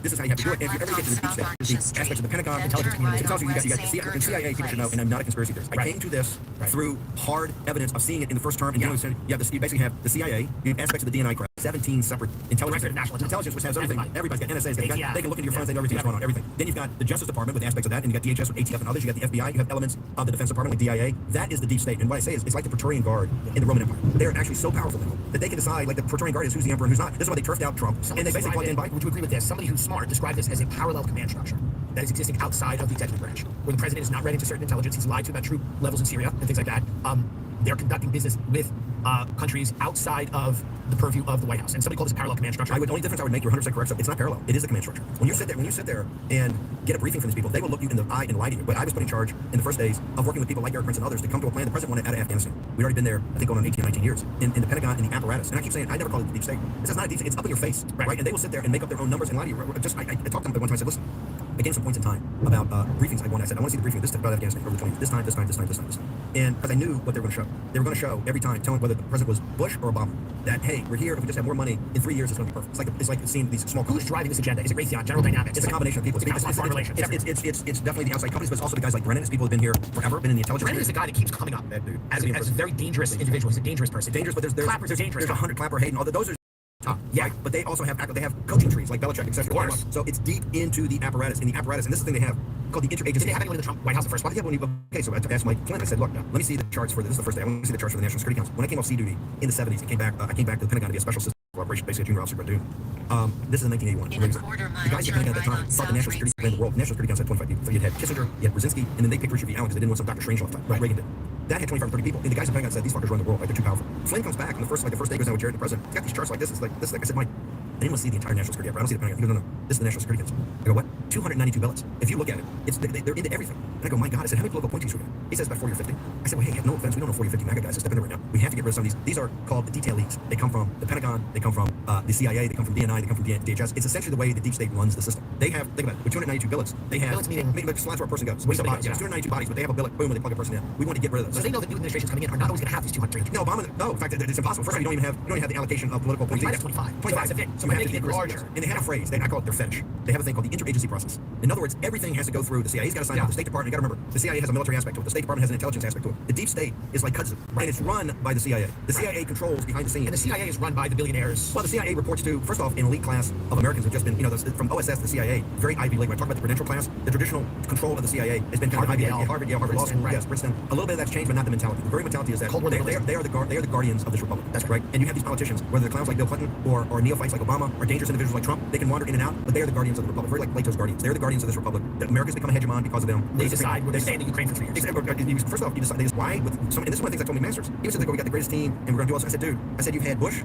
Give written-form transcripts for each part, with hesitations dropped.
This is how you have to do it. And if you ever get to the deep state, the aspects of the Pentagon, intelligence community, it tells you you got the CIA, people should know, and I'm not a conspiracy theorist. I came to this through hard evidence of seeing it in the first term. And you basically have the CIA, you have aspects of the DNI crap, 17 separate intelligence, which has everything. Everybody's got NSAs, they can look into your phones, they know everything that's going on, everything. Then you've got the Justice Department with aspects of that, and you got DHS with ATF and others, you got the FBI, you have elements of the Defense Department like DIA. That is the deep state. And what I say is, it's like the Praetorian Guard in the Roman Empire. They're actually so powerful now that they can decide, like the Praetorian Guard is who's the emperor and who's not. This is why they turfed out Trump, and they basically plugged in Biden. Would you agree with this? Somebody who's smart described this as a parallel command structure that is existing outside of the executive branch, where the president is not read into certain intelligence, he's lied to about troop levels in Syria and things like that. They're conducting business with countries outside of the purview of the White House. And somebody called this a parallel command structure. The only difference I would make, you're 100% correct, so it's not parallel. It is the command structure. When you sit there and get a briefing from these people, they will look you in the eye and lie to you. But I was put in charge in the first days of working with people like Eric Prince and others to come to a plan. The president wanted out of Afghanistan. We'd already been there, I think, going on 18 or 19 years. In the Pentagon, in the apparatus. And I keep saying, I never call it the deep state. This is not a deep state. It's up in your face, right? And they will sit there and make up their own numbers and lie to you. I talked to them one time. I said, listen, I gave some points in time about briefings I wanted. I said, I want to see the briefing about Afghanistan over the 20 this time. And because I knew what they were going to show. They were going to show every time, telling whether the president was Bush or Obama, that, hey, we're here, if we just have more money, in 3 years it's going to be perfect. It's like seeing these small companies. Who's driving this agenda? Is it Raytheon, General Dynamics? It's a combination of people. It's definitely the outside companies, but it's also the guys like Brennan. It's people who've been here forever, been in the intelligence. Brennan is the guy that keeps coming up as a very dangerous individual. He's a dangerous person. Dangerous, but Clapper's dangerous. There's 100 Clapper, Hayden, all those are top. Yeah, right? But they also have coaching trees like Belichick, etc. Of course. So it's deep into the apparatus. And this is the thing they have called the interagency. Did they have anyone in the Trump White House the first one? Okay, so I asked Mike Flynn. I said, look, let me see the charts for this. This is the first day. I want to see the charts for the National Security Council. When I came off sea duty in the 70s, I came back to the Pentagon to be a special system operation, basically a junior officer platoon. This is in 1981. The guys at the Pentagon at the time thought the National Security ran the world. The National Security Council had 25 people. So you had Kissinger, you had Brzezinski, and then they picked Richard V. Allen because they didn't want some Dr. Strangelove type. Right. Reagan did. That had 25 or 30 people. And the guys at the Pentagon said, these fuckers run the world. Like, they're too powerful. Flynn comes back, and the first day goes down with Jared, the president. He's got these charts like this. It's like this. I said, Mike, I didn't want to see the entire National Security apparatus. I don't see the Pentagon. He goes, no. This is the National Security Council. I go, what? 292 billets. If you look at it, they're into everything. And I go, my God. I said, how many political appointees we got? He says about 40 or 50. I said, well, hey, no offense. We don't know 40 or 50 MAGA guys that step in there right now. We have to get rid of some of these. These are called the detailees. They come from the Pentagon. They come from the CIA. They come from DNI. They come from DHS. It's essentially the way the deep state runs the system. They have, think about it, with 292 billets, they have, billets meaning, so that's where a person goes. It's 292 bodies, but they have a billet, boom, when they plug a person in. We want to get rid of those. So they know that new administrations coming in are not always going to have these 200. No, Obama, no, in fact, it's impossible. First of all, you don't even have the allocation of political appointees. Minus 25. 25. So that's so they make it larger. And they have a phrase, I call it their fetish. They have a thing called the interagency process. In other words, everything has to go through the CIA. He's got to sign off. The State Department, you got to remember, the CIA has a military aspect to it. The State Department has an intelligence aspect to it. The deep state is like Hudson, and it's run by the CIA. The CIA controls behind the scenes. And the CIA is run by the billionaires. Well, the CIA reports to, first off, an elite class of Americans who've just been, from OSS to the CIA, very Ivy League. When I talk about the credential class, the traditional control of the CIA has been kind of Ivy League, Harvard, Yale, Law School, yes, Princeton. A little bit of that's changed, but not the mentality. The very mentality is that they are the guardians of this republic. That's right. And you have these politicians, whether they're clowns like Bill Clinton or neophytes like Obama or dangerous individuals like Trump, they can wander in and out, but they are the guardians of the republic. Very like Plato's guardians. They're the guardians of this republic. That America's become a hegemon because of them. They decide where they stay in the Ukraine for 3 years. First off, you decide why with some, and this is one of the things I told my masters. He said, we got the greatest team, and we're going to do all this. I said, dude, you've had Bush.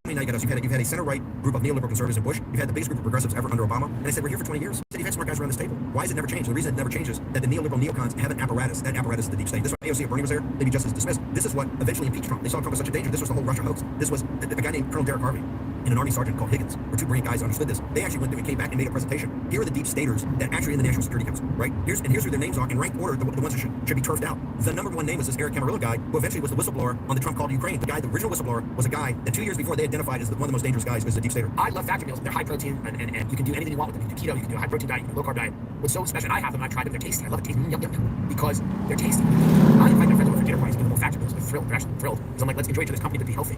Now you got us. You've had a center-right group of neoliberal conservatives in Bush. You've had the biggest group of progressives ever under Obama. And I said, we're here for 20 years. I said, you've had smart guys around this table. Why has it never changed? And the reason it never changes is that the neoliberal neocons have an apparatus. That apparatus is the deep state. This is why AOC, if Bernie was there, they'd be just as dismissed. This is what eventually impeached Trump. They saw Trump as such a danger. This was the whole Russia hoax. This was a guy named Colonel Derek Harvey and an army sergeant called Higgins, were two brilliant guys who understood this. They actually went through and came back and made a presentation. Here are the deep staters that actually in the National Security Council, right? Here's who their names are in ranked order, the ones that should be turfed out. The number one name was this Eric Camarillo guy, who eventually was the whistleblower on the Trump call to Ukraine. The original whistleblower was a guy that 2 years before they identified as one of the most dangerous guys as a deep stater. I love factory meals. They're high protein, and you can do anything you want with them. You can do keto, you can do a high protein diet, you can do a low carb diet. What's so special, and I have them, I've tried them, they're tasty. I love it tasty, yum, yum, yum, because they're tasty. I invite my friends over for dinner parties, give them more factory meals. They're thrilled. They're actually thrilled. Because I'm like, let's enjoy each other's company, but be healthy.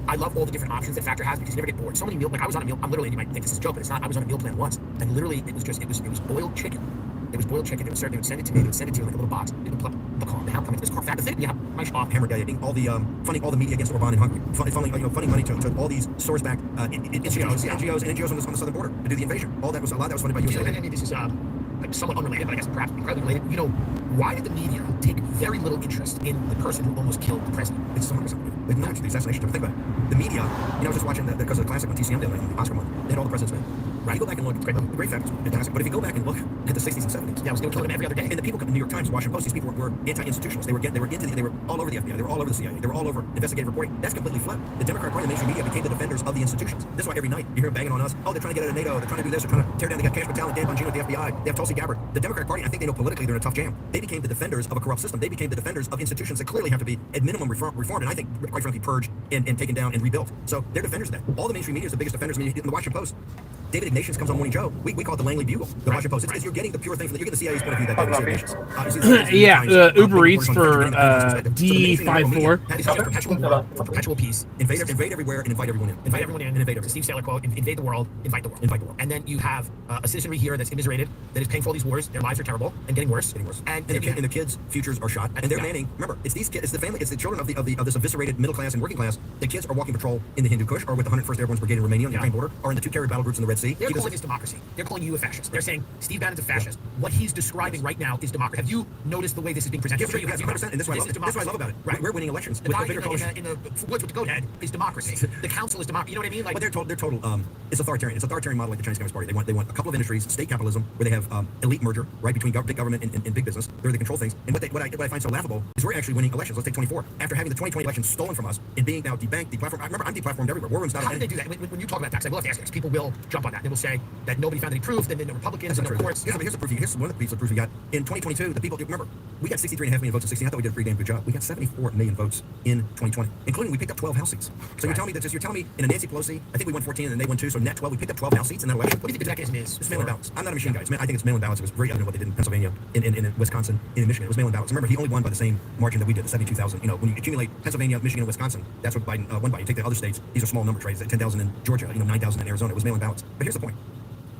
I love all the different options that Factor has because you never get bored. So many meal, like I was on a meal, I'm literally, you might think this is a joke, but it's not. I was on a meal plan once, and literally it was boiled chicken. It was boiled chicken. They would send it to me. They would send it to you in like a little box. They would plug the car. The ham coming to this car. Factor thing. Yeah, my hammer guy eating all the funding all the media against Orban in Hungary, funding money to all these source-backed NGOs on the southern border to do the invasion. A lot of that was funded by USA. I mean, this is like somewhat unrelated, but I guess perhaps incredibly related. You know, why did the media take very little interest in the person who almost killed the president? It's 100%. Like, no, the assassination. Think about it. The media, I was just watching because of the classic on TCM did, like the Oscar one. They had all the president's men. Right. You go back and look, it's great facts, fantastic. But if you go back and look at the 60s and 70s, yeah, they were killing them every other day. And the people come to the New York Times, Washington Post, these people were anti-institutionalists. They were all over the FBI. They were all over the CIA. They were all over investigative reporting. That's completely flipped. The Democratic Party and the mainstream media became the defenders of the institutions. This is why every night you hear them banging on us. Oh, they're trying to get out of NATO. They're trying to do this. They're trying to tear down. They got Cash Patel, Dan Bongino at the FBI. They have Tulsi Gabbard. The Democratic Party, I think they know politically they're in a tough jam. They became the defenders of a corrupt system. They became the defenders of institutions that clearly have to be at minimum reformed, and I think, quite frankly, purged and taken down and rebuilt. So they're defenders of that. All the mainstream media is the biggest defenders. I mean, in the Washington Post, David Ignatius comes on Morning Joe. We call it the Langley Bugle, the Washington Post. You're getting the pure thing. You're getting the CIA's point of view that David Ignatius. Uber Eats for D54. It's a perpetual piece. Invade everywhere and invite everyone in. Invite everyone in. And invade It's a Steve Saylor quote: "Invade the world, invite the world." Invite the world. And then you have a citizenry here that's immiserated, that is paying for all these wars. Their lives are terrible and getting worse. And the kids' futures are shot. And they're manning. Remember, it's these kids, it's the family, it's the children of this eviscerated middle class and working class. The kids are walking patrol in the Hindu Kush, or with the 101st Airborne Brigade in Romania on the Ukraine border, or in the two carrier battle groups in the Red Sea. They're calling this democracy. They're calling you a fascist. They're saying Steve Bannon's a fascist. What he's describing right now is democracy. Have you noticed the way this is being presented? Yes, 100%. And that's what I love about it. Right. We're winning elections. The guy in the woods with the goat head is democracy. The council is democracy. You know what I mean? Like, but they're total. It's authoritarian. It's authoritarian model like the Chinese Communist Party. They want a couple of industries, state capitalism, where they have elite merger, right, between big government and big business. Where they control things. And what I find so laughable is we're actually winning elections. Let's take 24. After having the 2020 election stolen from us and being now debanked, deplatformed. Remember, I'm deplatformed everywhere. War Room's not. How did they do that? When you talk about that, I will have to ask this. People will jump on that. They will say that nobody found any proof. Then the Republicans and the courts. Here's the proof. Here's one of the pieces of proof we got in 2022. The people remember we got 63.5 million votes in 16. I thought we did a pretty damn good job. We got 74 million votes in 2020, including we picked up 12 House seats. So you're telling me in a Nancy Pelosi, I think we won 14 and they won 2, so net 12. We picked up 12 House seats in that election. What do you think the mechanism is? It's mail and ballots. I'm not a machine guy. I think it's mail and ballots. It was very evident what they did in Pennsylvania, in Wisconsin, in Michigan. It was mail and ballots. Remember, he only won by the same margin that we did, the 72,000. You know, when you accumulate Pennsylvania, Michigan, and Wisconsin, that's what Biden won by. You take the other states; these are small numbers, right? It's 10,000 in Georgia, 9,000 in Arizona. It was mail and ballots. But here's the point.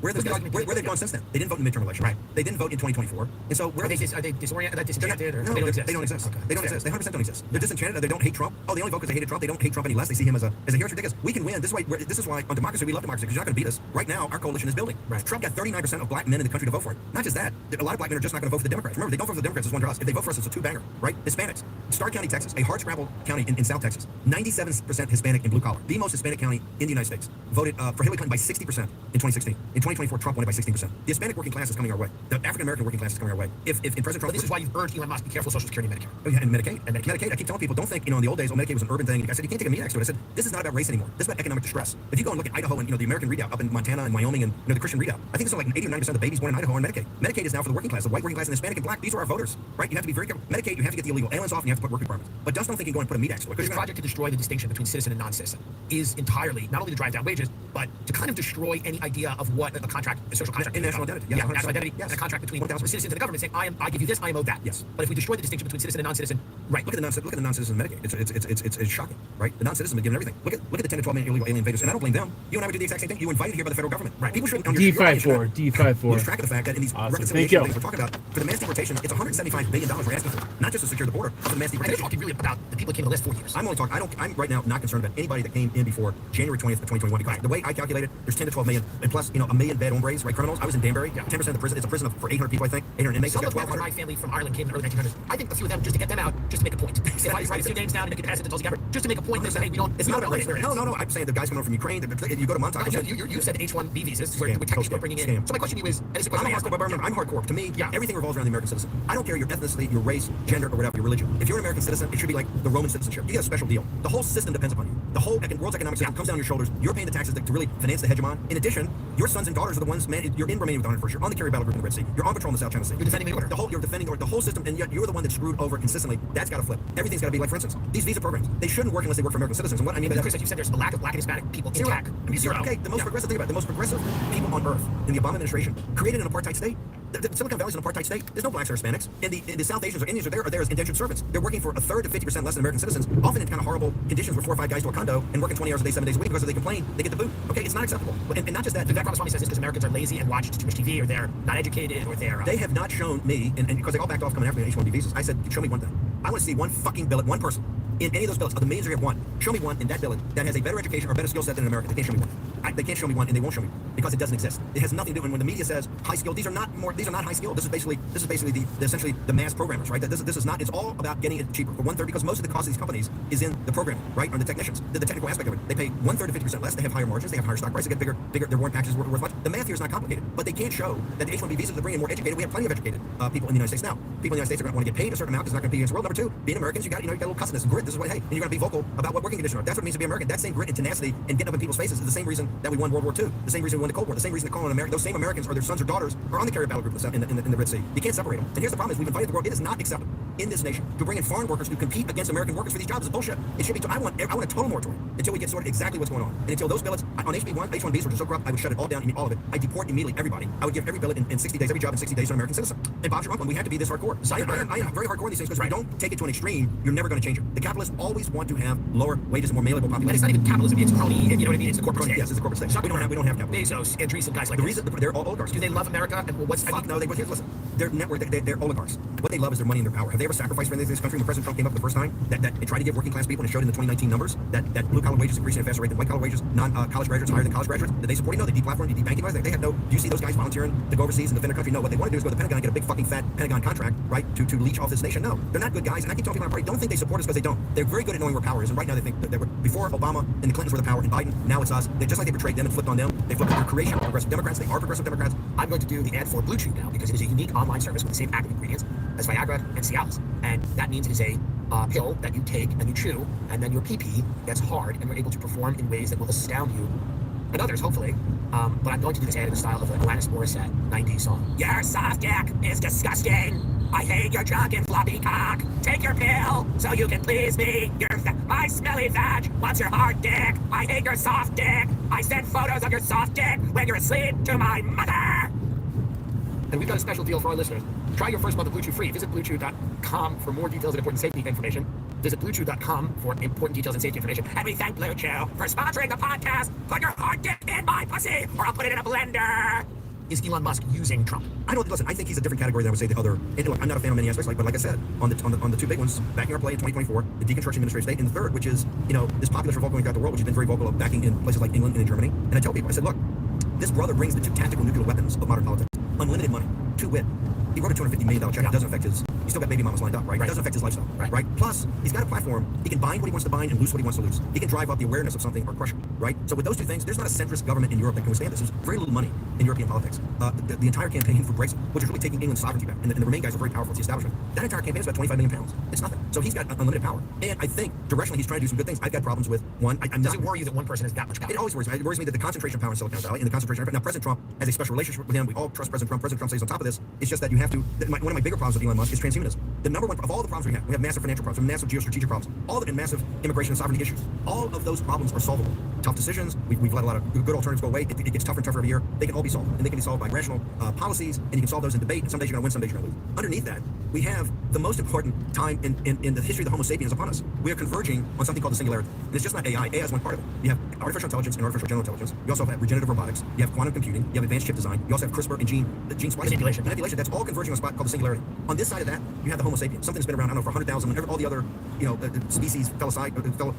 Where they've gone since then? They didn't vote in the midterm election. Right. They didn't vote in 2024. And so are they disoriented? Disenchanted? Or no, they don't exist? They don't exist. Okay. They don't exist. They 100% don't exist. They're disenchanted. They don't hate Trump. Oh, they only vote because they hated Trump. They don't hate Trump any less. They see him as a hero. It's ridiculous. We can win. This is why on democracy we love democracy, because you're not going to beat us. Right now, our coalition is building. Right. Trump got 39% of black men in the country to vote for him. Not just that. A lot of black men are just not going to vote for the Democrats. Remember, they don't vote for the Democrats. It's one to us. If they vote for us, it's a two-banger. Right? Hispanics. Starr County, Texas, a hardscrabble county in South Texas. 97% Hispanic and blue collar. The most Hispanic county in the United States. Voted for Hillary Clinton by 60% in 2016. In 2024, Trump won it by 16%. The Hispanic working class is coming our way. The African American working class is coming our way. If President Trump, this is why you've urged Elon Much be careful of Social Security and Medicare. Oh yeah, and Medicaid. I keep telling people, don't think in the old days, Medicaid was an urban thing. I said you can't take a meat axe to it. I said this is not about race anymore. This is about economic distress. If you go and look at Idaho and the American Redoubt up in Montana and Wyoming and the Christian Redoubt, I think it's like 80 or 90% of the babies born in Idaho are on Medicaid. Medicaid is now for the working class, the white working class, and Hispanic and black. These are our voters, right? You have to be very careful. Medicaid, you have to get the illegal aliens off, and you have to put work requirements. But just don't think you go and put a meat axe to it. This project to destroy the distinction between citizen and non-citizen is entirely not only to drive down wages, but to kind of destroy any idea of what a social contract, in national identity. Yeah, national identity. Yes. And a contract between citizens and the government saying, I give you this, I am owed that. Yes. But if we destroy the distinction between citizen and non-citizen, right? Look at the non-citizen Medicaid. It's shocking, right? The non-citizen are given everything. Look at the 10 to 12 million illegal alien invaders, and I don't blame them. You and I would do the exact same thing. You invited here by the federal government, right? People shouldn't. D54. Lose track of the fact that in these reconciliation things we're talking about for the mass deportation, it's $175 billion we're asking for, not just to secure the border, but for the mass deportation. You're talking really about the people that came in the last 4 years. I'm only talking. I'm right now not concerned about anybody that came in before January 20th of 2021. Because the way I calculated, there's 10 to 12 million, and plus a million bad hombres, right? Criminals. I was in Danbury. 10% of the prison. It's a prison for 800 people, I think. 800 inmates. Some of them, my family from Ireland came in the early 1900s. I think a few of them, just to get them out, just to make a point. If I write a few names down and make it as it's together, just to make a point. They say, hey, we don't. It's not about race. No. I'm saying the guys coming over from Ukraine. You go to Montauk. You said H-1B visas, where technically bringing in. So my question to you is, and it's a question I'm hardcore. To me, everything revolves around the American citizen. I don't care your ethnicity, your race, gender, or whatever, your religion. If you're an American citizen, it should be like the Roman citizenship. You get a special deal. The whole system depends upon you. The whole world's economic system comes down your shoulders. You're paying the taxes to really finance the hegemon. In addition, your sons and daughters are the ones, man, you're in Romania with the 101st. You're on the carrier battle group in the Red Sea. You're on patrol in the South China Sea. You're defending the order. You're defending the whole system, and yet you're the one that's screwed over consistently. That's got to flip. Everything's got to be like, for instance, these visa programs. They shouldn't work unless they work for American citizens. And what I mean by that, Chris, like you said, there's a lack of black and Hispanic people in tech. Zero. Okay, the most progressive thing about it, the most progressive people on earth in the Obama administration created an apartheid state. The Silicon Valley's an apartheid state. There's no blacks or Hispanics. And the South Asians or Indians are there as indentured servants. They're working for a third to 50% less than American citizens, often in kind of horrible conditions where 4 or 5 guys to a condo and working 20 hours a day, 7 days a week because if they complain, they get the boot. Okay, it's not acceptable. And not just that. The background Swami says this because Americans are lazy and watch too much TV, or they're not educated, or they're... They have not shown me, and because they all backed off coming after me on H-1B visas, I said, show me one thing. I want to see one fucking billet, one person, in any of those billets, of the millions you have one, show me one in that billet that has a better education or better skill set than in America. They can't show me one. They can't show me one, and they won't show me because it doesn't exist. It has nothing to do. And when the media says high skill, these are not high skill. This is basically essentially the mass programmers, right? This is not. It's all about getting it cheaper for 1/3 because most of the cost of these companies is in the programming, right? Or the technicians, the technical aspect of it. They pay 1/3 to 50% less. They have higher margins. They have higher stock prices. They get bigger. Their warrant packages worth much. The math here is not complicated, but they can't show that the H-1B visas are bringing more educated. We have plenty of educated people in the United States now. People in the United States are going to want to get paid a certain amount because it's not going to be against the world. Number two, being Americans, you got a little cussedness, grit. This is what and you're going to be vocal about what working conditions are. That's what it means to be American. That same grit and tenacity and getting up in people's faces is the same reason that we won World War II. The same reason we won the Cold War. The same reason that calling America. Those same Americans or their sons or daughters are on the carrier battle group in the Red Sea. You can't separate them. And here's the problem: is we've invited the world. It is not acceptable. in this nation to bring in foreign workers to compete against American workers for these jobs is bullshit. It should be. I want a total moratorium until we get sorted exactly what's going on, and until those billets on HB1, H1Bs, which are so corrupt, I would shut it all down, all of it. I deport immediately everybody. I would give every billet in 60 days, every job in 60 days to an American citizen. And Bob's your uncle. We have to be this hardcore. I am very hardcore in these things because if you don't take it to an extreme, you're never going to change it. The capitalists always want to have lower wages and more malleable population. But it's not even capitalism; it's crony. You know what I mean? It's the corporate state. Yes, it's the corporate state. We don't have capitalism. Bezos, Andreessen, guys like The this. reason they're all oligarchs. Do they love America? And what's Fuck no, here's listen. They're network. They're oligarchs. What they love is their money and their power. Have they ever sacrificed for anything in this country? When President Trump came up the first time, that it tried to give working class people, and it showed in the 2019 numbers that blue collar wages increasing at a faster rate than white collar wages, college graduates higher than college graduates. Did they support? No, they deplatformed, debanking. They have no. Do you see those guys volunteering to go overseas and defend their country? No, what they want to do is go to the Pentagon and get a big fucking fat Pentagon contract, right, to leech off this nation. No, they're not good guys. And I keep telling people on our party, don't think they support us because they don't. They're very good at knowing where power is, and right now they think that they were before Obama and the Clintons were the power, and Biden. Now it's us. They just like they betrayed them and flipped on them. They flipped their creation of progressive Democrats. They are progressive Democrats. I'm going to do the ad for Blue Chew now because it is a unique online service with the same active ingredients as Viagra and Cialis. And that means it is a pill that you take and you chew, and then your pee-pee gets hard and you're able to perform in ways that will astound you and others, hopefully. But I'm going to do this ad in the style of an Alanis Morissette 90s song. Your soft dick is disgusting. I hate your junk and floppy cock. Take your pill so you can please me. My smelly vag wants your hard dick. I hate your soft dick. I send photos of your soft dick when you're asleep to my mother. And we've got a special deal for our listeners. Try your first month of Blue Chew free. Visit BlueChew.com for more details and important safety information. Visit BlueChew.com for important details and safety information. And we thank Blue Chew for sponsoring the podcast. Put your hard dick in my pussy, or I'll put it in a blender. Is Elon Musk using Trump? I don't listen. I think he's a different category than I would say the other. And look, I'm not a fan of many aspects, but like I said, on the two big ones, backing our play in 2024, the deconstruction administrative state, and the third, which is this populist revolt going throughout the world, which has been very vocal of backing in places like England and in Germany. And I tell people, I said, look, this brother brings the two tactical nuclear weapons of modern politics: unlimited money, to wit. He wrote a $250 million check. It doesn't affect his. He's still got baby mamas lined up, right? It doesn't affect his lifestyle, right? Plus, he's got a platform. He can bind what he wants to bind and loose what he wants to loose. He can drive up the awareness of something or crush it, right? So with those two things, there's not a centrist government in Europe that can withstand this. There's very little money in European politics. The entire campaign for Brexit, which is really taking England's sovereignty back, and the Remain guys are very powerful. It's the establishment. That entire campaign is about 25 million pounds. It's nothing. So he's got unlimited power, and I think directionally he's trying to do some good things. I've got problems with one. Does it worry you that one person has that much power? It always worries me. It worries me that the concentration of power in Silicon Valley and the concentration. Now, President Trump has a special relationship with him. We all trust President Trump. President Trump says on top of this, it's just that you have to. One of my bigger problems with Elon Musk is transhumanism. The number one of all the problems we have massive financial problems, massive geostrategic problems, all of it, and massive immigration and sovereignty issues. All of those problems are solvable. Tough decisions. We've let a lot of good alternatives go away. It gets tougher and tougher every year. They can all be solved, and they can be solved by rational policies, and you can solve those in debate. And some days you're going to win, some days you're going to lose. Underneath that, we have the most important time in the history of the Homo sapiens upon us. We are converging on something called the singularity. And it's just not AI. AI is one part of it. You have artificial intelligence and artificial general intelligence. You also have regenerative robotics. You have quantum computing. You have advanced chip design. You also have CRISPR and gene splicing. Manipulation. That's all converging on a spot called the singularity. On this side of that, you have the Homo sapiens. Something that's been around, I don't know, for 100,000. Whenever all the other, species fell aside,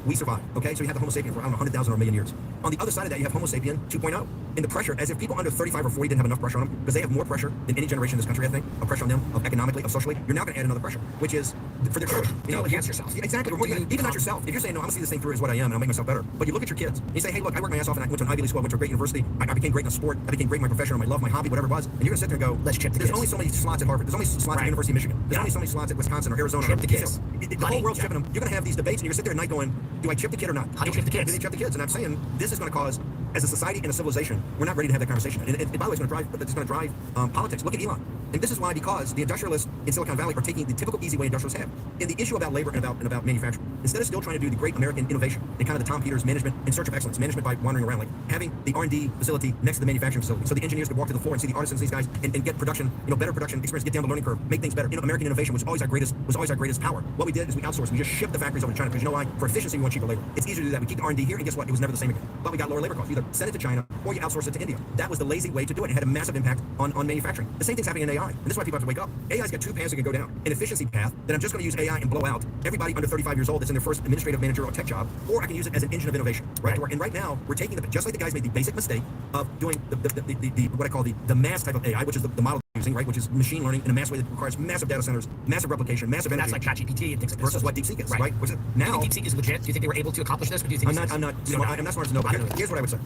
we survived. Okay, so you have the Homo sapien for, I don't know, 100,000 or a million years. On the other side of that, you have Homo sapien 2.0. And the pressure, as if people under 35 or 40 didn't have enough pressure on them, because they have more pressure than any generation in this country, I think, of pressure on them, of economically, of socially. You're now going to add another pressure, which is for their children. Enhance yourself. Exactly. Even not yourself. If you're saying, no, I'm going to see this thing through as what I am, and I'll make myself better. But you look at your kids, and you say, hey, look, I worked my ass off, and I went to an Ivy League school, I went to a great university, I became great in a sport, I became great in my profession, or my love, my hobby, whatever it was. And you're going to sit there and go, let's chip the there's kids. only so many slots at Harvard. There's only slots at University of Michigan. There's only so many slots at Wisconsin or Arizona. Chip the kids. The whole world's chipping them. You're going to have these debates, and you're going to sit there at night going, do I chip the kid or not? How do you chip the kids? Do they chip the kids? And I'm saying this is going to cause, as a society and a civilization, we're not ready to have that conversation. And by the way, it's going to drive politics. Look at Elon. And this is why, because the industrialists in Silicon Valley are taking the typical easy way industrialists have. In the issue about labor and about manufacturing, instead of still trying to do the great American innovation and kind of the Tom Peters management in search of excellence, management by wandering around, like having the R&D facility next to the manufacturing facility, so the engineers could walk to the floor and see the artisans, these guys, and get production, better production experience, get down the learning curve, make things better. American innovation was always our greatest power. What we did is we outsourced. We just shipped the factories over to China because you know why? For efficiency, we want cheaper labor. It's easier to do that. We keep the R&D here, and guess what? It was never the same again. But we got lower labor costs. You either send it to China or you outsource it to India. That was the lazy way to do it. It had a massive impact on manufacturing. The same thing's happening in AI, and this is why people have to wake up. AI's got two paths that can go down. An efficiency path that I'm just going to use AI and blow out everybody under 35 years old that's in their first administrative managerial tech job, or I can use it as an engine of innovation, right? And right now, we're taking just like the guys made the basic mistake of doing the what I call the mass type of AI, which is the model they're using, right? Which is machine learning in a mass way that requires massive data centers, massive replication, massive energy. That's like ChatGPT and things like this. Versus what DeepSeek is, right? Which is, now, do you think DeepSeek is legit? Do you think they were able to accomplish this? Or do you think I'm not smart enough to know, but here's what I would say.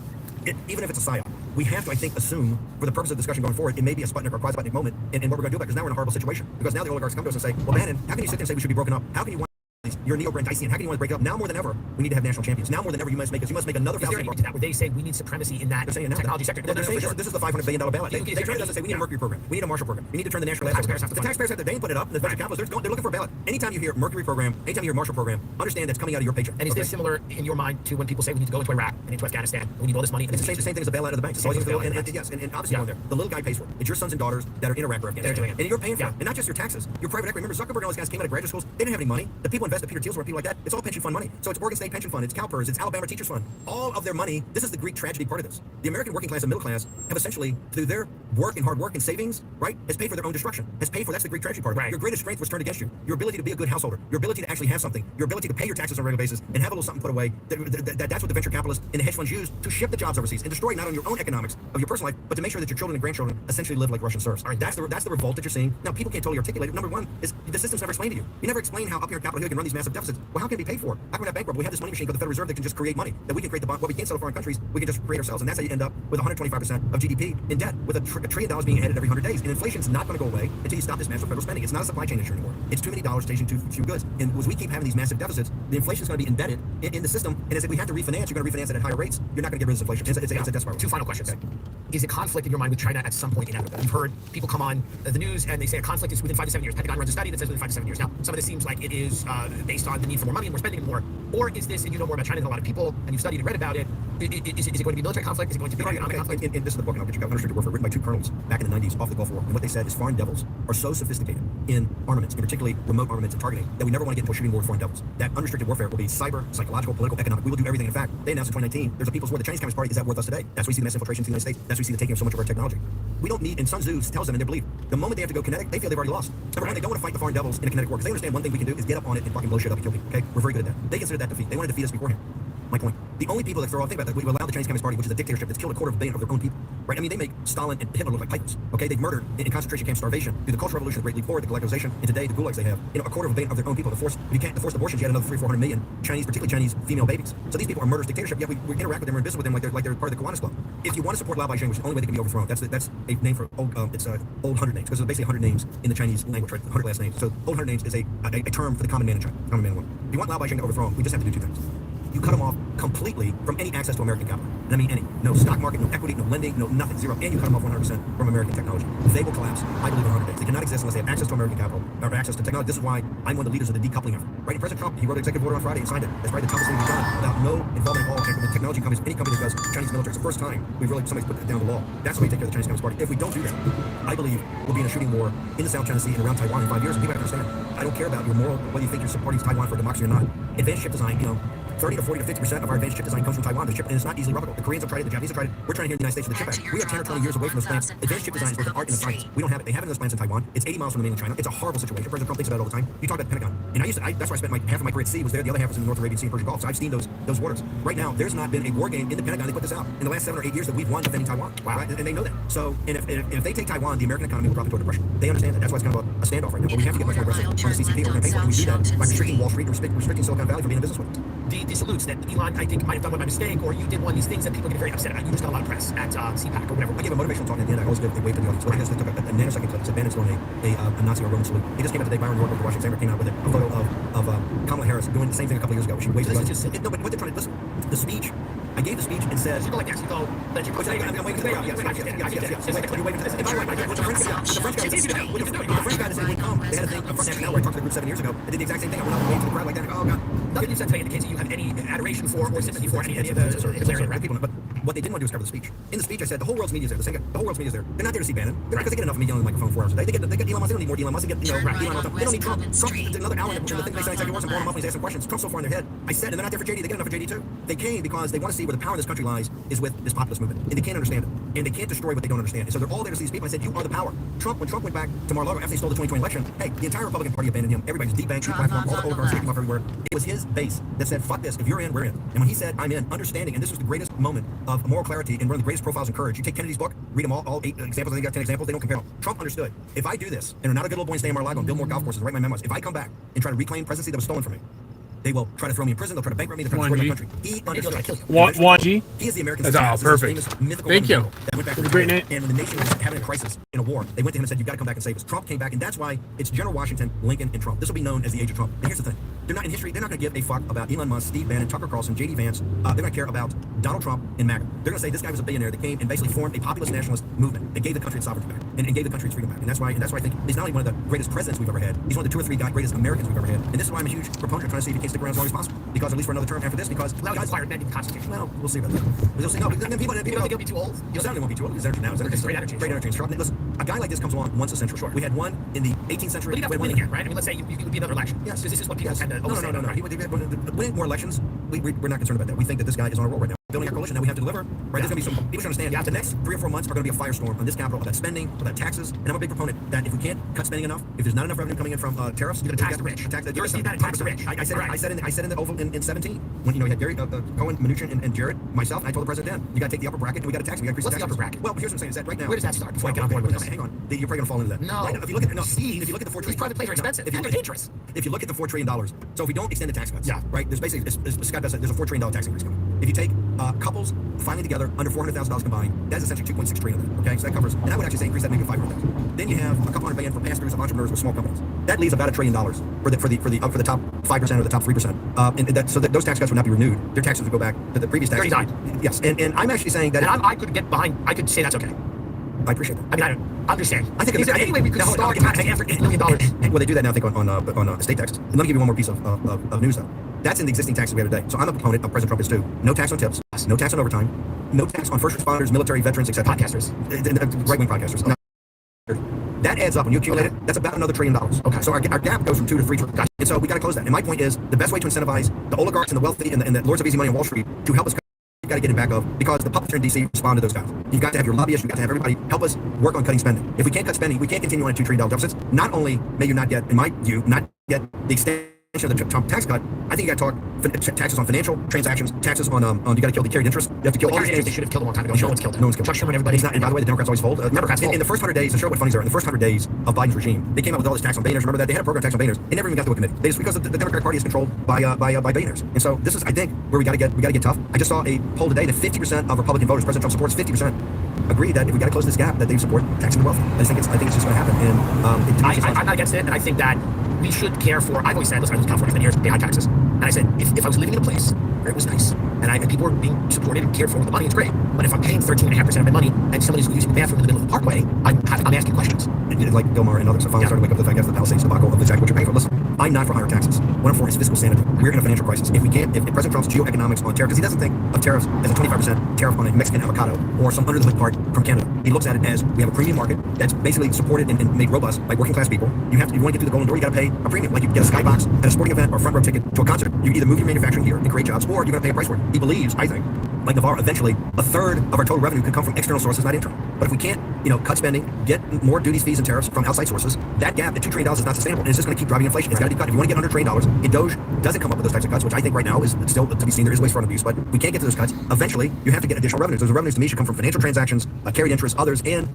Even if it's a psyop, we have to, I think, assume, for the purpose of discussion going forward, it may be a Sputnik or quasi-Sputnik moment, and what we're going to do about it, because now we're in a horrible situation. Because now the oligarchs come to us and say, well, Bannon, how can you sit there and say we should be broken up? How can you want these? you're neo-Brandisian. How can you want to break it up? Now more than ever, we need to have national champions. Now more than ever, you must make another Is there thousand. anything to that where they say we need supremacy in that They're saying now technology sector? They're saying this is the $500 billion bailout. They try to say we need a Mercury program. We need a Marshall program. We need to turn the national taxpayers have to The fund it. taxpayers have to. They ain't put it up. The venture capitalists, they're looking for a bailout. Anytime you hear Mercury program, anytime you hear Marshall program, understand that's coming out of your paycheck. And is this similar in your mind to when people say we need to go into Iraq and into Afghanistan and we need all this money? And It's the same thing as a bailout of the banks. It's always yes, and obviously on there, the little guy pays for it. It's your sons and daughters that are in Iraq or Afghanistan. They're doing it. And you're paying for Yeah. it. And not just your taxes, your private equity. Remember, Zuckerberg and all those guys came out of graduate schools. They didn't have any money. The people invest at Peter Thiel's or people like that. It's all pension fund money. So it's Oregon State Pension Fund, it's CalPERS, it's Alabama Teachers Fund. All of their money, this is the Greek tragedy part of this. The American working class and middle class have essentially, through their work and hard work and savings, right, has paid for their own destruction. Has paid for, that's the Greek tragedy part. Right. Your greatest strength was turned against you. Your ability to be a good householder. Your ability to actually have something. Your ability to pay your taxes on a regular basis and have a little something put away. That's what the venture capitalists and the hedge funds use to ship the jobs overseas and destroy not only your own economics of your personal life, but to make sure that your children and grandchildren essentially live like Russian serfs. All right, that's the revolt that you're seeing. Now, people can't totally articulate it. Number one is the system's never explained to you. You never explain how up here Capitol Hill can run these massive deficits. Well, how can it be paid for? How can we not bankrupt? We have this money machine called the Federal Reserve that can just create money. That we can create the bond. What we can't sell to foreign countries, we can just create ourselves. And that's how you end up with 125% of GDP in debt, with $1 trillion being added every 100 days. And inflation's not going to go away until you stop this massive federal spending. It's not a supply chain issue anymore. It's too many dollars chasing too few goods. And as we keep having these massive deficits, the inflation is going to be embedded in the system. And as if we have to refinance, you're going to refinance it at higher rates. You're not going to get rid of this inflation. It's a death spiral. Two final questions. Okay. Is a conflict in your mind with China at some point inevitable? We've heard people come on the news and they say a conflict is within 5 to 7 years. Pentagon runs a study that says within 5 to 7 years. Now, some of this seems like it is based on the need for more money and we're spending more. Or is this, and you know more about China than a lot of people, and you've studied and read about it, is it going to be military conflict? Is it going to be economic conflict? And this is the book, and I'll get you Unrestricted Warfare, written by two colonels back in the 90s off the Gulf War. And what they said is foreign devils are so sophisticated in armaments, and particularly remote armaments and targeting, that we never want to get into a shooting war with foreign devils. That unrestricted warfare will be cyber, psychological, political, economic. We will do everything. In fact, they announced in 2019, there's a people's war. The Chinese Communist Party is at war with us today. That's why we see the mass infiltration to the United States. That's why we see the taking of so much of our technology. We don't need, and Sun Tzu tells them in their belief, the moment they have to go kinetic, they feel they've already lost. Number one, they don't want to fight the foreign devils in a kinetic war, because they understand one thing we can do is get up on it and fucking blow shit up and kill people. Okay? We're very good at that. They consider that defeat. They want to defeat us beforehand. My point. The only people that throw out, think about that, we allow the Chinese Communist Party, which is a dictatorship that's killed 250 million of their own people, right? I mean, they make Stalin and Hitler look like pipers, okay? They've murdered in concentration camp starvation, through the Cultural Revolution, the Great Leap Forward, the collectivization, and today the gulags they have, 250 million of their own people. To force abortions, you had another 300-400 million Chinese, particularly Chinese female babies. So these people are murderous dictatorship, yet we interact with them, we're in business with them like they're part of the Kiwanis Club. If you want to support Lao Baixing, which is the only way they can be overthrown, that's a name for old, it's old 100 names, because there's basically 100 names in the Chinese language, right? 100 last names. So old 100 names is a term for the common man in China, common man and woman. If you want Lao Baixing to overthrow him, we just have to do two things. You cut them off completely from any access to American capital. And I mean any. No stock market, no equity, no lending, no nothing, zero. And you cut them off 100% from American technology. They will collapse, I believe, in 100 days. They cannot exist unless they have access to American capital, or access to technology. This is why I'm one of the leaders of the decoupling effort. Right? And President Trump, he wrote an executive order on Friday and signed it. That's probably the toughest thing we've done without no involvement at all with technology companies, any company that does Chinese military. It's the first time somebody's put down the law. That's how we take care of the Chinese Communist Party. If we don't do that, I believe we'll be in a shooting war in the South China Sea and around Taiwan in 5 years. And people have to understand, I don't care about your moral, whether you think you're supporting Taiwan for democracy or not. Advanced chip design, 30 to 40 to 50% of our advanced chip design comes from Taiwan. The chip, and it's not easily replicable. The Koreans have tried it, the Japanese have tried it. We're trying here in the United States with the CHIP Act. We have 10 or 20 years away from those plants. Advanced chip design is both an art and a science. We don't have it. They have it in those plants in Taiwan. It's 80 miles from the mainland China. It's a horrible situation. President Trump thinks about it all the time. You talk about the Pentagon, and that's where I spent half of my career at sea. Was there. The other half was in the North Arabian Sea and Persian Gulf. So I've seen those waters. Right now, there's not been a war game in the Pentagon. They put this out in the last 7 or 8 years that we've won defending Taiwan. Wow, right? And they know that. So, and if they take Taiwan, the American economy will drop into a depression. They understand that. That's why it's kind of a standoff right now. But we have to get much more aggressive on the CCP. We're going to pay for it. We do that by restricting Wall Street, restricting Silicon Valley from being in business with it. The salutes that Elon, I think, might have done by mistake, or you did one of these things that people get very upset about. You just got a lot of press at CPAC or whatever. I give a motivational talk at the end. I always give a wave to the audience. What I just took a nanosecond clip. It's a bandits doing a Nazi or Roman salute. It just came out today. Byron York of the Washington Examiner came out with it. A photo of Kamala Harris doing the same thing a couple years ago. She waved the gun. No, but what they're trying to listen. The speech. I gave the speech and said. You go like this. You go. I'm waiting to the yes. You're waving to this. And by the way, with the French guy that said would come, they had a thing. Now where I talked to the group 7 years ago. I did the exact same thing. I went out and waved to the crowd like that. Oh God. Nothing you said today indicates that you have any adoration for or sympathy for any of the people. But what they didn't want to do is cover the speech. In the speech, I said the whole world's media is there. The whole world's media is there. They're not there to see Bannon. They're because they get enough media on the microphone 4 hours a day. They get Elon Musk. They don't need more Elon Musk. They get Elon all the time. They don't need Trump. Trump did another hour in the thing they said exactly worse and blowing them up when he's asking questions. Trump's so far in their head. I said, and they're not there for JD. They get enough for JD too. They came because they want to see where the power in this country lies is with this populist movement, and they can't understand it, and they can't destroy what they don't understand. And so they're all there to see these people. I said, you are the power. When Trump went back to Mar-a-Lago after they stole the 2020 election, hey, the entire Republican Party abandoned him. Everybody's debanked, platform, all the oligarchs came off everywhere. It was his base that said, fuck this. If you're in, we're in. And when he said, I'm in, understanding, and this was the greatest moment of moral clarity and one of the greatest profiles in courage. You take Kennedy's book, read them all 8 examples. I think he got 10 examples. They don't compare them. Trump understood. If I do this, and I'm not a good little boy and stay in Mar-a-Lago and build more golf courses, write my memoirs. If I come back and try to reclaim presidency that was stolen from me, They will try to throw me in prison. They'll try to bankrupt me. They'll try to destroy my country. He understood. One G. He is the American. That's all perfect. Thank you. That went back That's a great name. And when the nation was having a crisis in a war, they went to him and said, "You've got to come back and save us." Trump came back, and that's why it's General Washington, Lincoln, and Trump. This will be known as the age of Trump. And here's the thing: they're not in history. They're not going to give a fuck about Elon Musk, Steve Bannon, Tucker Carlson, J.D. Vance. They're going to care about Donald Trump and MAGA. They're going to say this guy was a billionaire that came and basically formed a populist nationalist movement and gave the country its sovereignty back and gave the country its freedom back. And that's why I think he's not only one of the greatest presidents we've ever had. He's one of the 2 or 3 greatest Americans we've ever had. And this is why I'm a huge proponent of trying to see if he can stick around as long as possible. Because at least for another term after this, because That was required amending the Constitution. well, we'll see about that. We'll see. No, then people You don't think he'll be too old? You'll certainly won't be too old. His energy now. His energy. Great energy. Great energy. Sure. Listen, a guy like this comes along once a century. Sure. We had one in the 18th century. But he'd have to win again, right? I mean, let's say you would be another election. Yes. Because this is what people tend to No. overstate. He would winning more elections. We're not concerned about that. We think that this guy is on a roll right now. Building our coalition, now we have to deliver. Right? There's going to be some people should understand. The next 3 or 4 months are going to be a firestorm on this capital about spending, about taxes, and I'm a big proponent that if we can't cut spending enough, if there's not enough revenue coming in from tariffs, You're going to tax the rich. You're going to tax the rich. I said in the Oval in 17 when you had Gary Cohen, Mnuchin, and Jared, myself, and I told the president then, you got to take the upper bracket and we got to tax. We got to increase What's the the upper bracket? Well, here's what I'm saying: is that right now. Where does that start? Before I get on board with this. Hang on, you're probably going to fall into that. No. Right now, if you look at the $4 trillion, Private planes are expensive. If you They're dangerous. If you look at the $4 trillion, so if we don't extend the tax cuts, Yeah. right? There's basically, as Scott does, there's a $4 trillion tax increase coming. If you take couples finally together under $400,000 combined, that's essentially $2.6 trillion of that. Okay, so that covers, and I would actually say increase that maybe to $500,000. Then you have a couple $100 billion for pass-throughs of entrepreneurs with small companies. That leaves about $1 trillion for the top 5% or the top 3%. So those tax cuts would not be renewed. Their taxes would go back to the previous taxes. 39. Yes, and I'm actually saying that. And I could get behind. I could say that's okay. I appreciate that. I mean, I understand. I think is there any way we could start taxing after $8 million? Well, they do that now, I think, on estate taxes. And let me give you one more piece of news, though. That's in the existing taxes we have today. So I'm a proponent of President Trump is too. No tax on tips, no tax on overtime, no tax on first responders, military, veterans, etc. Podcasters. Right-wing podcasters. That adds up when you accumulate it. That's about another $1 trillion. Okay. So our gap goes from 2 to 3 trillion. And so we got to close that. And my point is, the best way to incentivize the oligarchs and the wealthy and the lords of easy money on Wall Street to help us, you've got to get it back of, because the puppets in D.C. respond to those guys. You've got to have your lobbyists, you've got to have everybody help us work on cutting spending. If we can't cut spending, we can't continue on a $2 trillion deficit. Not only may you not get, in my view, not get the extent of the Trump tax cut, I think you got to talk taxes on financial transactions, taxes on you got to kill the carried interest. You have to kill all these things. They should have killed a long time ago. No one's killed it. No one's killed it. Chuck Schumer and everybody. It's not, and by the way, the Democrats always fold. Democrats in the first 100 days, to show what funnies are, in the first 100 days of Biden's regime, they came out with all this tax on billionaires. Remember that? They had a program tax on billionaires. It never even got to a committee. They just, because the Democratic Party is controlled by billionaires. And so this is, I think, where we got to get tough. I just saw a poll today that 50% of Republican voters, President Trump supports 50%, agree that if we got to close this gap, that they support taxing the wealthy. I think it's just going to happen. And I'm not against it, and I think that we should care for. I've always said, listen, I lived in California for many years, pay high taxes, and I said, if I was living in a place where it was nice, and people were being supported and cared for with the money, it's great. But if I'm paying 13.5% of my money, and somebody's using the bathroom in the middle of the parkway, I'm asking questions. And like Bill Maher and others are finally starting to wake up to the fact that's the Palisades debacle of exactly what you're paying for. Listen, I'm not for higher taxes. What I'm for is fiscal sanity. We're in a financial crisis. If President Trump's geoeconomics on tariffs, because he doesn't think of tariffs as a 25% tariff on a Mexican avocado or some under the hood part from Canada. He looks at it as we have a premium market that's basically supported and made robust by working class people. You want to get through the golden door, you got to pay a premium. Like you get a skybox at a sporting event or a front row ticket to a concert. You either move your manufacturing here and create jobs, or you're going to pay a price for it. He believes, I think, like Navarro, eventually a third of our total revenue could come from external sources, not internal. But if we can't, cut spending, get more duties, fees, and tariffs from outside sources, that gap at $2 trillion is not sustainable, and it's just going to keep driving inflation. It's got to be cut. If you want to get under $1 trillion, and Doge doesn't come up with those types of cuts, which I think right now is still to be seen. There is ways for abuse, but we can't get to those cuts. Eventually, you have to get additional revenues. Those revenues to me should come from financial transactions, carried interest, others, and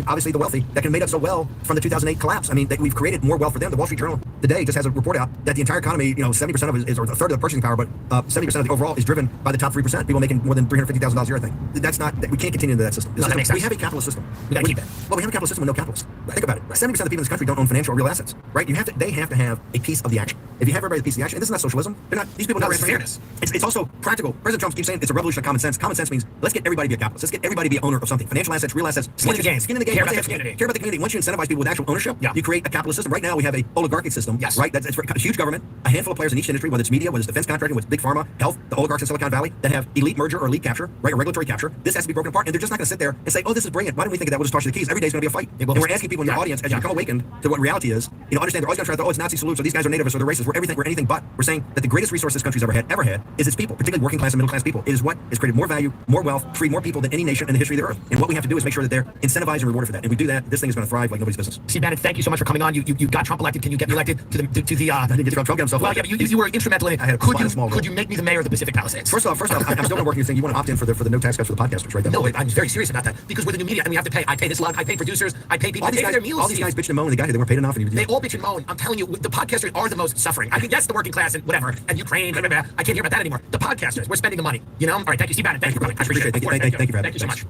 obviously the wealthy that can made up so well from the 2008 collapse. I mean, we've created more wealth for them. The Wall Street Journal today just has a report out that the entire economy, 70% of it is, or a third of the purchasing power, but 70% of the overall is driven by the top 3%. People making more than $350,000 a year, I think. That's not. We can't continue into that system. No, that makes sense. We have a capitalist system. We got to keep it. Well, we have a capitalist system with no capitalists. Think about it. 70% of the people in this country don't own financial or real assets, right? They have to have a piece of the action. If you have everybody a piece of the action, and this is not socialism. These people No, don't it's fairness. It's also practical. President Trump keeps saying it's a revolution of common sense. Common sense means let's get everybody to be a capitalist. Let's get everybody to be an owner of something. Financial assets, real assets. Skin in the game. Skin in the game. Care about the community. Care about the community. Once you incentivize people with actual ownership, you create a capitalist system. Right now, we have a oligarchic system. Yes. Right. That's a huge government, a handful of players in each industry, whether it's media, whether it's defense contracting, whether it's big pharma, health, the oligarchs in Silicon Valley that have elite merger or elite capture, right, or regulatory capture. This has to be broken apart, and they're just not going to sit there and say, "Oh, this is brilliant. Why don't we think of that? We'll just toss you the keys." Every day is going to be a fight. And we're asking people in your audience, as you become awakened to what reality is, understand they're always going to try to, "Oh, it's Nazi salutes, or these guys are nativists, or they're racist." We're anything but. We're saying that the greatest resource this country's ever had, is its people, particularly working class and middle class people. It is what has created more value, more wealth, freed more people than any nation in the history of the earth. And what we have to do is make sure that they're incentivized and rewarded for that. And if we do that, this thing is going to thrive like nobody's business. Steve Bannon, thank you so much for coming on. You got Trump elected. Can you get me elected to the? I didn't get Trump got himself. Well, yeah, but you were instrumental in it. I had a Could you make me the mayor of the Pacific Palisades? First off, I'm still going to work on these things. saying you want to opt in for the no tax cuts for the podcasters, right? No, I'm very serious about that because we're the new media and we have to pay. I pay this lug, I pay producers, I pay people, I pay for their meals. All these guys bitched and moaned. They got here, they weren't paid enough, and they all bitch and moan. I'm telling you, the podcasters are the most suffering. I mean, yes, the working class and whatever, and Ukraine, blah, blah, blah. I can't hear about that anymore. The podcasters, we're spending the money. You know? All right, thank you, Steve Bannon. Thank you for coming. I appreciate it. Thank you for having me. Thank you so much.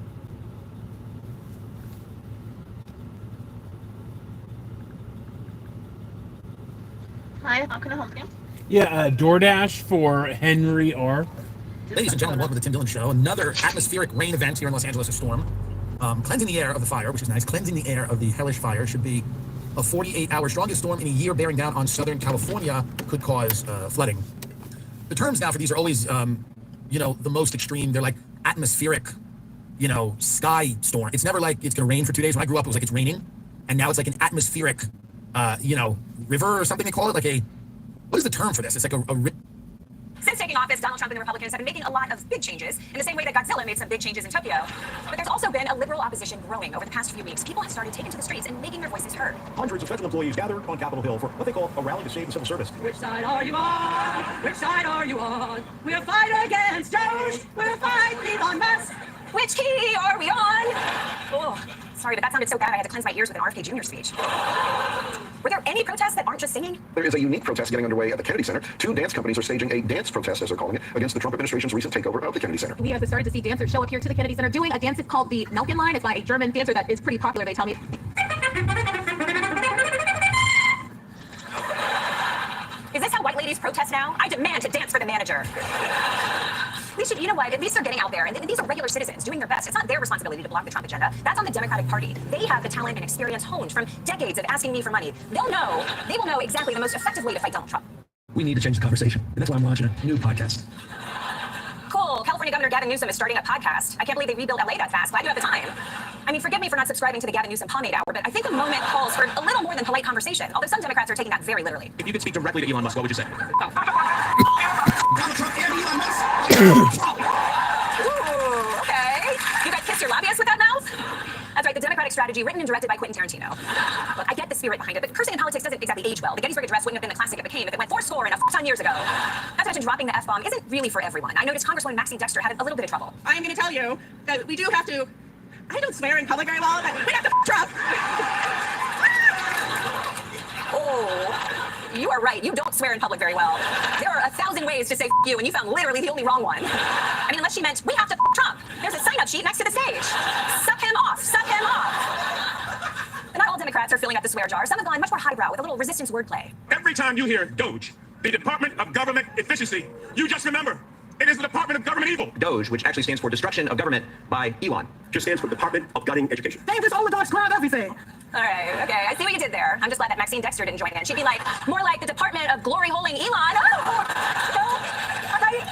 Hi, how can I help you? Yeah, DoorDash for Henry R. Ladies and gentlemen, welcome to the Tim Dillon Show. Another atmospheric rain event here in Los Angeles, a storm. Cleansing the air of the fire, which is nice. Cleansing the air of the hellish fire should be a 48-hour strongest storm in a year bearing down on Southern California, could cause flooding. The terms now for these are always, the most extreme. They're like atmospheric, sky storm. It's never like it's going to rain for 2 days. When I grew up, it was like it's raining. And now it's like an atmospheric, river or something they call it. Like what is the term for this? It's like a Since taking office, Donald Trump and the Republicans have been making a lot of big changes, in the same way that Godzilla made some big changes in Tokyo. But there's also been a liberal opposition growing over the past few weeks. People have started taking to the streets and making their voices heard. Hundreds of federal employees gathered on Capitol Hill for what they call a rally to save the civil service. Which side are you on? Which side are you on? We'll fight against Doge. We'll fight Elon Musk. Which key are we on? Oh, sorry, but that sounded so bad I had to cleanse my ears with an RFK Jr. speech. Were there any protests that aren't just singing? There is a unique protest getting underway at the Kennedy Center. 2 dance companies are staging a dance protest, as they're calling it, against the Trump administration's recent takeover of the Kennedy Center. We have started to see dancers show up here to the Kennedy Center doing a dance called the Melkin Line. It's by a German dancer that is pretty popular, they tell me. Is this how white ladies protest now? I demand to dance for the manager. We should, you know what, at least they're getting out there, and these are regular citizens doing their best. It's not their responsibility to block the Trump agenda. That's on the Democratic Party. They have the talent and experience honed from decades of asking me for money. They will know exactly the most effective way to fight Donald Trump. We need to change the conversation. And that's why I'm launching a new podcast. Cool. California Governor Gavin Newsom is starting a podcast. I can't believe they rebuilt LA that fast. Glad you have the time. I mean, forgive me for not subscribing to the Gavin Newsom Pomade Hour, but I think the moment calls for a little more than polite conversation, although some Democrats are taking that very literally. If you could speak directly to Elon Musk, what would you say? Donald Trump and Elon Musk. Ooh, okay. You guys kissed your lobbyists with that mouth? That's right, the Democratic strategy, written and directed by Quentin Tarantino. Look, I get the spirit behind it, but cursing in politics doesn't exactly age well. The Gettysburg Address wouldn't have been the classic it became if it went 400 and a ton years ago. Not to mention dropping the F-bomb isn't really for everyone. I noticed Congresswoman Maxine Dexter had a little bit of trouble. I'm going to tell you that we do have to. I don't swear in public very well, but we have to Trump. Oh, you are right. You don't swear in public very well. There are 1,000 ways to say you, and you found literally the only wrong one. I mean, unless she meant, we have to Trump. There's a sign-up sheet next to the stage. Suck him off. Suck him off. And not all Democrats are filling up the swear jar. Some have gone much more highbrow with a little resistance wordplay. Every time you hear Doge, the Department of Government Efficiency, you just remember, it is the Department of Government Evil. Doge, which actually stands for Destruction of Government by Elon, just stands for Department of Gutting Education. They just oligarchs grab everything. All right, okay, I see what you did there. I'm just glad that Maxine Dexter didn't join in. She'd be like, more like the Department of Glory-holing Elon. All right.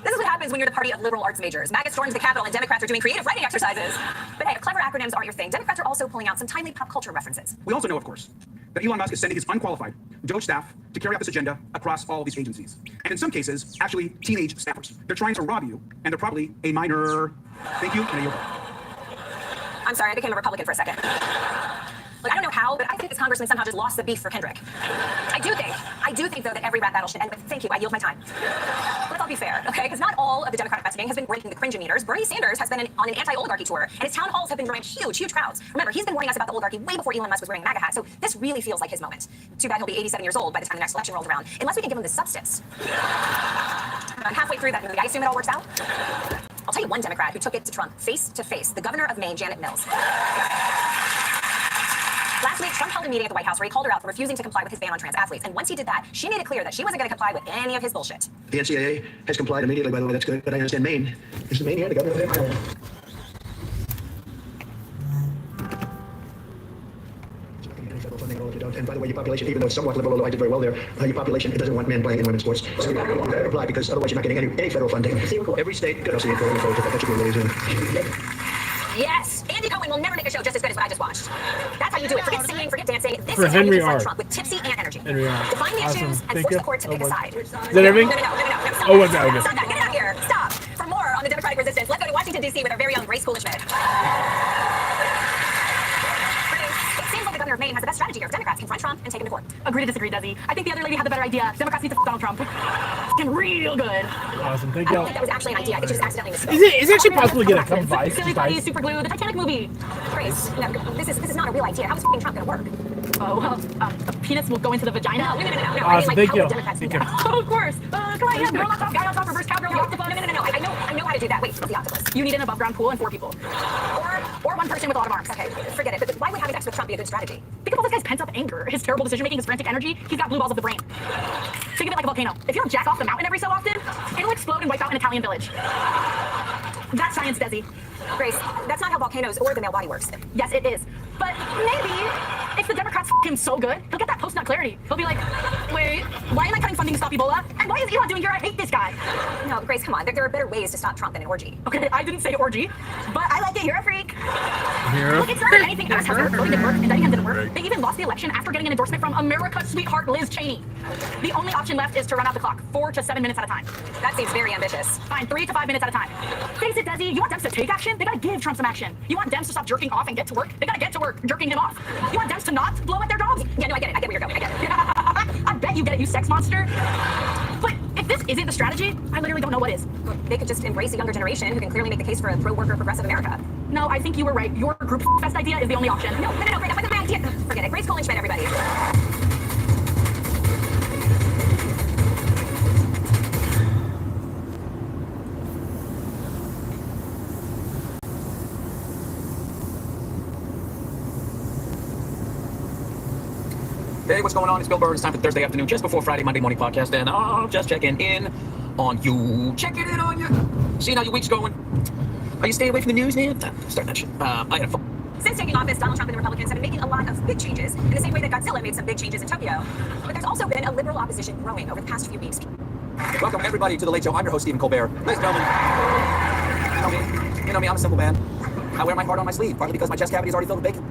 This is what happens when you're the party of liberal arts majors. MAGA storms the Capitol and Democrats are doing creative writing exercises. But hey, if clever acronyms aren't your thing, Democrats are also pulling out some timely pop culture references. We also know, of course, that Elon Musk is sending his unqualified Doge staff to carry out this agenda across all these agencies. And in some cases, actually teenage staffers. They're trying to rob you, and they're probably a minor. Thank you, and I yield back. I'm sorry, I became a Republican for a second. Look, I don't know how, but I think this congressman somehow just lost the beef for Kendrick. I do think, though, that every rap battle should end with, thank you, I yield my time. Let's all be fair, okay? Because not all of the Democratic messaging has been breaking the cringe-meters. Bernie Sanders has been on an anti-oligarchy tour, and his town halls have been drawing huge crowds. Remember, he's been warning us about the oligarchy way before Elon Musk was wearing a MAGA hat, so this really feels like his moment. Too bad he'll be 87 years old by the time the next election rolls around, unless we can give him the substance. I'm halfway through that movie. I assume it all works out? I'll tell you one Democrat who took it to Trump face to face, the governor of Maine, Janet Mills. Last week, Trump held a meeting at the White House where he called her out for refusing to comply with his ban on trans athletes. And once he did that, she made it clear that she wasn't going to comply with any of his bullshit. The NCAA has complied immediately, by the way, that's good, but I understand Maine. Is Maine here, the governor of Maine? And by the way, your population, even though it's somewhat liberal, although I did very well there, your population, it doesn't want men playing in women's sports. So you gotta apply, because otherwise you're not getting any federal funding. Every state, good, I'll see you going forward. That should be amazing. Yes, Andy Cohen will never make a show just as good as what I just watched. That's how you do it. Forget singing, forget dancing. This For is how you Henry confront R. Trump with tipsy and energy. Henry R. Define the Awesome. issues and Thank force you. the court to pick a side. Is that everything? No. Stop Oh, that. what's that? Okay. Stop that. Get it out here. Stop. For more on the Democratic resistance, let's go to Washington, D.C. with our very own Grace Coolidge. It seems like the governor of Maine has the best strategy here. If Democrats confront Trump and take him to court. Agree to disagree, Desi. I think the other lady had the better idea. Democrats need to Donald Trump. Fucking real good. Awesome. Thank I you. don't think that was actually an idea. I think she just accidentally misspoke. Is it actually possible to get a cup of ice? Silly putty, super glue, the Titanic movie. Grace, no, this is not a real idea. How is Trump going to work? Oh, well, a penis will go into the vagina. No. Awesome. Thank you. Democrats Thank do you. that. Oh, of course. Come on, yeah, girl on top, guy on top, reverse cowgirl, the octopus. No. I know how to do that. Wait, what's the octopus? You need an above ground pool and 4 people. Or one person with a lot of arms. Okay, forget it. But why would having sex with Trump be a good strategy? Think of all this guy's pent up anger, his terrible decision making, his frantic energy. He's got blue balls of the brain. Think of it like a volcano. If you don't jack off the mountain every so often, it'll explode and wipe out an Italian village. That's science, Desi. Grace, that's not how volcanoes or the male body works. Yes, it is. But maybe if the Democrats f him so good, he'll get that post-nut clarity. He'll be like, wait, why am I cutting funding to stop Ebola? And why is Elon doing here? I hate this guy. No, Grace, come on. There are better ways to stop Trump than an orgy. Okay, I didn't say orgy, but I like it. You're a freak. Here. Look, it's not that anything else has worked. Voting didn't work. Indicting him didn't work. They even lost the election after getting an endorsement from America's sweetheart Liz Cheney. The only option left is to run out the clock, 4 to 7 minutes at a time. That seems very ambitious. Fine, 3 to 5 minutes at a time. Face it, Desi, you want Dems to take action? They gotta give Trump some action. You want Dems to stop jerking off and get to work? They gotta get to work jerking him off. You want Dems to not blow at their jobs? Yeah, no, I get it. I get where you're going. I get it. I bet you get it, you sex monster. But if this isn't the strategy, I literally don't know what is. They could just embrace a younger generation who can clearly make the case for a pro-worker, progressive America. No, I think you were right. Your group fest idea is the only option. No, Grace, that wasn't my idea. Forget it. Grace Colin Schmidt, everybody. Hey, what's going on? It's Bill Burr. It's time for Thursday afternoon, just before Friday, Monday morning podcast, and I'm just checking in on you. Checking in on you. Seeing how your week's going. Are you staying away from the news, man? Starting that shit. I had fun. Since taking office, Donald Trump and the Republicans have been making a lot of big changes, in the same way that Godzilla made some big changes in Tokyo. But there's also been a liberal opposition growing over the past few weeks. Welcome everybody to the Late Show. I'm your host Stephen Colbert. Ladies and gentlemen, you know me. I'm a simple man. I wear my heart on my sleeve, partly because my chest cavity is already filled with bacon.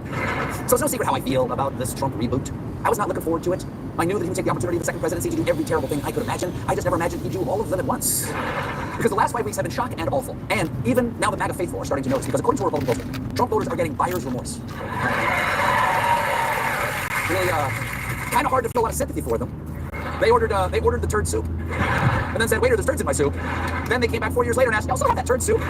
So it's no secret how I feel about this Trump reboot. I was not looking forward to it. I knew that he would take the opportunity of the second presidency to do every terrible thing I could imagine. I just never imagined he'd do all of them at once. Because the last 5 weeks have been shocking and awful. And even now the MAGA faithful are starting to notice, because according to a Republican poll, Trump voters are getting buyer's remorse. Really, kind of hard to feel a lot of sympathy for them. They ordered the turd soup, and then said, waiter, there's turds in my soup. Then they came back 4 years later and asked, also have that turd soup.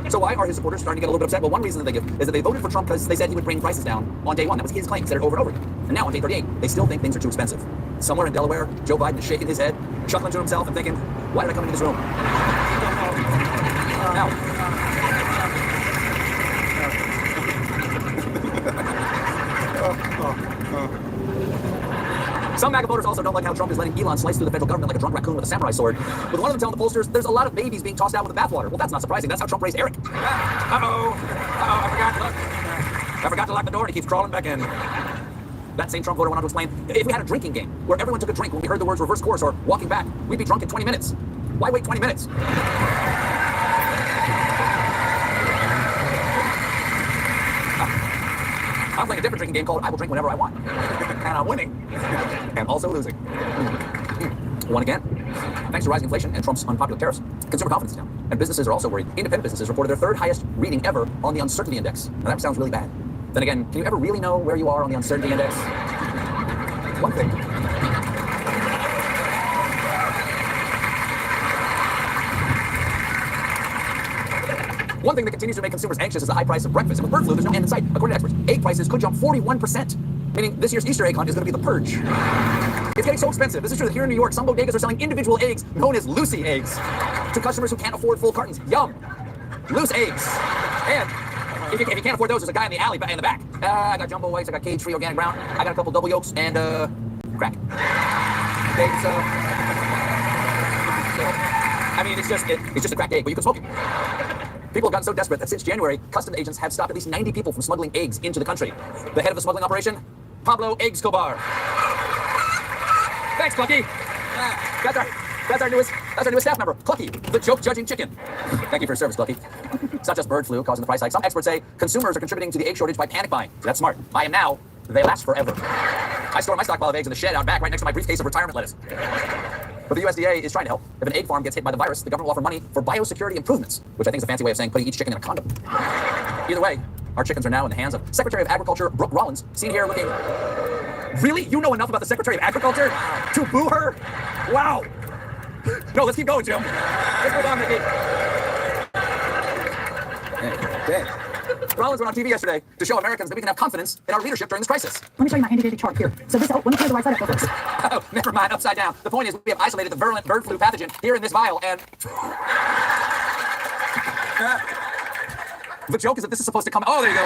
So why are his supporters starting to get a little bit upset? Well, one reason that they give is that they voted for Trump because they said he would bring prices down on day one. That was his claim. He said it over and over again. And now on day 38, they still think things are too expensive. Somewhere in Delaware, Joe Biden is shaking his head, chuckling to himself and thinking, why did I come into this room? Now, some MAGA voters also don't like how Trump is letting Elon slice through the federal government like a drunk raccoon with a samurai sword. With one of them telling the pollsters, there's a lot of babies being tossed out with the bathwater. Well, that's not surprising. That's how Trump raised Eric. I forgot to lock the door and he keeps crawling back in. That same Trump voter went on to explain, if we had a drinking game where everyone took a drink when we heard the words reverse course or walking back, we'd be drunk in 20 minutes. Why wait 20 minutes? I'm playing a different drinking game called I Will Drink Whenever I Want. And I'm winning. And also losing. Won again. Thanks to rising inflation and Trump's unpopular tariffs, consumer confidence is down. And businesses are also worried. Independent businesses reported their third highest reading ever on the uncertainty index. Now that sounds really bad. Then again, can you ever really know where you are on the uncertainty index? One thing. One thing that continues to make consumers anxious is the high price of breakfast. And with bird flu, there's no end in sight. According to experts, egg prices could jump 41%, meaning this year's Easter egg hunt is going to be the purge. It's getting so expensive. This is true that here in New York, some bodegas are selling individual eggs known as Lucy eggs to customers who can't afford full cartons. Yum. Loose eggs. And if you can't afford those, there's a guy in the alley in the back. I got jumbo whites, I got cage-free organic brown, I got a couple double yolks, and crack. Okay, so I mean, it's just a cracked egg, but you can smoke it. People have gotten so desperate that since January, customs agents have stopped at least 90 people from smuggling eggs into the country. The head of the smuggling operation, Pablo Escobar. Thanks, Clucky. That's our newest staff member, Clucky, the joke judging chicken. Thank you for your service, Clucky. It's not just bird flu causing the price hike. Some experts say consumers are contributing to the egg shortage by panic buying. So that's smart. I am now. They last forever. I store my stockpile of eggs in the shed out back right next to my briefcase of retirement lettuce. But the USDA is trying to help. If an egg farm gets hit by the virus, the government will offer money for biosecurity improvements, which I think is a fancy way of saying putting each chicken in a condom. Either way, Our chickens are now in the hands of Secretary of Agriculture Brooke Rollins, seen here looking... Really? You know enough about the Secretary of Agriculture to boo her? Wow. No, let's keep going, Jim. Let's move on, Mickey. Okay. Rollins went on TV yesterday to show Americans that we can have confidence in our leadership during this crisis. Let me show you my handy-dandy chart here. So this, let me clear the right side up first. Oh, never mind, upside down. The point is we have isolated the virulent bird flu pathogen here in this vial, and... The joke is that this is supposed to come... Oh, there you go.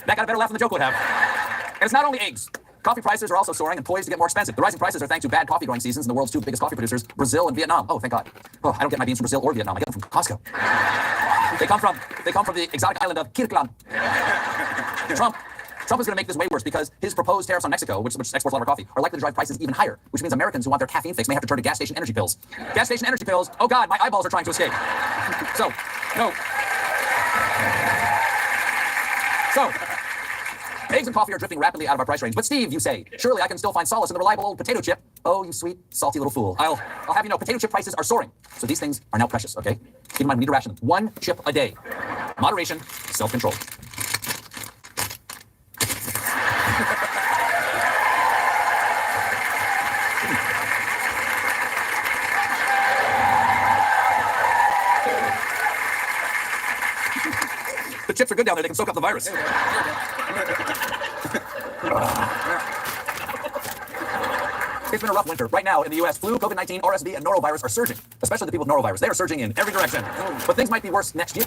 That got a better laugh than the joke would have. And it's not only eggs. Coffee prices are also soaring and poised to get more expensive. The rising prices are thanks to bad coffee growing seasons in the world's two biggest coffee producers, Brazil and Vietnam. Oh, thank God. Oh, I don't get my beans from Brazil or Vietnam. I get them from Costco. They come from the exotic island of Kirkland. Trump is going to make this way worse because his proposed tariffs on Mexico, which exports a lot of our coffee, are likely to drive prices even higher, which means Americans who want their caffeine fix may have to turn to gas station energy pills. Gas station energy pills. Oh God, my eyeballs are trying to escape. So, eggs and coffee are drifting rapidly out of our price range. But Steve, you say, surely I can still find solace in the reliable old potato chip. Oh, you sweet, salty little fool. I'll have you know, potato chip prices are soaring. So these things are now precious, okay? Keep in mind, we need to ration them. 1 chip a day. Moderation, self-control. The chips are good down there. They can soak up the virus. It's been a rough winter. Right now in the U.S., flu, COVID-19, RSV, and norovirus are surging. Especially the people with norovirus. They are surging in every direction. But things might be worse next year.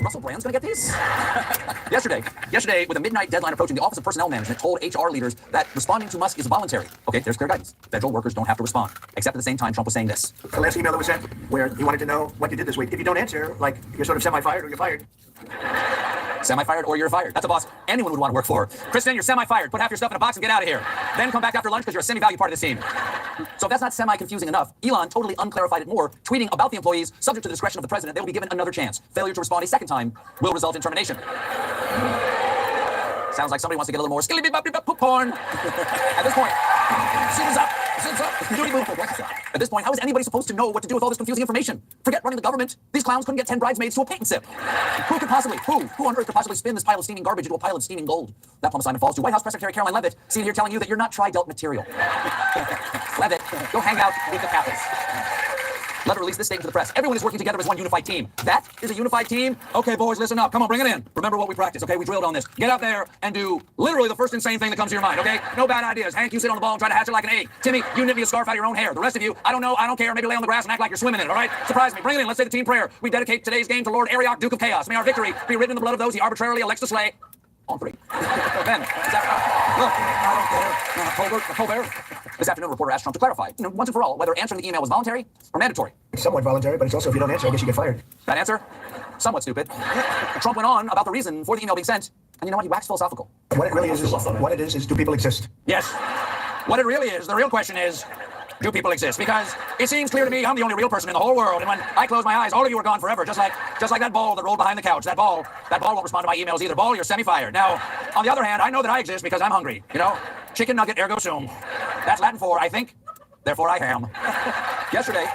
Russell Brand's gonna get these? Yesterday, with a midnight deadline approaching, the Office of Personnel Management told HR leaders that responding to Musk is voluntary. Okay, there's clear guidance. Federal workers don't have to respond. Except at the same time, Trump was saying this. The last email that was sent, where he wanted to know what you did this week. If you don't answer, like, you're sort of semi-fired or you're fired. Semi-fired or you're fired. That's a boss anyone would want to work for. Kristen, you're semi-fired. Put half your stuff in a box and get out of here. Then come back after lunch because you're a semi-valued part of the team. So if that's not semi-confusing enough, Elon totally unclarified it more, tweeting about the employees, subject to the discretion of the president, they will be given another chance. Failure to respond a second time will result in termination. Sounds like somebody wants to get a little more skilly-bee-bop-bee-bop porn. At this point, zips up. At this point, how is anybody supposed to know what to do with all this confusing information? Forget running the government. These clowns couldn't get 10 bridesmaids to a paint and sip. Who on earth could possibly spin this pile of steaming garbage into a pile of steaming gold? That palm assignment falls to White House Press Secretary Caroline Leavitt, seen here telling you that you're not tri-delt material. Leavitt, go hang out with the Catholics. Leavitt released this statement to the press. Everyone is working together as one unified team. That is a unified team? Okay, boys, listen up. Come on, bring it in. Remember what we practiced, okay? We drilled on this. Get out there and do literally the first insane thing that comes to your mind, okay? No bad ideas. Hank, you sit on the ball and try to hatch it like an egg. Timmy, you knit me a scarf out of your own hair. The rest of you, I don't know, I don't care. Maybe lay on the grass and act like you're swimming in it, all right? Surprise me. Bring it in. Let's say the team prayer. We dedicate today's game to Lord Arioch, Duke of Chaos. May our victory be written in the blood of those he arbitrarily elects to slay. On three. Then, look, I don't care. Colbert. This afternoon, a reporter asked Trump to clarify, once and for all, whether answering the email was voluntary or mandatory. It's somewhat voluntary, but it's also if you don't answer, I guess you get fired. That answer? Somewhat stupid. Trump went on about the reason for the email being sent, and you know what? He waxed philosophical. What it really is do people exist? Yes. What it really is, the real question is, do people exist? Because it seems clear to me I'm the only real person in the whole world, and when I close my eyes, all of you are gone forever, just like that ball that rolled behind the couch. That ball won't respond to my emails either. Ball, you're semi-fired. Now, on the other hand, I know that I exist because I'm hungry. Chicken nugget ergo sum. That's Latin for I think, therefore I am. Yesterday,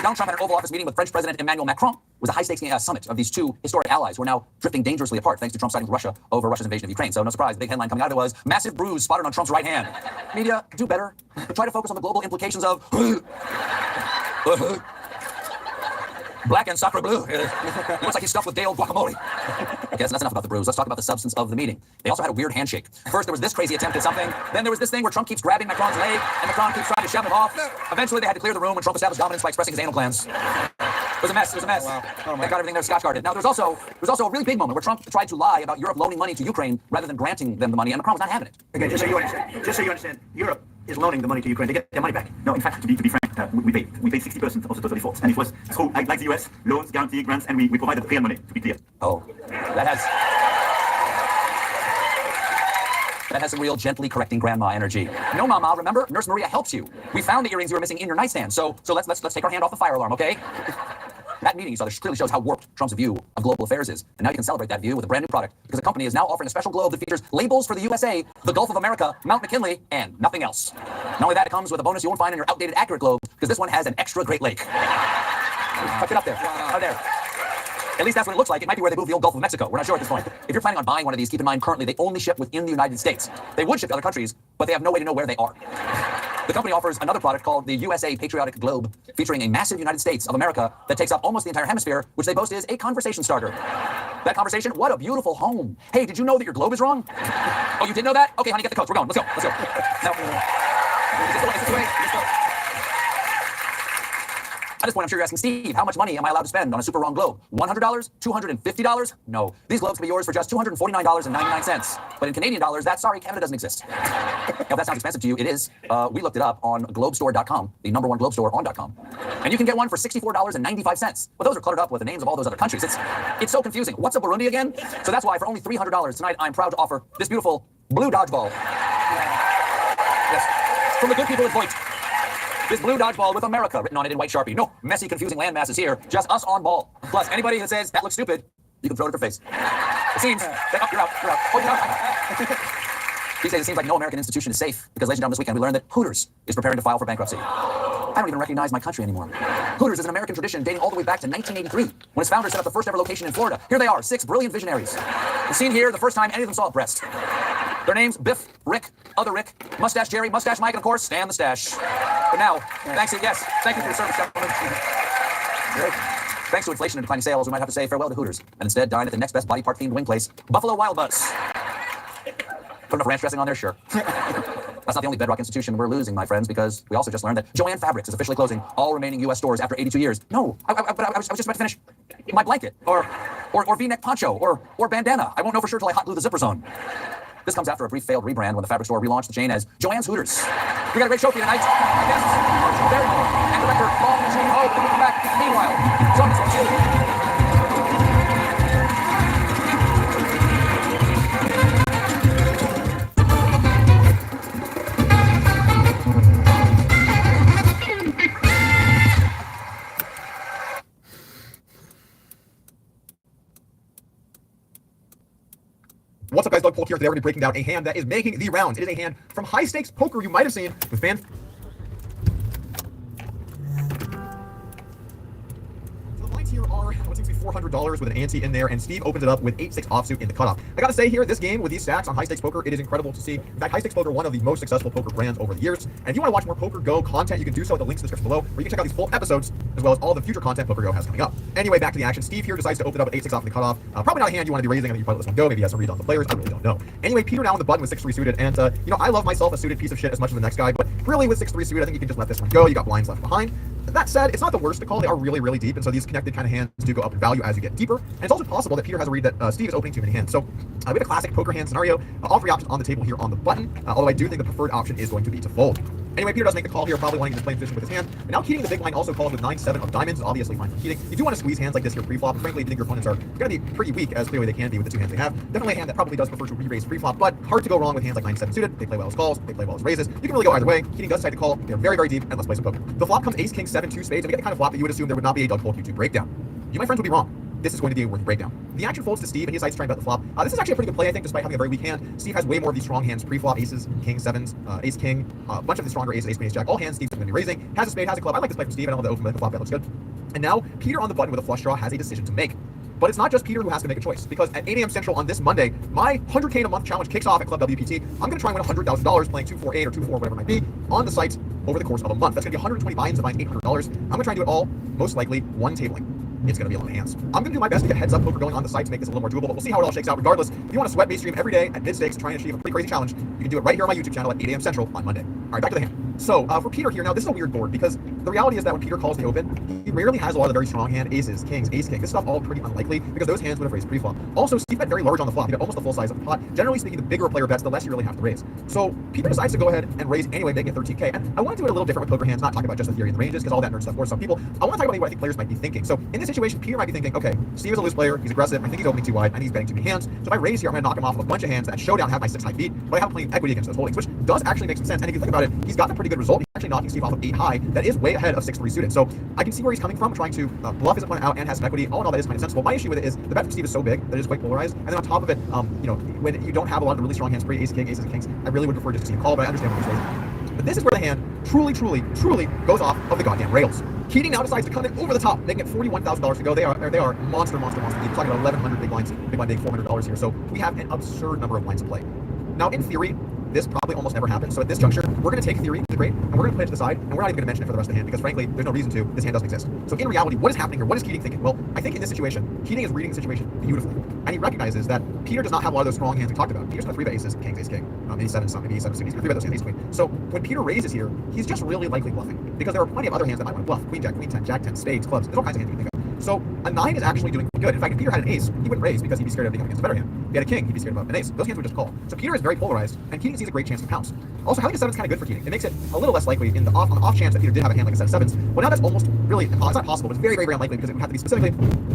Donald Trump had an Oval Office meeting with French President Emmanuel Macron. It was a high-stakes summit of these two historic allies who are now drifting dangerously apart thanks to Trump siding with Russia over Russia's invasion of Ukraine. So no surprise, the big headline coming out of it was, massive bruise spotted on Trump's right hand. Media, do better. Try to focus on the global implications of black and sacre bleu. Looks like he's stuffed with day-old guacamole. I guess that's enough about the bruise. Let's talk about the substance of the meeting. They also had a weird handshake. First, there was this crazy attempt at something. Then there was this thing where Trump keeps grabbing Macron's leg, and Macron keeps trying to shove him off. Eventually, they had to clear the room when Trump established dominance by expressing his anal plans. It was a mess. Wow. Thank God everything there was Scotch-guarded. Now, there's also a really big moment where Trump tried to lie about Europe loaning money to Ukraine rather than granting them the money, and Macron was not having it. Again, just so you understand, Europe is loaning the money to Ukraine to get their money back. No, in fact, to be frank, we paid 60% of the total default, and it was through, like the US, loans, guarantee, grants, and we provided real money, to be clear. Oh, that has some real gently correcting grandma energy. No, Mama, remember, Nurse Maria helps you. We found the earrings you were missing in your nightstand, so let's take our hand off the fire alarm, okay? That meeting, clearly shows how warped Trump's view of global affairs is. And now you can celebrate that view with a brand new product, because the company is now offering a special globe that features labels for the USA, the Gulf of America, Mount McKinley, and nothing else. Not only that, it comes with a bonus you won't find in your outdated accurate globe, because this one has an extra Great Lake. Tuck it up there. Right there. At least that's what it looks like. It might be where they moved the old Gulf of Mexico. We're not sure at this point. If you're planning on buying one of these, keep in mind currently they only ship within the United States. They would ship to other countries, but they have no way to know where they are. The company offers another product called the USA Patriotic Globe, featuring a massive United States of America that takes up almost the entire hemisphere, which they boast is a conversation starter. That conversation, what a beautiful home. Hey, did you know that your globe is wrong? Oh, you did know that? Okay, honey, get the coats. We're going. Let's go. Now, is this the way? At this point, I'm sure you're asking, Steve, how much money am I allowed to spend on a super wrong globe? $100? $250? No. These globes can be yours for just $249.99. But in Canadian dollars, Canada doesn't exist. If that sounds expensive to you, it is. We looked it up on globestore.com, the number one globe store on .com. And you can get one for $64.95. But those are cluttered up with the names of all those other countries. It's so confusing. What's a Burundi again? So that's why for only $300 tonight, I'm proud to offer this beautiful blue dodgeball. Yes. From the good people at Voight. This blue dodgeball with America written on it in white Sharpie. No messy, confusing landmasses here. Just us on ball. Plus, anybody that says that looks stupid, you can throw it at their face. It seems that you're out. Oh, you're out. These days, it seems like no American institution is safe because, ladies and gentlemen, this weekend we learned that Hooters is preparing to file for bankruptcy. I don't even recognize my country anymore. Hooters is an American tradition dating all the way back to 1983, when its founder set up the first ever location in Florida. Here they are, 6 brilliant visionaries. The scene here, the first time any of them saw a breast. Their names, Biff, Rick, Other Rick, Mustache Jerry, Mustache Mike, and of course, Stan the Stash. But now, thank you for your service, gentlemen. Thanks to inflation and declining sales, we might have to say farewell to Hooters, and instead dine at the next best body part-themed wing place, Buffalo Wild Butts. Put enough ranch dressing on there, sure. That's not the only bedrock institution we're losing, my friends, because we also just learned that Joann Fabrics is officially closing all remaining U.S. stores after 82 years. No, I was just about to finish my blanket, or V-neck poncho, or bandana. I won't know for sure till I hot glue the zippers on. This comes after a brief failed rebrand when the fabric store relaunched the chain as Joann's Hooters. We got a great show for you tonight. Our guests, Archie Barrymore and director Long Chain Ho. We'll be back. Meanwhile, join us. Doug Polk here. Today we're going to be breaking down a hand that is making the rounds. It is a hand from high stakes poker you might have seen with fan. Here are what seems to be $400 with an ante in there, and Steve opens it up with 8-6 offsuit in the cutoff. I gotta say here, this game with these stacks on high stakes poker, it is incredible to see. In fact, high stakes poker, one of the most successful poker brands over the years. And if you want to watch more Poker Go content, you can do so at the links in the description below, where you can check out these full episodes as well as all the future content Poker Go has coming up. Anyway, back to the action. Steve here decides to open it up with 8-6 off in the cutoff. Probably not a hand you want to be raising. I think you probably let this one go. Maybe he has some reads on the players. I really don't know. Anyway, Peter now on the button with 6-3 suited, and you know, I love myself a suited piece of shit as much as the next guy, but really with 6-3 suited, I think you can just let this one go. You got blinds left behind. That said, it's not the worst to call. They are really, really deep, and so these connected kind of hands do go up in value as you get deeper. And it's also possible that Peter has a read that Steve is opening too many hands. So we have a classic poker hand scenario. All three options on the table here on the button, although I do think the preferred option is going to be to fold. Anyway, Peter does make the call here, probably wanting to play position with his hand. And now Keating the big line also calls with 9-7 of diamonds, obviously fine for Keating. You do want to squeeze hands like this here pre-flop, and frankly, if you think your opponents are going to be pretty weak, as clearly they can be with the two hands they have. Definitely a hand that probably does prefer to re-raise pre-flop, but hard to go wrong with hands like 9-7 suited. They play well as calls, they play well as raises. You can really go either way. Keating does decide to call. They're very, very deep, and let's play some poker. The flop comes ace, king, 7, 2 spades, and we get the kind of flop that you would assume there would not be a Doug Polk YouTube breakdown. You, my friends, would be wrong. This is going to be a worthy breakdown. The action folds to Steve, and he decides to try and bet the flop. This is actually a pretty good play, I think, despite having a very weak hand. Steve has way more of these strong hands pre-flop, aces, king, sevens, ace, king, a bunch of the stronger aces, ace, queen, ace, jack. All hands Steve's going to be raising. Has a spade, has a club. I like this play from Steve. I don't have the open, but the flop bet looks good. And now Peter on the button with a flush draw has a decision to make. But it's not just Peter who has to make a choice, because at 8 a.m. Central on this Monday, my 100K in a month challenge kicks off at Club WPT. I'm going to try and win $100,000 playing 248 or 24, whatever it might be, on the sites over the course of a month. That's going to be 120 buy-ins to find $800. I'm going to try and do it all, most likely, one tabling. It's going to be a lot of hands. I'm going to do my best to get heads up poker going on the site to make this a little more doable, but we'll see how it all shakes out. Regardless, if you want to sweat me stream every day at mid-stakes trying to achieve a pretty crazy challenge, you can do it right here on my YouTube channel at 8 a.m. Central on Monday. All right, back to the hand. So for Peter here, now this is a weird board because the reality is that when Peter calls the open, he rarely has a lot of the very strong hand, aces, kings, ace, king. This stuff all pretty unlikely because those hands would have raised pre-flop. Also, Steve bet very large on the flop. He bet almost the full size of the pot. Generally speaking, the bigger a player bets, the less you really have to raise. So Peter decides to go ahead and raise anyway, making it 13K. And I want to do it a little different with poker hands, not talk about just the theory and the ranges because all that nerd stuff for some people. I want to talk about what I think players might be thinking. So in this situation, Peter might be thinking, okay, Steve is a loose player, he's aggressive, I think he's opening too wide, and he's betting too many hands. So if I raise here, I'm going to knock him off of a bunch of hands that showdown have my 6 high beat, but I have plenty of equity against those holdings, which does actually make some sense. And if you think about it, he's gotten a pretty good result. He's actually knocking Steve off of 8 high. That is way ahead of 6-3 suited. So I can see where he's coming from, trying to bluff his opponent out and has some equity. All in all, that is kind of sensible. My issue with it is the bet from Steve is so big that it is quite polarized. And then on top of it, you know, when you don't have a lot of the really strong hands, pre ace, king, aces, and kings, I really would prefer just to see him call, but I understand what he's raising. But this is where the hand truly goes off of the goddamn rails. Keating now decides to come in over the top, making it $41,000 to go. They are monster deep. We're talking about 1,100 big blinds, big blind being $400 here. So we have an absurd number of blinds to play. Now, in theory, this probably almost never happens. So at this juncture, we're going to take theory, the great, and we're going to play it to the side, and we're not even going to mention it for the rest of the hand because, frankly, there's no reason to. This hand doesn't exist. So in reality, what is happening here? What is Keating thinking? Well, I think in this situation, Keating is reading the situation beautifully, and he recognizes that Peter does not have a lot of those strong hands we talked about. Peter's going to 3-bet aces, kings, ace, king, maybe 7, some, maybe 7, 6. He's going to 3-bet those hands, ace, queen. So when Peter raises here, he's just really likely bluffing because there are plenty of other hands that might want to bluff. Queen, jack, queen 10, jack 10, spades, clubs. There's all kinds of hands you can think of. So a 9 is actually doing good. In fact, if Peter had an ace, he wouldn't raise because he'd be scared of being up against a better hand. If he had a king, he'd be scared of an ace. Those hands would just call. So Peter is very polarized, and Keating sees a great chance to pounce. Also, having a 7 is kind of good for Keating. It makes it a little less likely on the off chance that Peter did have a hand like a set of 7s. Well, now that's almost really, it's not possible, but it's very, very unlikely because it would have to be specifically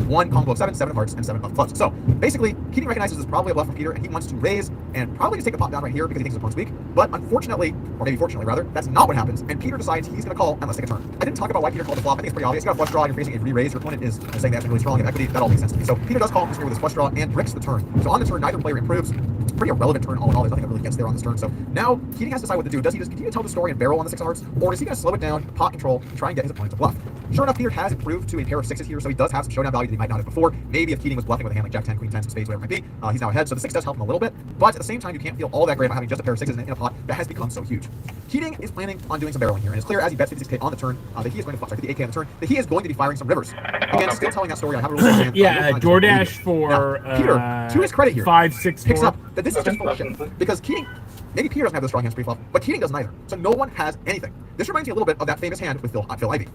one combo of 7, 7 of hearts, and 7 of clubs. So basically, Keating recognizes this is probably a bluff from Peter, and he wants to raise and probably just take the pot down right here because he thinks his opponent's weak. But unfortunately, or maybe fortunately rather, that's not what happens, and Peter decides he's going to call and let's take a turn. I didn't talk about why Peter called the flop. I think it's pretty obvious. You got a flush draw, you're facing a re-raise, your opponent is saying that's really strong in equity. That all makes sense to me. So Peter does call this here with his flush draw and bricks the turn. So on the turn, neither player improves. It's a pretty irrelevant turn all in all. There's nothing that really gets there on this turn. So now Keating has to decide what to do. Does he just continue to tell the story and barrel on the 6 of hearts, or is he going to slow it down, pot control, and try and get his opponent to bluff? Sure enough, Peter has improved to a pair of 6s here, so he does have some showdown value that he might not have before. Maybe if Keating was bluffing with a hand like jack 10, queen 10, some spades, whatever it might be, he's now ahead. So the 6 does help him a little bit, but at the same time, you can't feel all that great about having just a pair of 6s in a pot that has become so huge. Keating is planning on doing some barreling here, and it's clear as he bets 56K on the turn that he is going to 50K on the turn, that he is going to be firing some rivers. Again, still telling that story. I have a really hand. Yeah, DoorDash for Peter, to his credit here, 5-6 picks up that this is just bullshit because Keating. Maybe Peter doesn't have the strong hands pre-flop, but Keating doesn't either. So no one has anything. This reminds me a little bit of that famous hand with Phil Ivey.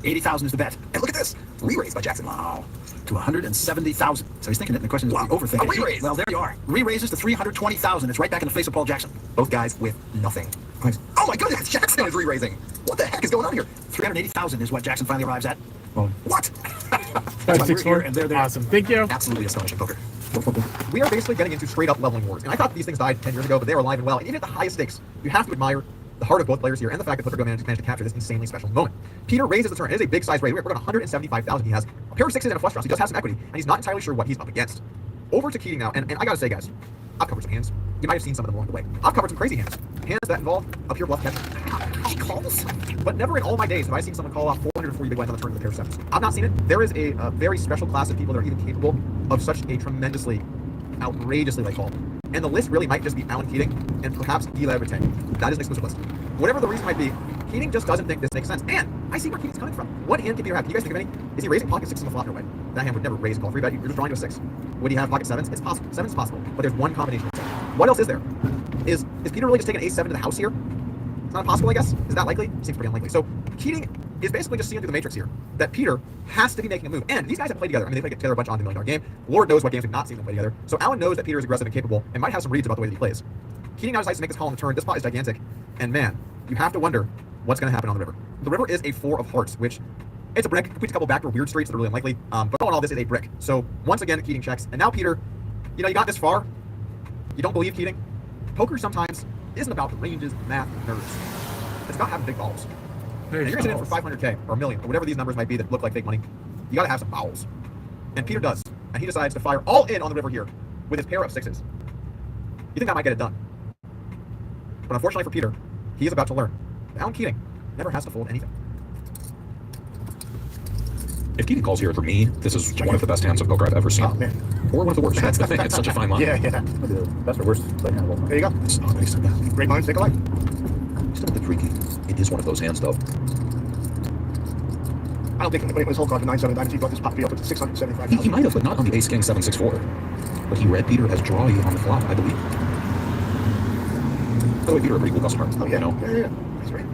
80,000 is the bet. And look at this. Re-raise by Jackson. Wow. To 170,000. So he's thinking it, and the question is, wow, overthinking. A re-raise. Well, there you are. Re-raises to 320,000. It's right back in the face of Paul Jackson. Both guys with nothing. Oh my goodness, Jackson is re-raising. What the heck is going on here? 380,000 is what Jackson finally arrives at. Well, what? That's why we're here, and they're there. Awesome. Thank you. Absolutely astonishing poker. We are basically getting into straight up leveling wars. And I thought these things died 10 years ago, but they are alive and well. And even at the highest stakes, you have to admire the heart of both players here and the fact that Poker Go managed to capture this insanely special moment. Peter raises the turn. It is a big size raise. We're going 175,000. He has a pair of 6s and a flush draw. So he does have some equity, and he's not entirely sure what he's up against. Over to Keating now, and I gotta say, guys, I've covered some hands. You might have seen some of them along the way. I've covered some crazy hands. Hands that involve a pure bluff catch. She calls. But never in all my days have I seen someone call off 440 big blinds on the turn with a pair of sevens. I've not seen it. There is a very special class of people that are even capable of such a tremendously, outrageously light call. And the list really might just be Alan Keating and perhaps Eli Rateng. That is an exclusive list. Whatever the reason might be, Keating just doesn't think this makes sense. And I see where Keating's coming from. What hand can Peter have? Can you guys think of any? Is he raising pocket sixes on the flop? No way. That hand would never raise and call 3-bet. You're just drawing to a 6. Would he have pocket sevens? It's possible. 7 is possible. But there's one combination. What else is there? Is Peter really just taking ace 7 to the house here? It's not impossible, I guess. Is that likely? Seems pretty unlikely. So Keating is basically just seeing through the matrix here that Peter has to be making a move. And these guys have played together. I mean, they played together a bunch on the $1 Million Game. Lord knows what games we've not seen them play together. So Alan knows that Peter is aggressive and capable and might have some reads about the way that he plays. Keating now decides to make this call on the turn. This pot is gigantic. And man, you have to wonder what's going to happen on the river. The river is a 4 of hearts, which it's a brick. It completes a couple backdoor weird streets that are really unlikely. But all in all, this is a brick. So once again, Keating checks. And now Peter, you know, you got this far. You don't believe Keating? Poker sometimes isn't about ranges, math, nerves. It's about having big balls. And you're going to sit in for 500K or a million or whatever these numbers might be that look like fake money. You got to have some balls. And Peter does. And he decides to fire all in on the river here with his pair of sixes. You think that might get it done? But unfortunately for Peter, he is about to learn. Alan Keating never has to fold anything. If Keating calls here, for me, this is one of the best hands of poker I've ever seen. Oh, man. Or one of the worst. That's the thing. It's such a fine line. Yeah. Best or worst play hand of all time. There you go. It's not nice. Great minds think alike. Still a bit freaky. It is one of those hands, though. I don't think anybody put his whole card to 979 if he brought this puppy up to 675. He might have, but not on the ace king 764. But he read Peter as drawy on the flop, I believe. By the way, Peter, a pretty cool customer. Oh, yeah. You know? Yeah. That's right.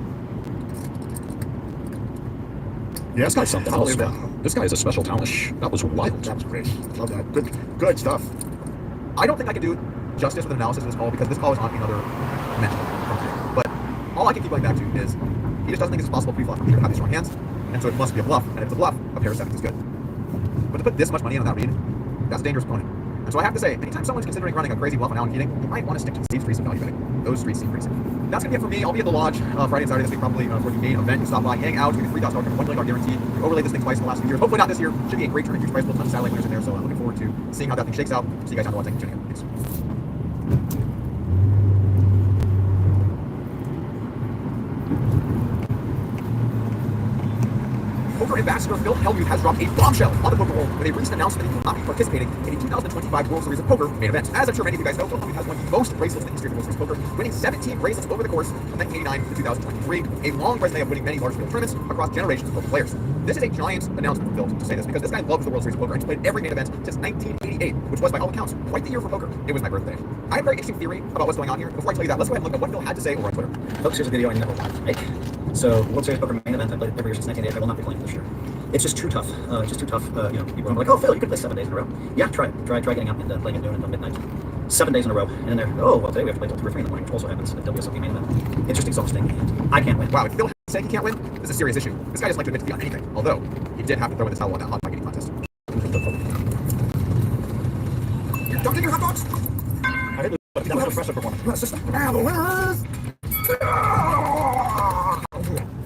Yeah, this guy's something else. This guy is a special talent. That was wild. That was great. Love that. Good stuff. I don't think I can do justice with an analysis of this call because this call is on another mental. But all I can keep going back to is he just doesn't think it's possible pre-flop for Peter to have these strong hands, and so it must be a bluff. And if it's a bluff, a pair of sevens is good. But to put this much money in on that read, that's a dangerous opponent. And so I have to say, anytime someone's considering running a crazy bluff on Alan Keating, you might want to stick to the safe streets of value betting. Those streets seem pretty safe. That's gonna be it for me. I'll be at the lodge Friday and Saturday this week, probably for the main event. You stop by, hang out, you get $3,000 $1 million guarantee. We overlaid this thing twice in the last few years. Hopefully not this year. Should be a great tournament. Huge prize pool, tons of satellite winners in there. So looking forward to seeing how that thing shakes out. See you guys on the lodge. Thank you for tuning in. Peace. Poker ambassador Phil Hellmuth has dropped a bombshell on the poker world with a recent announcement that he will not be participating in the 2025 World Series of Poker main event. As I'm sure many of you guys know, Phil Hellmuth has won the most bracelets in the history of the World Series of Poker, winning 17 bracelets over the course from 1989 to 2023, a long resume of winning many large-scale tournaments across generations of poker players. This is a giant announcement from Phil to say this because this guy loves the World Series of Poker and he's played every main event since 1988, which was by all accounts quite the year for poker. It was my birthday. I have a very interesting theory about what's going on here. Before I tell you that, let's go ahead and look at what Phil had to say over on Twitter. Folks, here's a video I never wanted to make. So, World Series Poker main event, I played it every year since 1988. I will not be playing this year. It's just too tough. It's just too tough. You know, people are like, oh, Phil, you could play 7 days in a row. Yeah, try it. Try getting up and playing at noon until midnight. 7 days in a row. And then they're, oh, well, today we have to play till 2 or 3 in the morning, which also happens at WSOP main event. It's just exhausting. I can't win. Wow, if Phil saying he can't win, this is a serious issue. This guy doesn't like to admit defeat on anything. Although, he did have to throw in the towel on that hot dog eating contest. You're dunking your hot dogs? I did that was a impressive performance.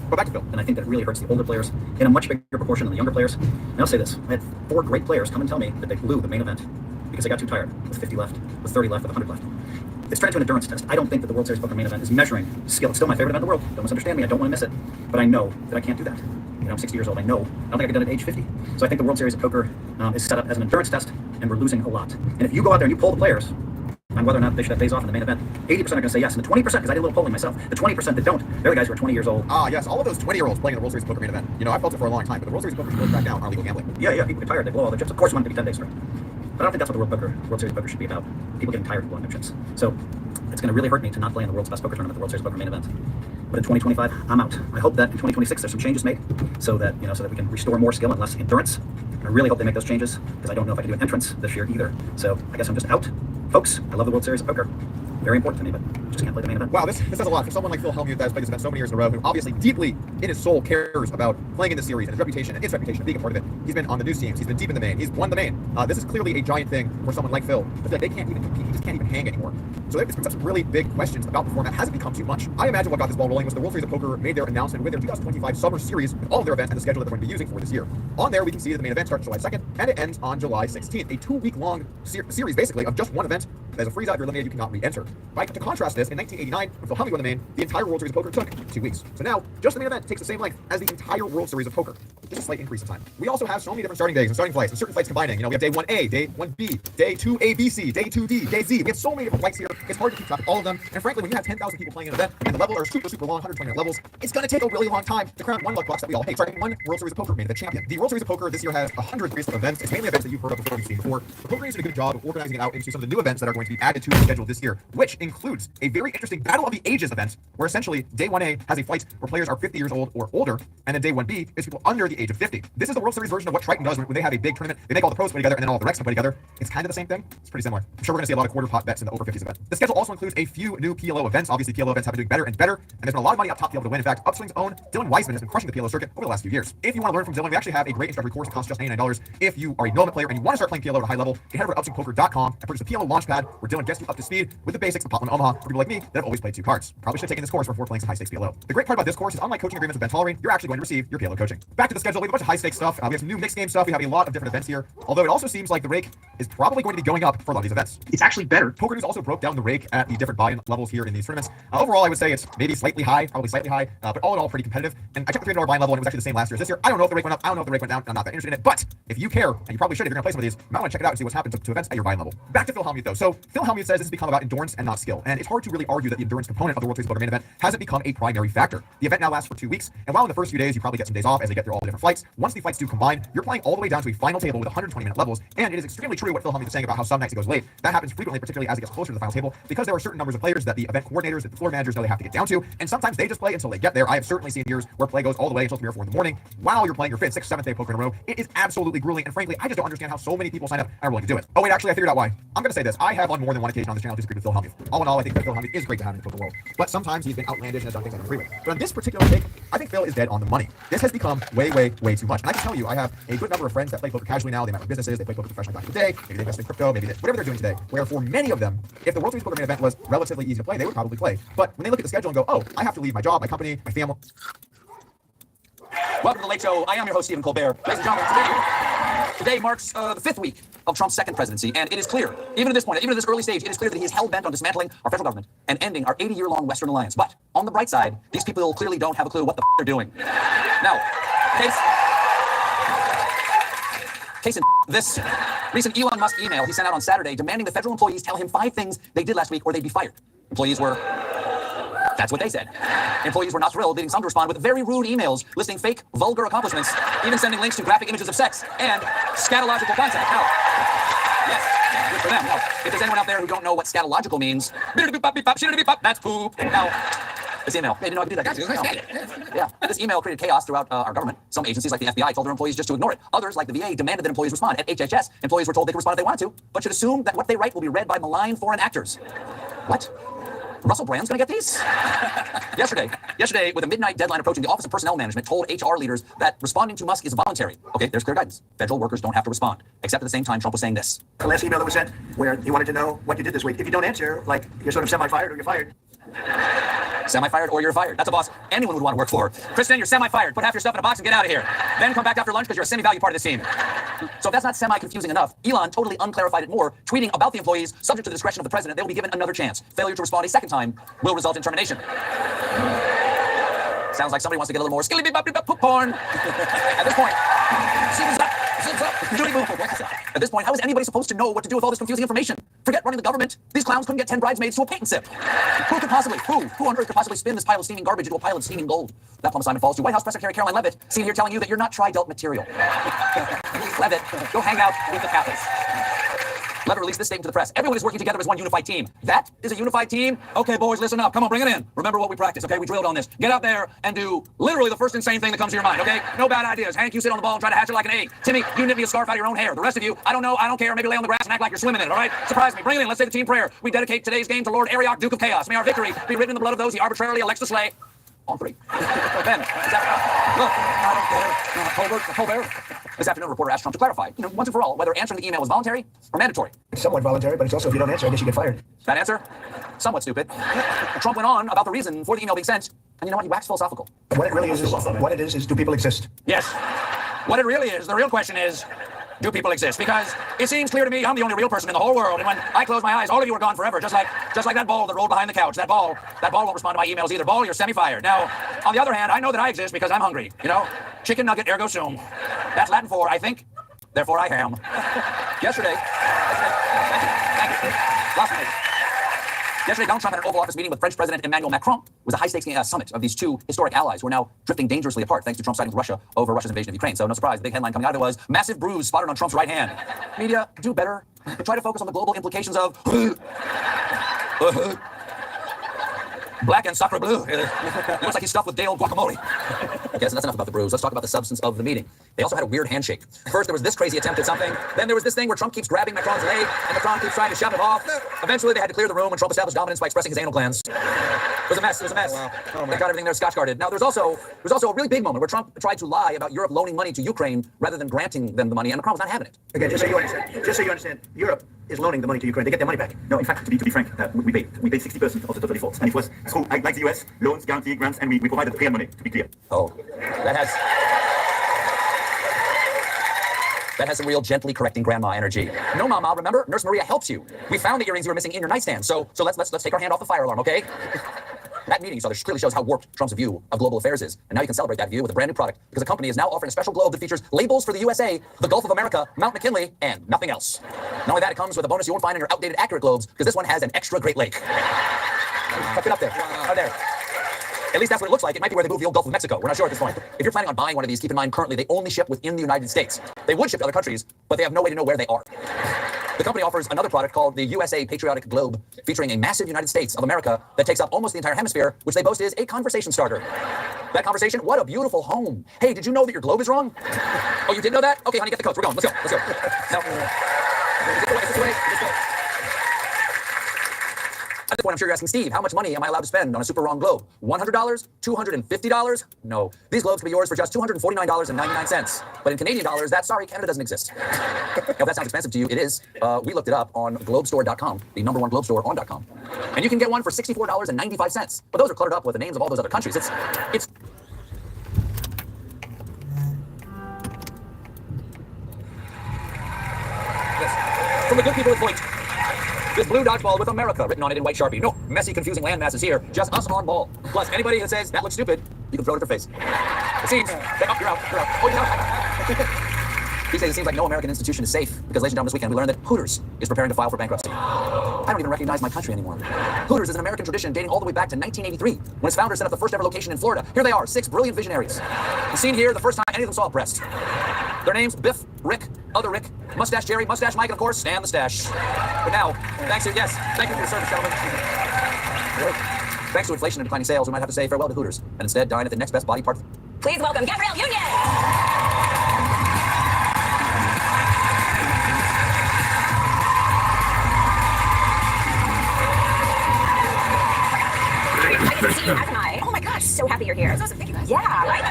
Go back to Phil. And I think that really hurts the older players in a much bigger proportion than the younger players. And I'll say this, I had 4 great players come and tell me that they blew the main event because they got too tired with 50 left, with 30 left, with 100 left. It's turned into an endurance test. I don't think that the World Series Poker main event is measuring skill. It's still my favorite event in the world. Don't misunderstand me. I don't want to miss it. But I know that I can't do that. You know, I'm 60 years old. I don't think I could do it at age 50. So I think the World Series of Poker is set up as an endurance test, and we're losing a lot. And if you go out there and you poll the players on whether or not they should have days off in the main event, 80% are going to say yes. And the 20%, because I did a little polling myself, the 20% that don't, they're the guys who are 20 years old. Ah, yes, all of those 20-year-olds playing in the World Series Poker main event. You know, I've felt it for a long time, but the World Series Poker should go back down on illegal gambling. Yeah, people get tired. They blow all their chips. Of course, we want it to be 10 days straight. But I don't think that's what the World Series Poker should be about. People getting tired of blowing their chips. So it's going to really hurt me to not play in the world's best poker tournament, the World Series Poker main event. But in 2025, I'm out. I hope that in 2026 there's some changes made so that we can restore more skill and less endurance. I really hope they make those changes because I don't know if I can do an entrance this year either. So I guess I'm just out. Folks, I love the World Series of Poker. Very important to me, but just just can't play the main event. Wow, this says a lot for someone like Phil Hellmuth that has played this event so many years in a row, who obviously deeply in his soul cares about playing in the series and his reputation and its reputation, being a part of it. He's been on the news teams, he's been deep in the main, he's won the main. This is clearly a giant thing for someone like Phil, but they can't even compete, he just can't even hang anymore. So this brings up some really big questions about the format. Has it become too much? I imagine what got this ball rolling was the World Series of Poker made their announcement with their 2025 Summer Series with all of their events and the schedule that they're going to be using for this year. On there, we can see that the main event starts July 2nd and it ends on July 16th. A 2-week-long series, basically, of just one event. There's a freeze out. If you're eliminated, you cannot re-enter. Right? To contrast this, in 1989, when Phil Hellmuth won the main, the entire World Series of Poker took 2 weeks. So now, just the main event takes the same length as the entire World Series of Poker. Just a slight increase in time. We also have so many different starting days and starting flights, and certain flights combining. You know, we have day 1A, day 1B, day 2ABC, day 2D, day Z. We have so many different flights here. It's hard to keep track of all of them. And frankly, when you have 10,000 people playing an event, and the levels are super, super long, 120-minute levels, it's going to take a really long time to crown one luck box that we all hate. Sorry, one World Series of Poker main event champion. The World Series of Poker this year has 100 of events. It's mainly events that you've heard of before, you've seen before. The Poker News did a good job of organizing it out into some of the new events that are going to be added to the schedule this year, which includes a very interesting Battle of the Ages event, where essentially day 1A has a fight where players are 50 years old or older, and then day 1B is people under the age of 50. This is the World Series version of what Triton does when they have a big tournament. They make all the pros play together, and then all the Recs play together. It's kind of the same thing. It's pretty similar. I'm sure we're going to see a lot of quarter pot bets in the over 50s event. The schedule also includes a few new PLO events. Obviously, PLO events have been doing better and better, and there's been a lot of money up top to be able to win. In fact, Upswing's own Dylan Weissman has been crushing the PLO circuit over the last few years. If you want to learn from Dylan, we actually have a great introductory course that costs just $99. If you are a no-limit player and you want to start playing PLO at a high level, you can head over to upswingpoker.com and purchase a PLO launchpad where Dylan gets you up to speed with the basics of pot limit Omaha for people like me that have always played 2 cards. Probably should have taken this course before playing some high-stakes PLO. The great part about this course is, unlike coaching agreements with Ben Tollering, you're actually going to receive your PLO coaching. Back to the schedule, we have a bunch of high-stakes stuff. We have some new mixed game stuff. We have a lot of different events here, although it also seems like the rake is probably going to be going up for a lot of these events. It's actually better. Poker News also broke down the rake at the different buy-in levels here in these tournaments. Overall, I would say it's maybe slightly high, probably slightly high, but all in all pretty competitive. And I checked the $300 buy-in level and it was actually the same last year as this year. I don't know if the rake went up, I don't know if the rake went down. I'm not that interested in it, but if you care, and you probably should if you're going to play some of these, you might want to check it out and see what's happened to events at your buy-in level. Back to Phil Hellmuth though. So Phil Hellmuth says this has become about endurance and not skill, and it's hard to really argue that the endurance component of the World Series of Poker main event hasn't become a primary factor. The event now lasts for 2 weeks, and while in the first few days you probably get some days off as they get through all the different flights, once the flights do combine, you're playing all the way down to a final table with 120-minute levels, and it is extremely true what Phil Hellmuth is saying about how some nights it goes late. That happens frequently, particularly as it gets closer to the final table, because there are certain numbers of players that the event coordinators, that the floor managers know they have to get down to, and sometimes they just play until they get there. I have certainly seen years where play goes all the way until 3 or 4 in the morning while you're playing your 5th, 6th, 7th day of poker in a row. It is absolutely grueling, and frankly, I just don't understand how so many people sign up and are willing to do it. Oh wait, actually I figured out why. I'm going to say this. I have on more than one occasion on this channel disagreed with Phil Hellmuth. All in all, I think that Phil Hellmuth is great to have in the poker world, but sometimes he's been outlandish and has done things I don't agree with. But on this particular take, I think Phil is dead on the money. This has become way, way, way too much. And I can tell you, I have a good number of friends that play poker casually now. They might run businesses, they play poker professionally back in the day, maybe they invest in crypto, maybe whatever they're doing today. Where for many of them, if the World Series Poker main event was relatively easy to play, they would probably play. But when they look at the schedule and go, oh, I have to leave my job, my company, my family. Welcome to the Late Show. I am your host, Stephen Colbert. Ladies and gentlemen, today marks the 5th week of Trump's 2nd presidency, and it is clear, even at this point, even at this early stage, it is clear that he is hell-bent on dismantling our federal government and ending our 80-year-long Western alliance. But on the bright side, these people clearly don't have a clue what the they're doing. Now, case in this recent Elon Musk email he sent out on Saturday demanding the federal employees tell him 5 things they did last week or they'd be fired. Employees were... That's what they said. Employees were not thrilled, leading some to respond with very rude emails listing fake, vulgar accomplishments, even sending links to graphic images of sex and scatological content. Now, yes, good for them. Now, if there's anyone out there who don't know what scatological means, that's poop. Now, this email, they didn't know I could do that, guys. Yeah, this email created chaos throughout our government. Some agencies like the FBI told their employees just to ignore it. Others, like the VA, demanded that employees respond. At HHS, employees were told they could respond if they wanted to, but should assume that what they write will be read by malign foreign actors. What? Russell Brand's gonna get these? Yesterday, with a midnight deadline approaching, the Office of Personnel Management told HR leaders that responding to Musk is voluntary. Okay, there's clear guidance. Federal workers don't have to respond. Except at the same time, Trump was saying this. The last email that was sent where he wanted to know what you did this week. If you don't answer, like, you're sort of semi-fired or you're fired. Semi-fired or you're fired. That's a boss anyone would want to work for. Kristen, you're semi-fired. Put half your stuff in a box and get out of here. Then come back after lunch because you're a semi-valued part of the team. So if that's not semi-confusing enough, Elon totally unclarified it more, tweeting about the employees, subject to the discretion of the president, they will be given another chance. Failure to respond a second time will result in termination. Sounds like somebody wants to get a little more skilly poop porn. At this point, at this point, how is anybody supposed to know what to do with all this confusing information? Forget running the government. These clowns couldn't get 10 bridesmaids to a paint sip. Who on earth could possibly spin this pile of steaming garbage into a pile of steaming gold? That plum assignment falls to White House Press Secretary Caroline Leavitt, seen here telling you that you're not tri-delt material. Leavitt, go hang out with the Catholics. Let her release this statement to the press. Everyone is working together as one unified team. That is a unified team? Okay, boys, listen up. Come on, bring it in. Remember what we practiced, okay? We drilled on this. Get out there and do literally the first insane thing that comes to your mind, okay? No bad ideas. Hank, you sit on the ball and try to hatch it like an egg. Timmy, you knit me a scarf out of your own hair. The rest of you, I don't know, I don't care. Maybe lay on the grass and act like you're swimming in it, all right? Surprise me. Bring it in. Let's say the team prayer. We dedicate today's game to Lord Arioch, Duke of Chaos. May our victory be written in the blood of those he arbitrarily elects to slay. On three. Ben, look, I don't care. Colbert. This afternoon, a reporter asked Trump to clarify, once and for all, whether answering the email was voluntary or mandatory. It's somewhat voluntary, but it's also if you don't answer, I guess you get fired. That answer? Somewhat stupid. Trump went on about the reason for the email being sent, and you know what? He waxed philosophical. What it really is do people exist? Yes. What it really is, the real question is, do people exist? Because it seems clear to me I'm the only real person in the whole world, and when I close my eyes, all of you are gone forever, just like that ball that rolled behind the couch. That ball won't respond to my emails either. Ball, you're semi-fired. Now, on the other hand, I know that I exist because I'm hungry. Chicken nugget ergo sum. That's Latin for I think, therefore I am. Yesterday, last night. Yesterday, Donald Trump had an Oval Office meeting with French President Emmanuel Macron. It was a high-stakes summit of these two historic allies who are now drifting dangerously apart thanks to Trump siding with Russia over Russia's invasion of Ukraine. So no surprise, the big headline coming out of it was, massive bruise spotted on Trump's right hand. Media, do better. Try to focus on the global implications of black and sacre bleu. Looks like he's stuffed with day-old guacamole. Yes, and that's enough about the bruise. Let's talk about the substance of the meeting. They also had a weird handshake. First, there was this crazy attempt at something. Then there was this thing where Trump keeps grabbing Macron's leg, and Macron keeps trying to shove it off. Eventually, they had to clear the room, and Trump established dominance by expressing his anal glands. It was a mess. Wow. They got everything there scotch-guarded. Now, there's also a really big moment where Trump tried to lie about Europe loaning money to Ukraine rather than granting them the money, and Macron was not having it. Okay, just so you understand, Europe is loaning the money to Ukraine. They get their money back. No, in fact, to be frank, we paid 60% of the total defaults, and it was through, like the US, loans, guarantee, grants, and we provided the clear money, to be clear. Oh, that has some real gently correcting grandma energy. No, Mama, remember? Nurse Maria helps you. We found the earrings you were missing in your nightstand, so let's take our hand off the fire alarm, okay? That meeting clearly shows how warped Trump's view of global affairs is. And now you can celebrate that view with a brand new product because the company is now offering a special globe that features labels for the USA, the Gulf of America, Mount McKinley, and nothing else. Not only that, it comes with a bonus you won't find in your outdated accurate globes because this one has an extra Great Lake. Tuck it up there. Right there. At least that's what it looks like. It might be where they moved the old Gulf of Mexico. We're not sure at this point. If you're planning on buying one of these, keep in mind currently they only ship within the United States. They would ship to other countries, but they have no way to know where they are. The company offers another product called the USA Patriotic Globe, featuring a massive United States of America that takes up almost the entire hemisphere, which they boast is a conversation starter. That conversation? What a beautiful home. Hey, did you know that your globe is wrong? Oh, you did know that? Okay, honey, get the coats. We're going. Let's go. Now, this way. At this point, I'm sure you're asking, Steve, how much money am I allowed to spend on a super wrong globe? $100? $250? No. These globes can be yours for just $249.99. But in Canadian dollars, sorry, Canada doesn't exist. Now, if that sounds expensive to you, it is. We looked it up on globestore.com, the #1 globe store on .com. And you can get one for $64.95. But those are cluttered up with the names of all those other countries. It's yes. From the good people at Voight. This blue dodgeball with America written on it in white Sharpie. No messy, confusing landmasses here. Just us on ball. Plus, anybody that says that looks stupid, you can throw it at their face. It seems. You're out. Oh, you're out. These days, it seems like no American institution is safe because, ladies and gentlemen, this weekend we learned that Hooters is preparing to file for bankruptcy. I don't even recognize my country anymore. Hooters is an American tradition dating all the way back to 1983, when its founders set up the first ever location in Florida. Here they are, 6 brilliant visionaries. The scene here, the first time any of them saw a breast. Their names, Biff, Rick, Other Rick, Mustache Jerry, Mustache Mike, and of course, Stan the Stash. But now, thank you for your service, gentlemen. Thanks to inflation and declining sales, we might have to say farewell to Hooters, and instead dine at the next best body part. Please welcome Gabrielle Union. Oh my gosh, so happy you're here. That's awesome. Thank you guys. Yeah, right?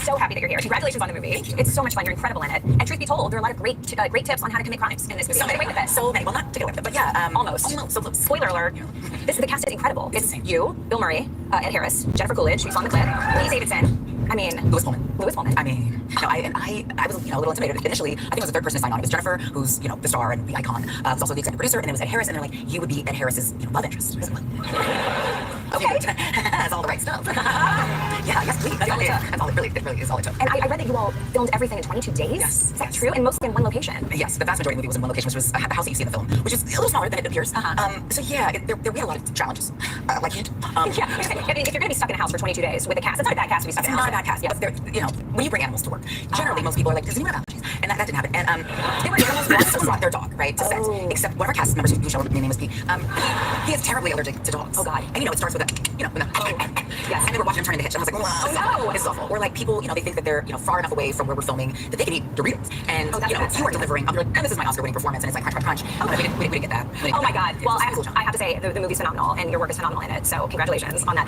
So happy that you're here. Congratulations on the movie. It's so much fun. You're incredible in it. And truth be told, there are a lot of great tips on how to commit crimes in this movie. So many, well, not to get away with it, but yeah, almost. So spoiler alert. The cast is incredible. It's you, Bill Murray, Ed Harris, Jennifer Coolidge, who's on the clip, Lee Davidson. Louis Pullman. I mean, no, I was a little intimidated initially. I think it was the third person to sign on. It was Jennifer, who's the star and the icon. It was also the executive producer, and it was Ed Harris, and they're like, you would be Ed Harris's love interest. Okay, that's all the right stuff. Yeah, yes, please. That's all it took. That's all it really is all it took. And I read that you all filmed everything in 22 days. Yes. Is that true? And mostly in one location? Yes, the vast majority of the movie was in one location, which was the house that you see in the film, which is a little smaller than it appears. So yeah, we had a lot of challenges. Like it. Yeah, I mean, if you're going to be stuck in a house for 22 days with a cast, it's not a bad cast to be stuck in a house. It's not a bad cast, yeah. But when you bring animals to work, generally most people are like, does anyone have allergies? And that didn't happen. And there were animals who also brought their dog, right, to set. Except one of our cast members, whose name was Pete, he is terribly allergic to dogs. Oh God. And it starts with a, with a, yes. And they were watching him turn into Hitch, and I was like, oh no, this is awful. Or like people, they think that they're, far enough away from where we're filming that they can eat Doritos. And you are delivering. I'm like, and this is my Oscar-winning performance, and it's like crunch, crunch, crunch. Oh, we didn't get that. Oh my God. Well, I have to say the movie's phenomenal, and your work is phenomenal in it. So congratulations on that.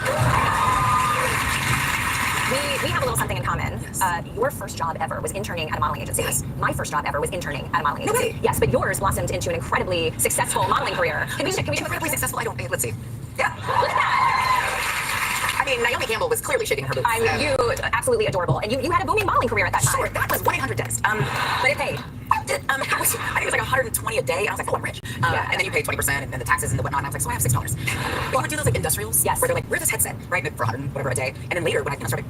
We have a little something in common. Yes. Your first job ever was interning at a modeling agency. Yes. My first job ever was interning at a modeling agency. Yes, but yours blossomed into an incredibly successful modeling career. Can we incredibly successful? Let's see. Yeah. Look at that. I mean, Naomi Campbell was clearly shaking her boots. I mean, you absolutely adorable, and you had a booming modeling career at that time. Sure, that was 1-800 desk. But it paid. I think it was like 120 a day, and I was like, oh, I'm rich. And then you pay 20%, and then the taxes and the whatnot, and I was like, so I have $6. But I would do those like industrials, yes, where they're like, where's this headset, right, for 100 whatever a day, and then later when I started,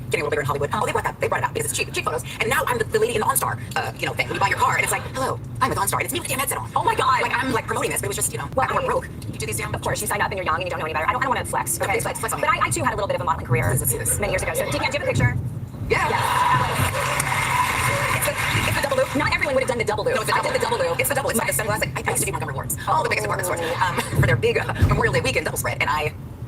getting a little bigger in Hollywood, they brought it out because it's cheap photos, and now I'm the lady in the OnStar, thing, when you buy your car, and it's like, hello, I'm with OnStar, and it's me with the damn headset on. Oh my God. Like, I'm like promoting this, but it was just, well, we're broke. You do these damn. Of course, you signed up and you're young and you don't know any better. I don't want to flex. Okay, flex on me. But I too had a little bit of a modeling career many years ago. So do you have a picture? Yeah. It's the double loop. Not everyone would have done the double loop. No, I did the double loop. It's the double. It's like the sunglasses. I used to do Montgomery Wards. All the biggest department stores for their big Memorial Day weekend double spread, and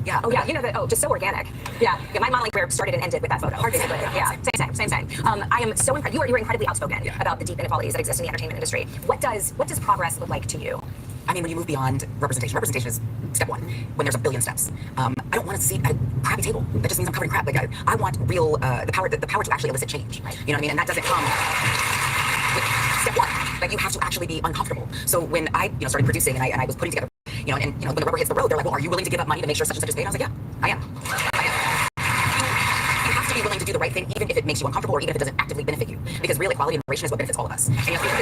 yeah. Oh yeah, just so organic. Yeah, my modeling career started and ended with that photo. Basically. Yeah, same. I am so impressed. You are incredibly outspoken about the deep inequalities that exist in the entertainment industry. What does progress look like to you? I mean, when you move beyond representation is step one. When there's a billion steps, I don't want to sit at a crappy table. That just means I'm covering crap. Like I want real the power to actually elicit change. Right? You know what I mean? And that doesn't come with step one. Like you have to actually be uncomfortable. So when I started producing and I was putting together. And when the rubber hits the road, they're like, well, are you willing to give up money to make sure such and such is paid? And I was like, yeah, I am. You have to be willing to do the right thing, even if it makes you uncomfortable or even if it doesn't actively benefit you. Because real equality and narration is what benefits all of us. And you have to be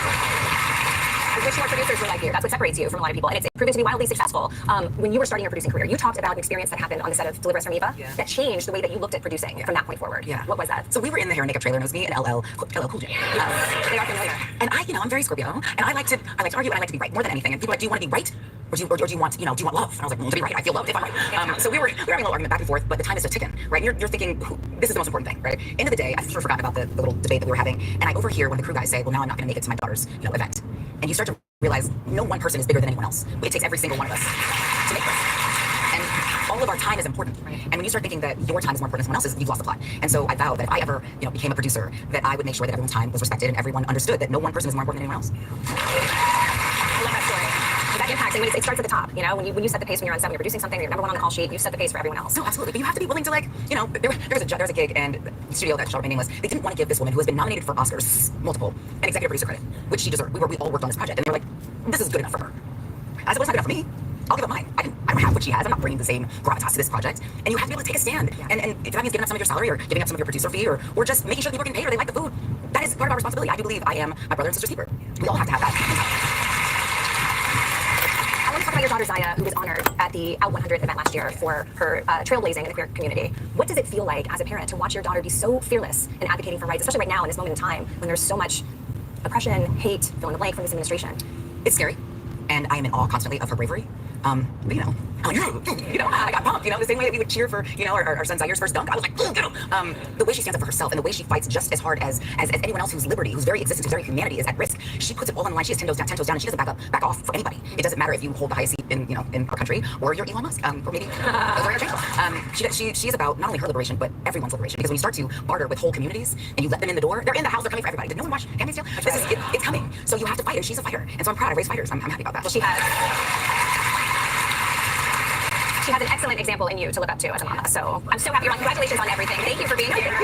I wish more producers were like you. That's what separates you from a lot of people. And it's proven to be wildly successful. When you were starting your producing career, you talked about an experience that happened on the set of Deliver Us from Eva that changed the way that you looked at producing from that point forward. Yeah. What was that? So we were in the hair and makeup trailer, and it was me and LL Cool J. They are familiar. And I'm very Scorpio, and I like to argue, and I like to be right more than anything. And people are like, do you want to be right? Or do you want love? And I was like, to be right, I feel loved if I'm right. So we were having a little argument back and forth, but the time is just ticking, right? You're thinking, this is the most important thing, right? End of the day, I sort of forgot about the little debate that we were having, and I overhear one of the crew guys say, well, now I'm not going to make it to my daughter's, event. And you start to realize no one person is bigger than anyone else. It takes every single one of us to make this. And all of our time is important. And when you start thinking that your time is more important than someone else's, you've lost the plot. And so I vowed that if I ever, became a producer, that I would make sure that everyone's time was respected and everyone understood that no one person is more important than anyone else. I love that story. That impacts, and it starts at the top. When you set the pace when you're on set, when you're producing something, you're number one on the call sheet, you set the pace for everyone else. No, absolutely. But you have to be willing to there was a gig, and the studio that shall remain nameless, they didn't want to give this woman who has been nominated for Oscars, multiple, an executive producer credit, which she deserved. We all worked on this project, and they were like, this is good enough for her. I said, well, it's not good enough for me. I'll give up mine. I don't have what she has. I'm not bringing the same gravitas to this project. And you have to be able to take a stand. And if that means giving up some of your salary or giving up some of your producer fee or just making sure people are getting paid or they like the food, that is part of our responsibility. I do believe I am my brother and sister's keeper. We all have to have that. I want to talk about your daughter Zaya, who was honored at the Out 100 event last year for her trailblazing in the queer community. What does it feel like as a parent to watch your daughter be so fearless in advocating for rights, especially right now in this moment in time when there's so much oppression, hate, fill in the blank from this administration? It's scary. And I am in awe constantly of her bravery. But I got pumped, the same way that we would cheer for, our son Zaire first dunk. I was like, the way she stands up for herself and the way she fights just as hard as anyone else whose liberty, whose very existence, whose very humanity is at risk. She puts it all on the line. She has 10 toes down, and she doesn't back off for anybody. It doesn't matter if you hold the highest seat in our country or you're Elon Musk, or maybe those are your dreams. She is about not only her liberation, but everyone's liberation. Because when you start to barter with whole communities and you let them in the door, they're in the house, they're coming for everybody. Did no one watch Handmaid's Tale? It's coming. So you have to fight, and she's a fighter. And so I'm proud I raise fighters. I'm happy about that. Well, she has an excellent example in you to look up to as a mama. So I'm so happy. Congratulations on everything. Thank you for being here.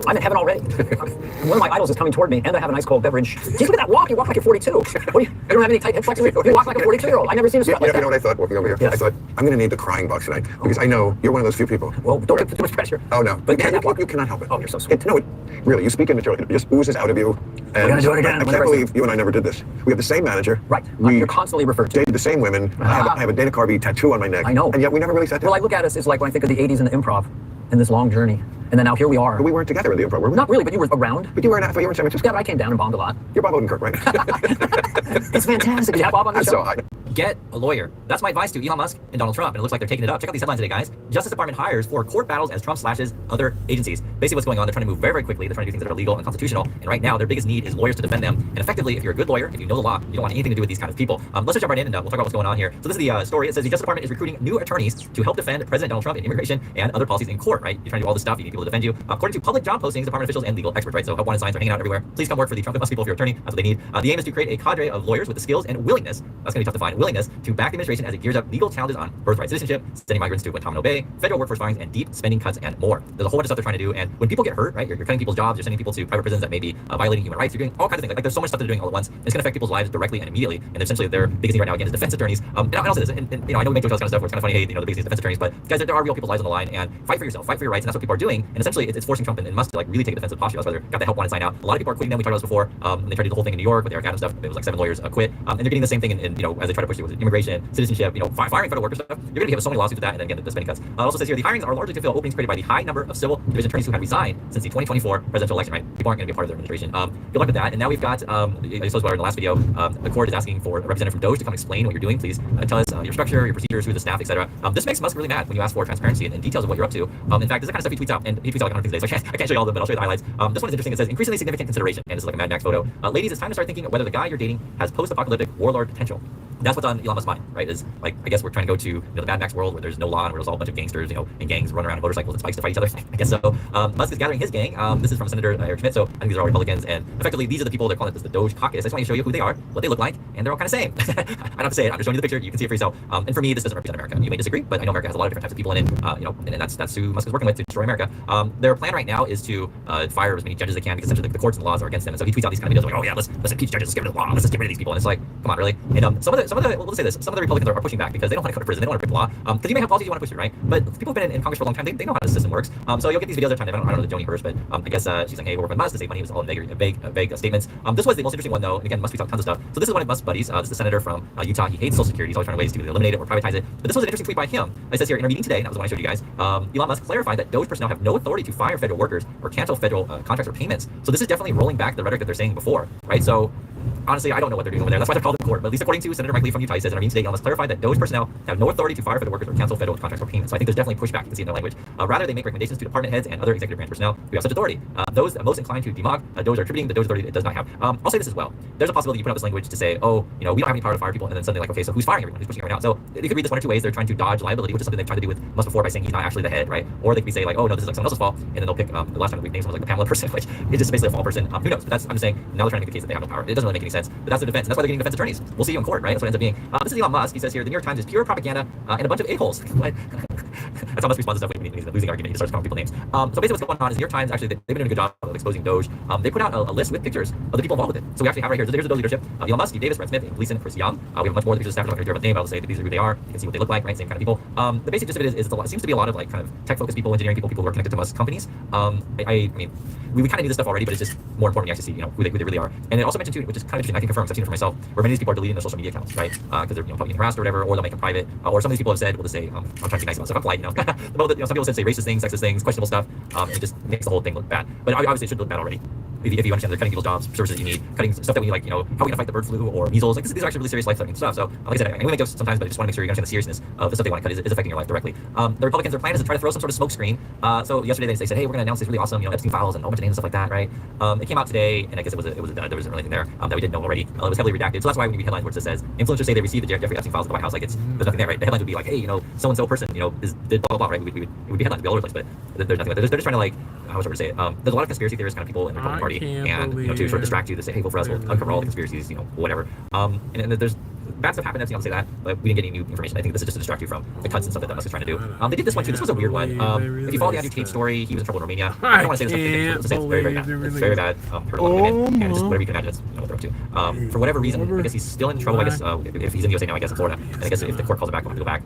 I'm in heaven already. One of my idols is coming toward me, and I have an ice cold beverage. Just look at that walk. You walk like you're 42. You don't have any tight hip flexors. You walk like a 42-year-old. I've never seen a sweat like that. You know what I thought walking over here? Yes. I thought, I'm going to need the crying box tonight because I know you're one of those few people. Well, don't put too much pressure. Oh, no. But you cannot help it. Oh, you're so sweet. Really, you speak in material. It just oozes out of you. And we're going to do it again. I can't believe you and I never did this. We have the same manager. Right. You're constantly referred to. Dated the same women. I have a Dana Carvey tattoo on my neck. I know. And yet we never really sat down. Well, I look at us as like when I think of the 80s and the improv in this long journey. And then now here we are. But we weren't together in the improv, were we? Not really, but you were around. But you were in, I thought you were in San Francisco. Yeah, but I came down and bombed a lot. You're Bob Odenkirk, right? It's fantastic. Did you have Bob on the show? So I, Get a lawyer. That's my advice to Elon Musk and Donald Trump. And it looks like they're taking it up. Check out these headlines today, guys. Justice Department hires for court battles as Trump slashes other agencies. Basically, what's going on? They're trying to move very, very quickly. They're trying to do things that are legal and constitutional. And right now, their biggest need is lawyers to defend them. And effectively, if you're a good lawyer, if you know the law, you don't want anything to do with these kind of people. Let's just jump right in and we'll talk about what's going on here. So this is the story. It says the Justice Department is recruiting new attorneys to help defend President Donald Trump in immigration and other policies in court. Right? You're trying to do all this stuff. You need people to defend you. According to public job postings, department officials and legal experts. Right? So help wanted signs are hanging out everywhere. Please come work for the Trump and Musk people if you're an attorney. That's what they need. The aim is to create a cadre of lawyers with the skills and willingness. That's going to be tough to find. Willingness to back the administration as it gears up legal challenges on birthright citizenship, sending migrants to Guantanamo Bay, federal workforce fines, and deep spending cuts and more. There's a whole bunch of stuff they're trying to do. And when people get hurt, right, you're cutting people's jobs, you're sending people to private prisons that may be violating human rights. You're doing all kinds of things. Like there's so much stuff they're doing all at once. It's going to affect people's lives directly and immediately. And essentially their biggest need right now again is defense attorneys. And I'll say this. And you know, I know we make jokes about this kind of stuff. Where it's kind of funny, hey, you know, the biggest need is defense attorneys. But guys, there are real people's lives on the line. And fight for yourself, fight for your rights. And that's what people are doing. And essentially, it's forcing Trump and Musk to like really take a defensive posture. That's why they got the help wanted sign out. A lot of people are quitting them. We talked about this before. And they tried to do the whole thing in New York with Eric Adams stuff. It was like 7 lawyers quit. And they're getting the same thing in you know, as they try to push it with immigration, citizenship, you know, firing federal workers stuff. You're going to have so many lawsuits with that, and then again the spending cuts. It also says here the hirings are largely to fill openings created by the high number of civil division attorneys who had resigned since the 2024 presidential election. Right, people aren't going to be a part of their administration. Good luck with that. And now we've got, I suppose, in the last video, the court is asking for a representative from Doge to come explain what you're doing. Please tell us your structure, your procedures, who the staff, etc. This makes Musk really mad when you ask for transparency and details of what you're up to. In fact, this is the kind of stuff he tweets out, and he tweets out like 100 things a day. So I can't show you all of them, but I'll show you the highlights. This one is interesting. It says increasingly significant consideration, and this is like a Mad Max photo. Ladies, it's time to start thinking whether the guy you're dating has post-apocalyptic warlord potential. That's what's on Elon Musk's mind, right? Is like, I guess we're trying to go to, you know, the Mad Max world where there's no law and where there's all a bunch of gangsters, you know, and gangs run around on motorcycles and spikes to fight each other. I guess so. Musk is gathering his gang. This is from Senator Eric Schmidt. So I think these are all Republicans, and effectively these are the people they're calling this the Doge caucus. I just want to show you who they are, what they look like, and they're all kind of same. I don't have to say it. I'm just showing you the picture. You can see it for yourself. And for me, this doesn't represent America. You may disagree, but I know America has a lot of different types of people in it. You know, and that's who Musk is working with to destroy America. Their plan right now is to fire as many judges as they can because essentially the courts and the laws are against them. And so he tweets out these kind of videos like, oh yeah, let's impeach judges, let's get rid of the law, let's just get rid of these people. And it's like, come on, really? And some of the well, let's say this, some of the Republicans are pushing back because they don't want to go to prison, they don't want to break the law. Because you may have policies you want to push through, right? But people who've been in Congress for a long time, they know how the system works. So you'll get these videos every time. I don't know the Joni Hirsch, but I guess she's like, hey, we're working with Musk to save money. It was all vague statements. This was the most interesting one though. And again, Musk tweets out tons of stuff. So this is one of Musk's buddies. This is the senator from Utah. He hates Social Security. He's always trying ways to eliminate it or privatize it. But this was an interesting tweet by him. It says here in a meeting today, and that was the one I showed you guys. Elon Musk clarified that Doge personnel have no authority to fire federal workers or cancel federal contracts or payments. So this is definitely rolling back the rhetoric that they're saying before, right? So honestly, I don't know what they're doing over there. That's why they're called in court. But at least according to Senator Mike Lee from Utah, he says in our meeting today, Elon Musk clarified that Doge personnel have no authority to fire federal workers or cancel federal contracts or payments. So I think there's definitely pushback. You can see in their language. Rather, they make recommendations to department heads and other executive branch personnel who have such authority. Those most inclined to demog Doge are attributing the Doge authority it does not have. I'll say this as well. There's a possibility you put out this language to say, oh, you know, we don't have any power to fire people, and then suddenly like, okay, so who's firing everyone? Who's pushing it right now? So they could read this one or two ways. They're trying to dodge liability, which is something they've tried to do with Musk before by saying he's not actually the head, right? Or they could be saying like, oh no, this is like someone else's fault, and then they'll pick the last time we named someone like the Pamela person, which is just basically a fall person. Who knows? But that's I'm just saying now they're trying to make the case that they have no power. It doesn't really make any sense. But that's their defense, and that's why they're getting defense attorneys. We'll see you in court, right? That's what it ends up being. This is Elon Musk. He says here, the New York Times is pure propaganda and a bunch of a-holes. That's how Musk responds to stuff when he's a losing argument. He starts calling people names. So basically what's going on is the New York Times, actually, they've been doing a good job of exposing Doge. They put out a list with pictures of the people involved with it. So we actually have right here, so here's the Doge leadership. Elon Musk, Steve Davis, Brett Smith, Ian Gleason, Chris Young. We have much more of the pictures of staff. I'm not going to hear about the name, but I'll say that these are who they are. You can see what they look like, right? Same kind of people. The basic gist of it is it seems to be a lot of like kind of tech-focused people, engineering people who are connected to Musk companies. I mean, we kind of knew this stuff already, but it's just more important to actually see, you know, who they really are. And it also mentioned too, which is kind of interesting, I can confirm, because I've seen it for myself, where many of these people are deleting their social media accounts, right? Because they're, you know, probably getting harassed or whatever, or they'll make them private, or some of these people have said, well, to say, I'm trying to be nice about stuff, I'm polite, you know. Well, you know, some people said say racist things, sexist things, questionable stuff. It just makes the whole thing look bad. But obviously it should look bad already. If you understand they're cutting people's jobs, services that you need, cutting stuff that we need, like, you know, how are we gonna fight the bird flu or measles? Like, these are actually really serious life-threatening stuff. So, like I said, I we make jokes sometimes, but I just want to make sure you understand the seriousness of the stuff they want to cut is affecting your life directly. The Republicans, their plan is to try to throw some sort of smoke screen. So yesterday they said, hey, we're gonna announce this really awesome, you know, Epstein files and a whole bunch of names and stuff like that, right? It came out today, and I guess there wasn't really anything there that we didn't know already. It was heavily redacted. So that's why when you read headlines where it says influencers say they received the Jeffrey Epstein files at the White House, like there's nothing there, right? The headlines would be like, hey, you know, so and so person, you know, did blah blah blah, right? It would be headlines, be all over the place, but there's nothing. They're just trying to like, how was I to say it? There's a lot of conspiracy theorists kind of people in the Republican Party, and you know, to sort of distract you to say, hey, vote for us, we'll uncover all the conspiracies, you know, whatever. And there's bad stuff happened. I'll say that, but we didn't get any new information. I think this is just to distract you from the cuts and stuff that Musk is trying to do. They did this one too. This was a weird one. If you follow the Andrew Tate story, he was in trouble in Romania. I don't want to say this stuff. It's very, very bad. It's very bad. Hurt a lot of women, and just whatever you can imagine, that's what they're up to. For whatever reason, I guess he's still in trouble. I guess if he's in the USA now, I guess in Florida, and I guess if the court calls him back, he'll have to go back.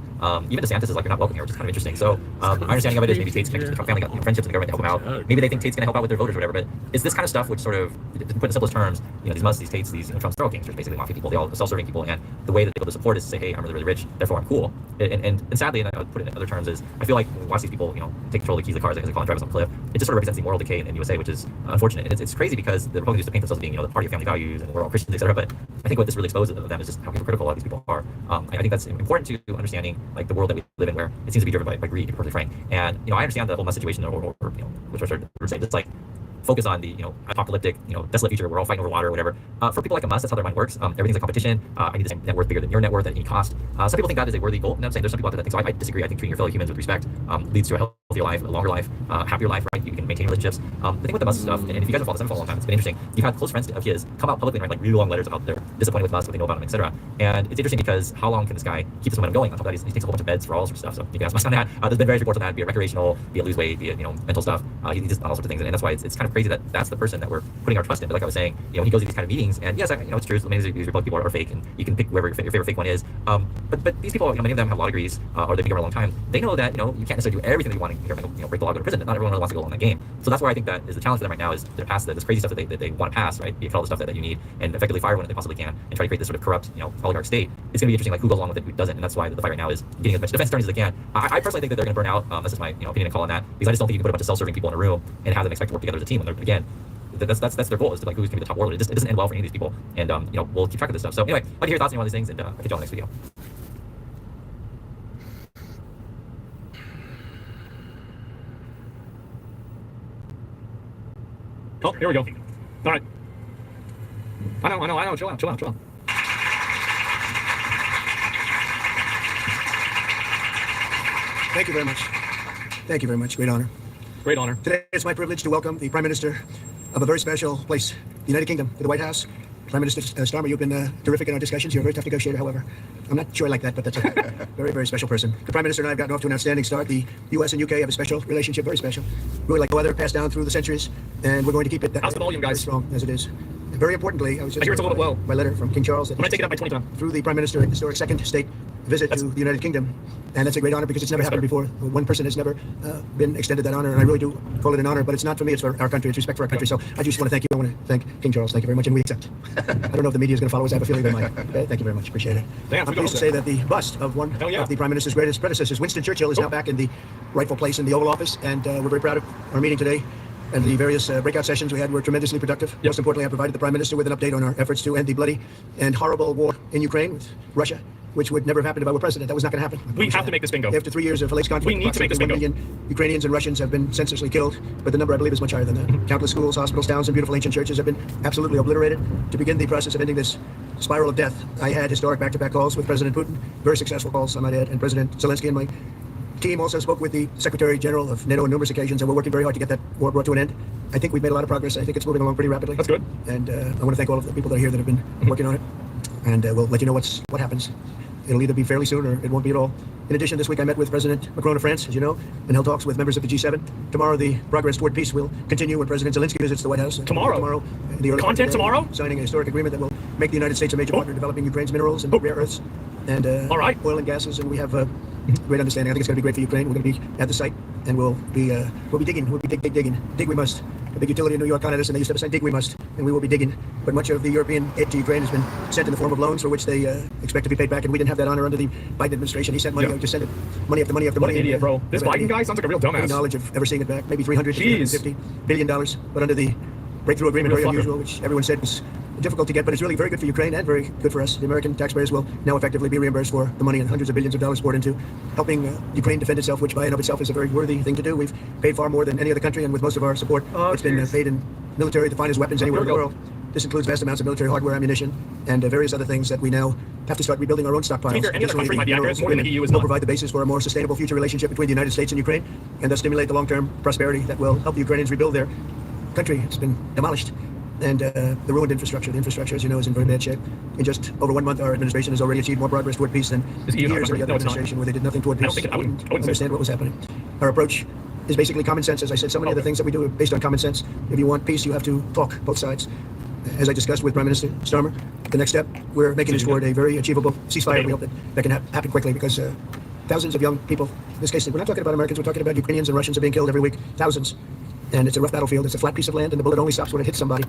Even DeSantis is like, you're not welcome here, which is kind of interesting. So my understanding of it is maybe Tate's connected to the Trump family, got friendships in the government to help him out. Maybe they think Tate's going to help out with their voters or whatever. But it's this kind of stuff which sort of, to put in the simplest terms, you know, these Tates, these Trump's throw gangsters, basically mafia people. They all self-serving people, and the way that they build the support is to say, hey, I'm really, really rich, therefore I'm cool. And sadly, and I would put it in other terms, is I feel like when we watch these people, take control of the keys of the cars, as they call it, drive us off a cliff, it just sort of represents the moral decay in USA, which is unfortunate. And it's crazy because the Republicans used to paint themselves as being, the party of family values and we're all Christians, etc. But I think what this really exposes of them is just how hypocritical a lot of these people are. I think that's important to understanding like the world that we live in, where it seems to be driven by greed, to be perfectly frank. And I understand the whole mess situation, or which I started to say, it's like focus on the apocalyptic, desolate future. We're all fighting over water or whatever. For people like us, that's how their mind works. Everything's a competition. I need this net worth bigger than your net worth at any cost. Some people think that is a worthy goal. And I'm saying there's some people out there that think so. I disagree. I think treating your fellow humans with respect leads to a healthier life, a longer life, happier life. Right? You can maintain relationships. The thing with the Musk stuff, and if you guys have followed them for a long time, it's been interesting. You've had close friends of his come out publicly and write like really long letters about their disappointed with Musk, what they know about him, etc. And it's interesting because how long can this guy keep this momentum going? On top of that, he takes a whole bunch of meds for all sorts of stuff. So you can ask Musk on that. There's been various reports on that, be it recreational, be it lose weight, be it mental stuff. He does all sorts of things, and that's why it's kind of crazy that that's the person that we're putting our trust in. But like I was saying, he goes to these kind of meetings, and yes, it's true. Many of these Republican people are fake, and you can pick whoever your favorite fake one is. But these people, many of them have law degrees, or they've been here for a long time. They know that you can't necessarily do everything that you want to break the law, go to prison. Not everyone really wants to go on that game. So that's where I think that is the challenge for them right now, is they're past this crazy stuff that they want to pass, right? You all the stuff that you need, and effectively fire everyone that they possibly can, and try to create this sort of corrupt, oligarch state. It's going to be interesting, like who goes along with it, who doesn't, and that's why the fight right now is getting as much defense attorneys as they can. I personally think that they're going to burn out. That's just my opinion and call on that, because I just don't think you can put a bunch of self-serving people in a room and have them expect to work together as a team when they're, again, that's their goal, is to like who's going to be the top warlord. It doesn't end well for any of these people, and we'll keep track of this stuff. So anyway, I'd like to hear your thoughts on all these things, and I'll catch you on the next video. Oh, here we go. All right. I know. Chill out. Thank you very much. Thank you very much. Great honor. Great honor. Today it's my privilege to welcome the Prime Minister of a very special place, the United Kingdom, to the White House. Prime Minister Starmer, you've been terrific in our discussions. You're a very tough negotiator, however. I'm not sure I like that, but that's a very, very special person. The Prime Minister and I have gotten off to an outstanding start. The U.S. and UK have a special relationship, very special. Really like no other, passed down through the centuries, and we're going to keep it that How's the volume, guys? strong as it is. And very importantly, I hear it's a little bit low. My letter from King Charles. I'm going to take it up by 20 times. Through the Prime Minister, historic second state visit to the United Kingdom. And that's a great honor because it's never happened before. One person has never been extended that honor, and I really do call it an honor, but it's not for me, it's for our country, it's respect for our country. So I just want to thank you. I want to thank King Charles. Thank you very much, and we accept. I don't know if the media is going to follow us. I have a feeling they might. Okay? Thank you very much. Appreciate it. I'm pleased to say that the bust of one of the Prime Minister's greatest predecessors, Winston Churchill, is now back in the rightful place in the Oval Office, and we're very proud of our meeting today. And the various breakout sessions we had were tremendously productive. Most importantly, I provided the Prime Minister with an update on our efforts to end the bloody and horrible war in Ukraine with Russia, which would never have happened if I were president. That was not going to happen. We have to make this bingo. After 3 years of alleged conflict, we need to make this bingo. 1 million Ukrainians and Russians have been senselessly killed, but the number, I believe, is much higher than that. Countless schools, hospitals, towns, and beautiful ancient churches have been absolutely obliterated. To begin the process of ending this spiral of death, I had historic back-to-back calls with President Putin, very successful calls, I might add, and President Zelensky, and my team also spoke with the Secretary General of NATO on numerous occasions, and we're working very hard to get that war brought to an end. I think we've made a lot of progress. I think it's moving along pretty rapidly. That's good. And I want to thank all of the people that are here that have been working on it. And we'll let you know what happens. It'll either be fairly soon or it won't be at all. In addition, this week I met with President Macron of France, as you know, and held talks with members of the G7. Tomorrow, the progress toward peace will continue when President Zelensky visits the White House. Tomorrow? The early Content day, tomorrow? Signing a historic agreement that will make the United States a major partner in developing Ukraine's minerals and rare earths and all right. oil and gases. And we have great understanding. I think it's going to be great for Ukraine. We're going to be at the site, and we'll be digging. We'll be digging. Dig we must. The big utility in New York, Con Edison, they used to have a sign, dig we must, and we will be digging. But much of the European aid to Ukraine has been sent in the form of loans for which they expect to be paid back, and we didn't have that honor under the Biden administration. He sent money, just sent it, money after money after money. What an idiot, bro. This Biden guy sounds like a real dumbass. Any knowledge of ever seeing it back, maybe $300 to $350 billion, but under the breakthrough agreement, very unusual, which everyone said was difficult to get, but it's really very good for Ukraine and very good for us. The American taxpayers will now effectively be reimbursed for the money and hundreds of billions of dollars poured into helping Ukraine defend itself, which by and of itself is a very worthy thing to do. We've paid far more than any other country, and with most of our support, it's been paid in military, the finest weapons anywhere in the world. This includes vast amounts of military hardware, ammunition, and various other things that we now have to start rebuilding our own stockpiles. Any other country might be accurate, more than the EU is will not. provide the basis for a more sustainable future relationship between the United States and Ukraine, and thus stimulate the long-term prosperity that will help the Ukrainians rebuild their country. It's been demolished. And the ruined infrastructure. The infrastructure, as you know, is in very bad shape. In just over 1 month, our administration has already achieved more progress toward peace than years of the other administration where they did nothing toward peace. I wouldn't understand what was happening. Our approach is basically common sense. As I said, so many of the things that we do are based on common sense. If you want peace, you have to talk, both sides. As I discussed with Prime Minister Starmer, the next step, we're making is toward a very achievable ceasefire. We hope that can happen quickly because thousands of young people, in this case, we're not talking about Americans, we're talking about Ukrainians and Russians are being killed every week, thousands. And it's a rough battlefield. It's a flat piece of land, and the bullet only stops when it hits somebody.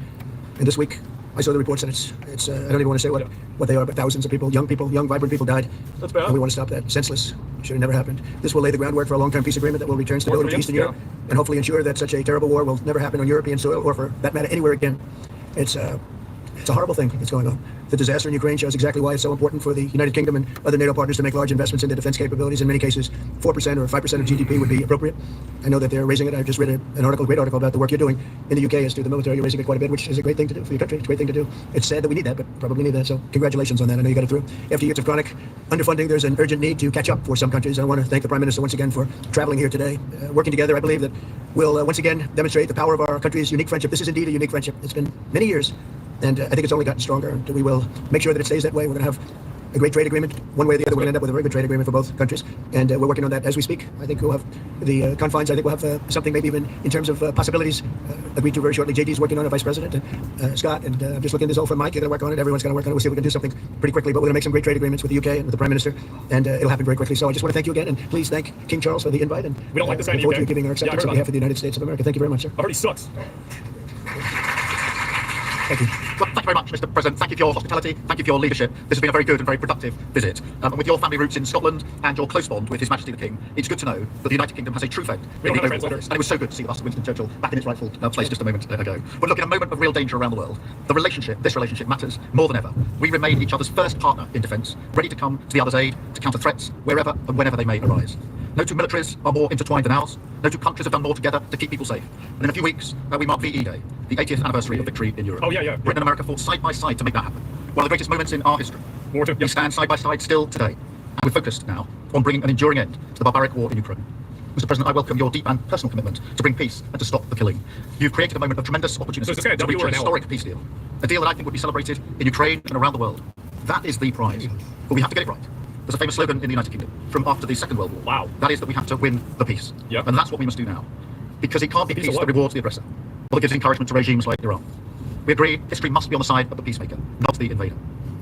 And this week, I saw the reports, and it's I don't even want to say what they are, but thousands of people, young, vibrant people died. That's bad. And we want to stop that. Senseless. Should have never happened. This will lay the groundwork for a long-term peace agreement that will return stability to Eastern Europe, and hopefully ensure that such a terrible war will never happen on European soil, or for that matter, anywhere again. It's a horrible thing that's going on. The disaster in Ukraine shows exactly why it's so important for the United Kingdom and other NATO partners to make large investments into defense capabilities. In many cases, 4% or 5% of GDP would be appropriate. I know that they're raising it. I just read an article, a great article about the work you're doing in the UK as to the military. You're raising it quite a bit, which is a great thing to do for your country. It's a great thing to do. It's sad that we need that, but probably need that. So congratulations on that. I know you got it through. After years of chronic underfunding, there's an urgent need to catch up for some countries. I want to thank the Prime Minister once again for traveling here today. Working together, I believe that we'll once again demonstrate the power of our country's unique friendship. This is indeed a unique friendship. It's been many years. And I think it's only gotten stronger. And we will make sure that it stays that way. We're going to have a great trade agreement. One way or the other, we're going to end up with a very good trade agreement for both countries. And we're working on that as we speak. I think we'll have the confines. I think we'll have something maybe even in terms of possibilities agreed to very shortly. JD's working on it, Vice President, and Scott. And I'm just looking at this all from Mike. You're going to work on it. Everyone's going to work on it. We'll see if we can do something pretty quickly. But we're going to make some great trade agreements with the UK and with the Prime Minister. And it'll happen very quickly. So I just want to thank you again. And please thank King Charles for the invite. And we don't like this look idea. forward to giving our acceptance on behalf of the United States of America. Thank you very much, sir. Already sucks. Thank you. Well, thank you very much, Mr. President. Thank you for your hospitality. Thank you for your leadership. This has been a very good and very productive visit. With your family roots in Scotland and your close bond with His Majesty the King, it's good to know that the United Kingdom has a true friend in the Oval Office. And it was so good to see the bust of Winston Churchill back in its rightful place just a moment ago. But look, in a moment of real danger around the world, this relationship matters more than ever. We remain each other's first partner in defence, ready to come to the other's aid, to counter threats wherever and whenever they may arise. No two militaries are more intertwined than ours. No two countries have done more together to keep people safe. And in a few weeks, we mark VE Day, the 80th anniversary of victory in Europe. Oh, yeah. Britain and America fought side by side to make that happen. One of the greatest moments in our history. We stand side by side still today. And we're focused now on bringing an enduring end to the barbaric war in Ukraine. Mr. President, I welcome your deep and personal commitment to bring peace and to stop the killing. You've created a moment of tremendous opportunity to reach a historic peace deal. A deal that I think would be celebrated in Ukraine and around the world. That is the prize. But we have to get it right. There's a famous slogan in the United Kingdom from after the Second World War. Wow. That is that we have to win the peace. Yep. And that's what we must do now. Because it can't be peace that rewards the aggressor, or that gives encouragement to regimes like Iran. We agree history must be on the side of the peacemaker, not the invader.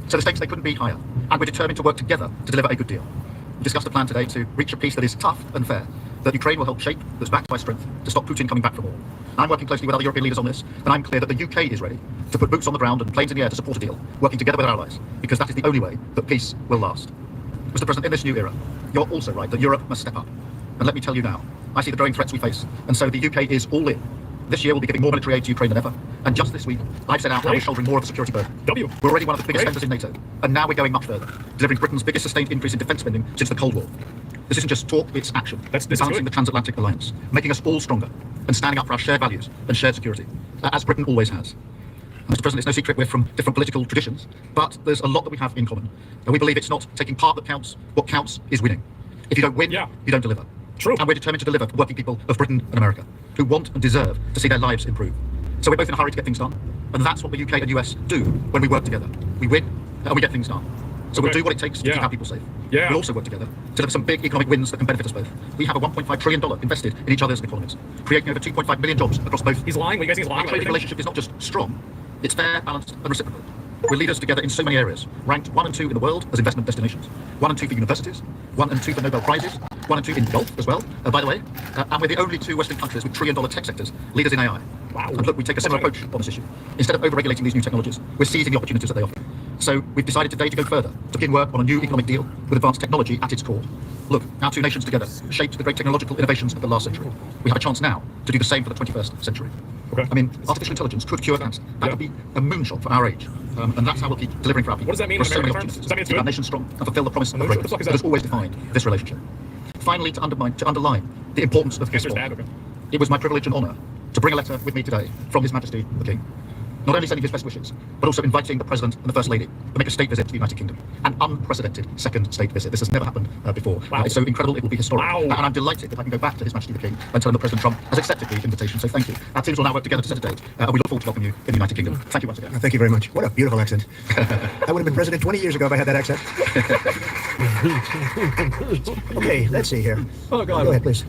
So the stakes, they couldn't be higher. And we're determined to work together to deliver a good deal. We discussed a plan today to reach a peace that is tough and fair, that Ukraine will help shape, that's backed by strength, to stop Putin coming back for more. And I'm working closely with other European leaders on this, and I'm clear that the UK is ready to put boots on the ground and planes in the air to support a deal, working together with our allies, because that is the only way that peace will last. Mr. President, in this new era, you're also right that Europe must step up. And let me tell you now, I see the growing threats we face, and so the UK is all in. This year we'll be giving more military aid to Ukraine than ever, and just this week, I've set out how we're shouldering more of the security burden. We're already one of the biggest spenders in NATO, and now we're going much further, delivering Britain's biggest sustained increase in defence spending since the Cold War. This isn't just talk, it's action. It's balancing the transatlantic alliance, making us all stronger, and standing up for our shared values and shared security, as Britain always has. Mr. President, it's no secret we're from different political traditions, but there's a lot that we have in common. And we believe it's not taking part that counts. What counts is winning. If you don't win, you don't deliver. True. And we're determined to deliver for working people of Britain and America, who want and deserve to see their lives improve. So we're both in a hurry to get things done, and that's what the UK and US do when we work together. We win, and we get things done. So we'll do what it takes to keep our people safe. We'll also work together to deliver some big economic wins that can benefit us both. We have a $1.5 trillion invested in each other's economies, creating over 2.5 million jobs across both. He's lying. You guys think he's lying? Our trading relationship is not just strong, it's fair, balanced, and reciprocal. We're leaders together in so many areas, ranked 1 and 2 in the world as investment destinations, 1 and 2 for universities, 1 and 2 for Nobel Prizes, 1 and 2 in golf as well, by the way. And we're the only 2 Western countries with trillion-dollar tech sectors, leaders in AI. Wow. And look, we take a similar approach on this issue. Instead of over-regulating these new technologies, we're seizing the opportunities that they offer. So we've decided today to go further, to begin work on a new economic deal with advanced technology at its core. Look, our 2 nations together shaped the great technological innovations of the last century. We have a chance now to do the same for the 21st century. I mean, artificial intelligence could cure cancer. That would be a moonshot for our age. And that's how we'll keep delivering for our people. What does that mean in American terms? Does that mean it's keep our good? nation strong and fulfill the promise of greatness What the fuck is that that? has always defined this relationship. Finally, to underline the importance of this bond. It was my privilege and honour to bring a letter with me today from His Majesty the King. Not only sending his best wishes, but also inviting the President and the First Lady to make a state visit to the United Kingdom. An unprecedented second state visit. This has never happened before. Wow. It's so incredible it will be historic. Wow. And I'm delighted if I can go back to His Majesty the King and tell him that President Trump has accepted the invitation. So thank you. Our teams will now work together to set a date. And we look forward to welcoming you in the United Kingdom. Thank you once again. Thank you very much. What a beautiful accent. I would have been president 20 years ago if I had that accent. Okay, let's see here. Oh, God. Go ahead, please.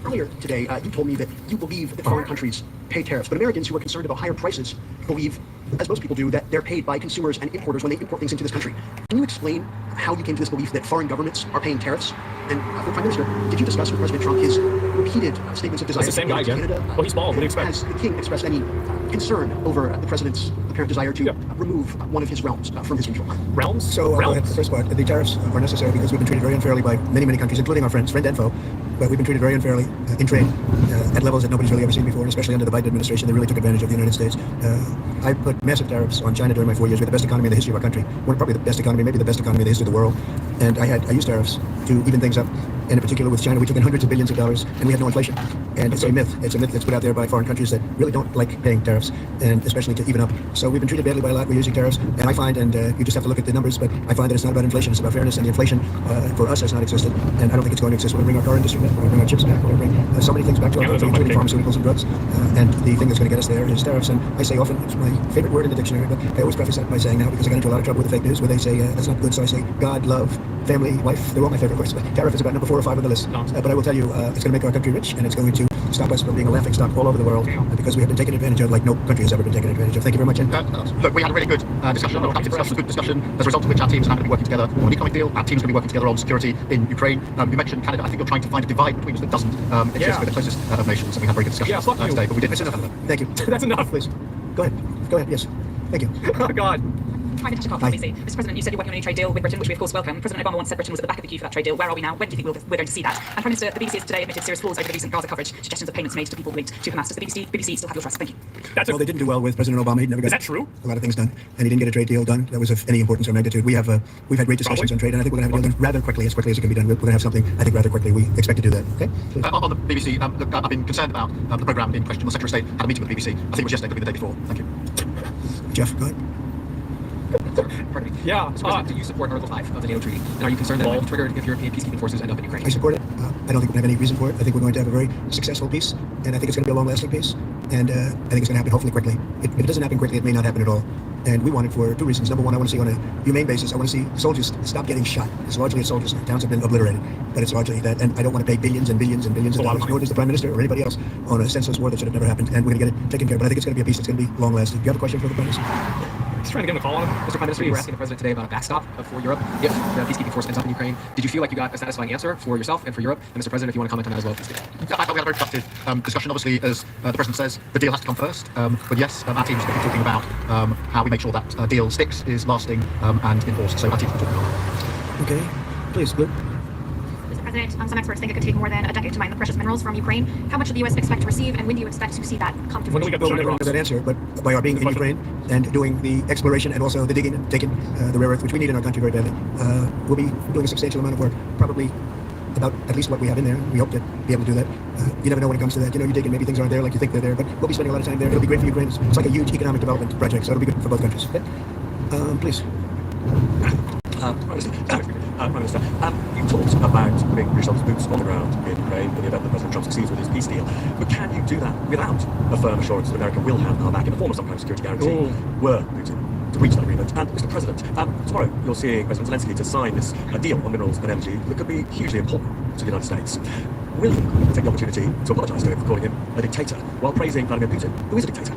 Earlier today, you told me that you believe that foreign countries pay tariffs, but Americans who are concerned about higher prices believe, as most people do, that they're paid by consumers and importers when they import things into this country. Can you explain how you came to this belief that foreign governments are paying tariffs? And, Prime Minister, did you discuss with President Trump his repeated tweeted statements of desire. That's the same guy, to yeah. Canada. Well, he's bald. What do you expect? Has the king expressed any concern over the president's apparent desire to remove one of his realms from his control? Realms? So I'll go ahead Realms? with the first part. The tariffs are necessary because we've been treated very unfairly by many, many countries, including our friend and foe. But we've been treated very unfairly in trade at levels that nobody's really ever seen before, and especially under the Biden administration. They really took advantage of the United States. I put massive tariffs on China during my 4 years. We had the best economy in the history of our country. We're probably the best economy, maybe the best economy in the history of the world. And I used tariffs to even things up. And in particular with China, we took in hundreds of billions of dollars, and we had no inflation. And it's a myth. It's a myth that's put out there by foreign countries that really don't like paying tariffs, and especially to even up. So we've been treated badly by a lot. We're using tariffs, and I find, and you just have to look at the numbers, but I find that it's not about inflation. It's about fairness, and the inflation for us has not existed, and I don't think it's going to exist. We're going to bring our car industry back. We're going to bring our chips back. We're going to bring so many things back to our country, including pharmaceuticals and drugs. And the thing that's going to get us there is tariffs. And I say often, it's my favorite word in the dictionary, but I always preface that by saying now, because I got into a lot of trouble with the fake news where they say that's not good. So I say God, love, family, wife. They're all my favorite words. But tariff is about number 4 or 5 on the list. But I will tell you, it's going to make our country rich, and it's going to stop us from being a laughingstock all over the world, because we have been taken advantage of like no country has ever been taken advantage of. Thank you very much. And Look, we had a really good discussion. A good discussion as a result of which our teams are now going to be working together on an economic deal. Our teams are going to be working together on security in Ukraine. You mentioned Canada. I think you're trying to find a divide between us that doesn't exist with the closest of nations. And we had a very good discussion today, but we didn't. That's enough. Thank you. That's enough. Please. Go ahead. Go ahead. Yes. Thank you. Oh, God. Trying to check off, obviously. Mr. President, you said you're working on a trade deal with Britain, which we of course welcome. President Obama once said Britain was at the back of the queue for that trade deal. Where are we now? When do you think we're going to see that? And Prime Minister, the BBC has today admitted serious flaws over the recent Gaza coverage, suggestions of payments made to people linked to Hamas. Does the BBC still have your trust? Thank you. Well, they didn't do well with President Obama. He never got Is that true? a lot of things done, and he didn't get a trade deal done that was of any importance or magnitude. We've had great discussions on trade, and I think we're going to have a deal done rather quickly, as quickly as it can be done. We're going to have something, I think, rather quickly. We expect to do that. Okay. On the BBC, look, I've been concerned about the programme in question. The Secretary of State had a meeting with the BBC. I think it was yesterday, could be the day before. Thank you. Jeff, go ahead. Pardon me. Yeah. Mr. President, do you support Article 5 of the NATO Treaty? And are you concerned that it might be triggered if European peacekeeping forces end up in Ukraine? I support it. I don't think we have any reason for it. I think we're going to have a very successful peace, and I think it's going to be a long-lasting peace. And I think it's going to happen hopefully quickly. If it doesn't happen quickly, it may not happen at all. And we want it for 2 reasons. Number one, I want to see on a humane basis, I want to see soldiers stop getting shot. It's largely a soldiers. Towns have been obliterated, but it's largely that. And I don't want to pay billions and billions and billions of dollars, nor does the Prime Minister or anybody else, on a senseless war that should have never happened. And we're going to get it taken care of. But I think it's going to be a peace that's going to be long-lasting. Do you have a question for the Prime Minister? Just trying to get him a call on him. Mr. Prime Minister, you were asking the President today about a backstop for Europe if the peacekeeping force ends up in Ukraine. Did you feel like you got a satisfying answer for yourself and for Europe? And Mr. President, if you want to comment on that as well, please do. Yeah, we had a very productive discussion. Obviously, as the President says, the deal has to come first. But yes, our teams are talking about how we make sure that deal sticks, is lasting, and enforced. So our teams are talking about that. Okay. Please, Luke. Mr. President, some experts think it could take more than a decade to mine the precious minerals from Ukraine. How much do the U.S. expect to receive, and when do you expect to see that come to fruition? Well, we're never going to that answer, but by our being in Ukraine and doing the exploration and also the digging and taking the rare earth, which we need in our country very badly, we'll be doing a substantial amount of work, probably about at least what we have in there. We hope to be able to do that. You never know when it comes to that. You know, you dig and maybe things aren't there like you think they're there, but we'll be spending a lot of time there. It'll be great for Ukraine. It's like a huge economic development project, so it'll be good for both countries. Okay? Please. Prime Minister, you talked about putting yourselves boots on the ground in Ukraine in the event that President Trump succeeds with his peace deal. But can you do that without a firm assurance that America will have our back in the form of some kind of security guarantee were Putin to reach that agreement? And Mr. President, tomorrow you're seeing President Zelensky to sign this deal on minerals and energy that could be hugely important to the United States. Will you take the opportunity to apologise to him for calling him a dictator while praising Vladimir Putin, who is a dictator?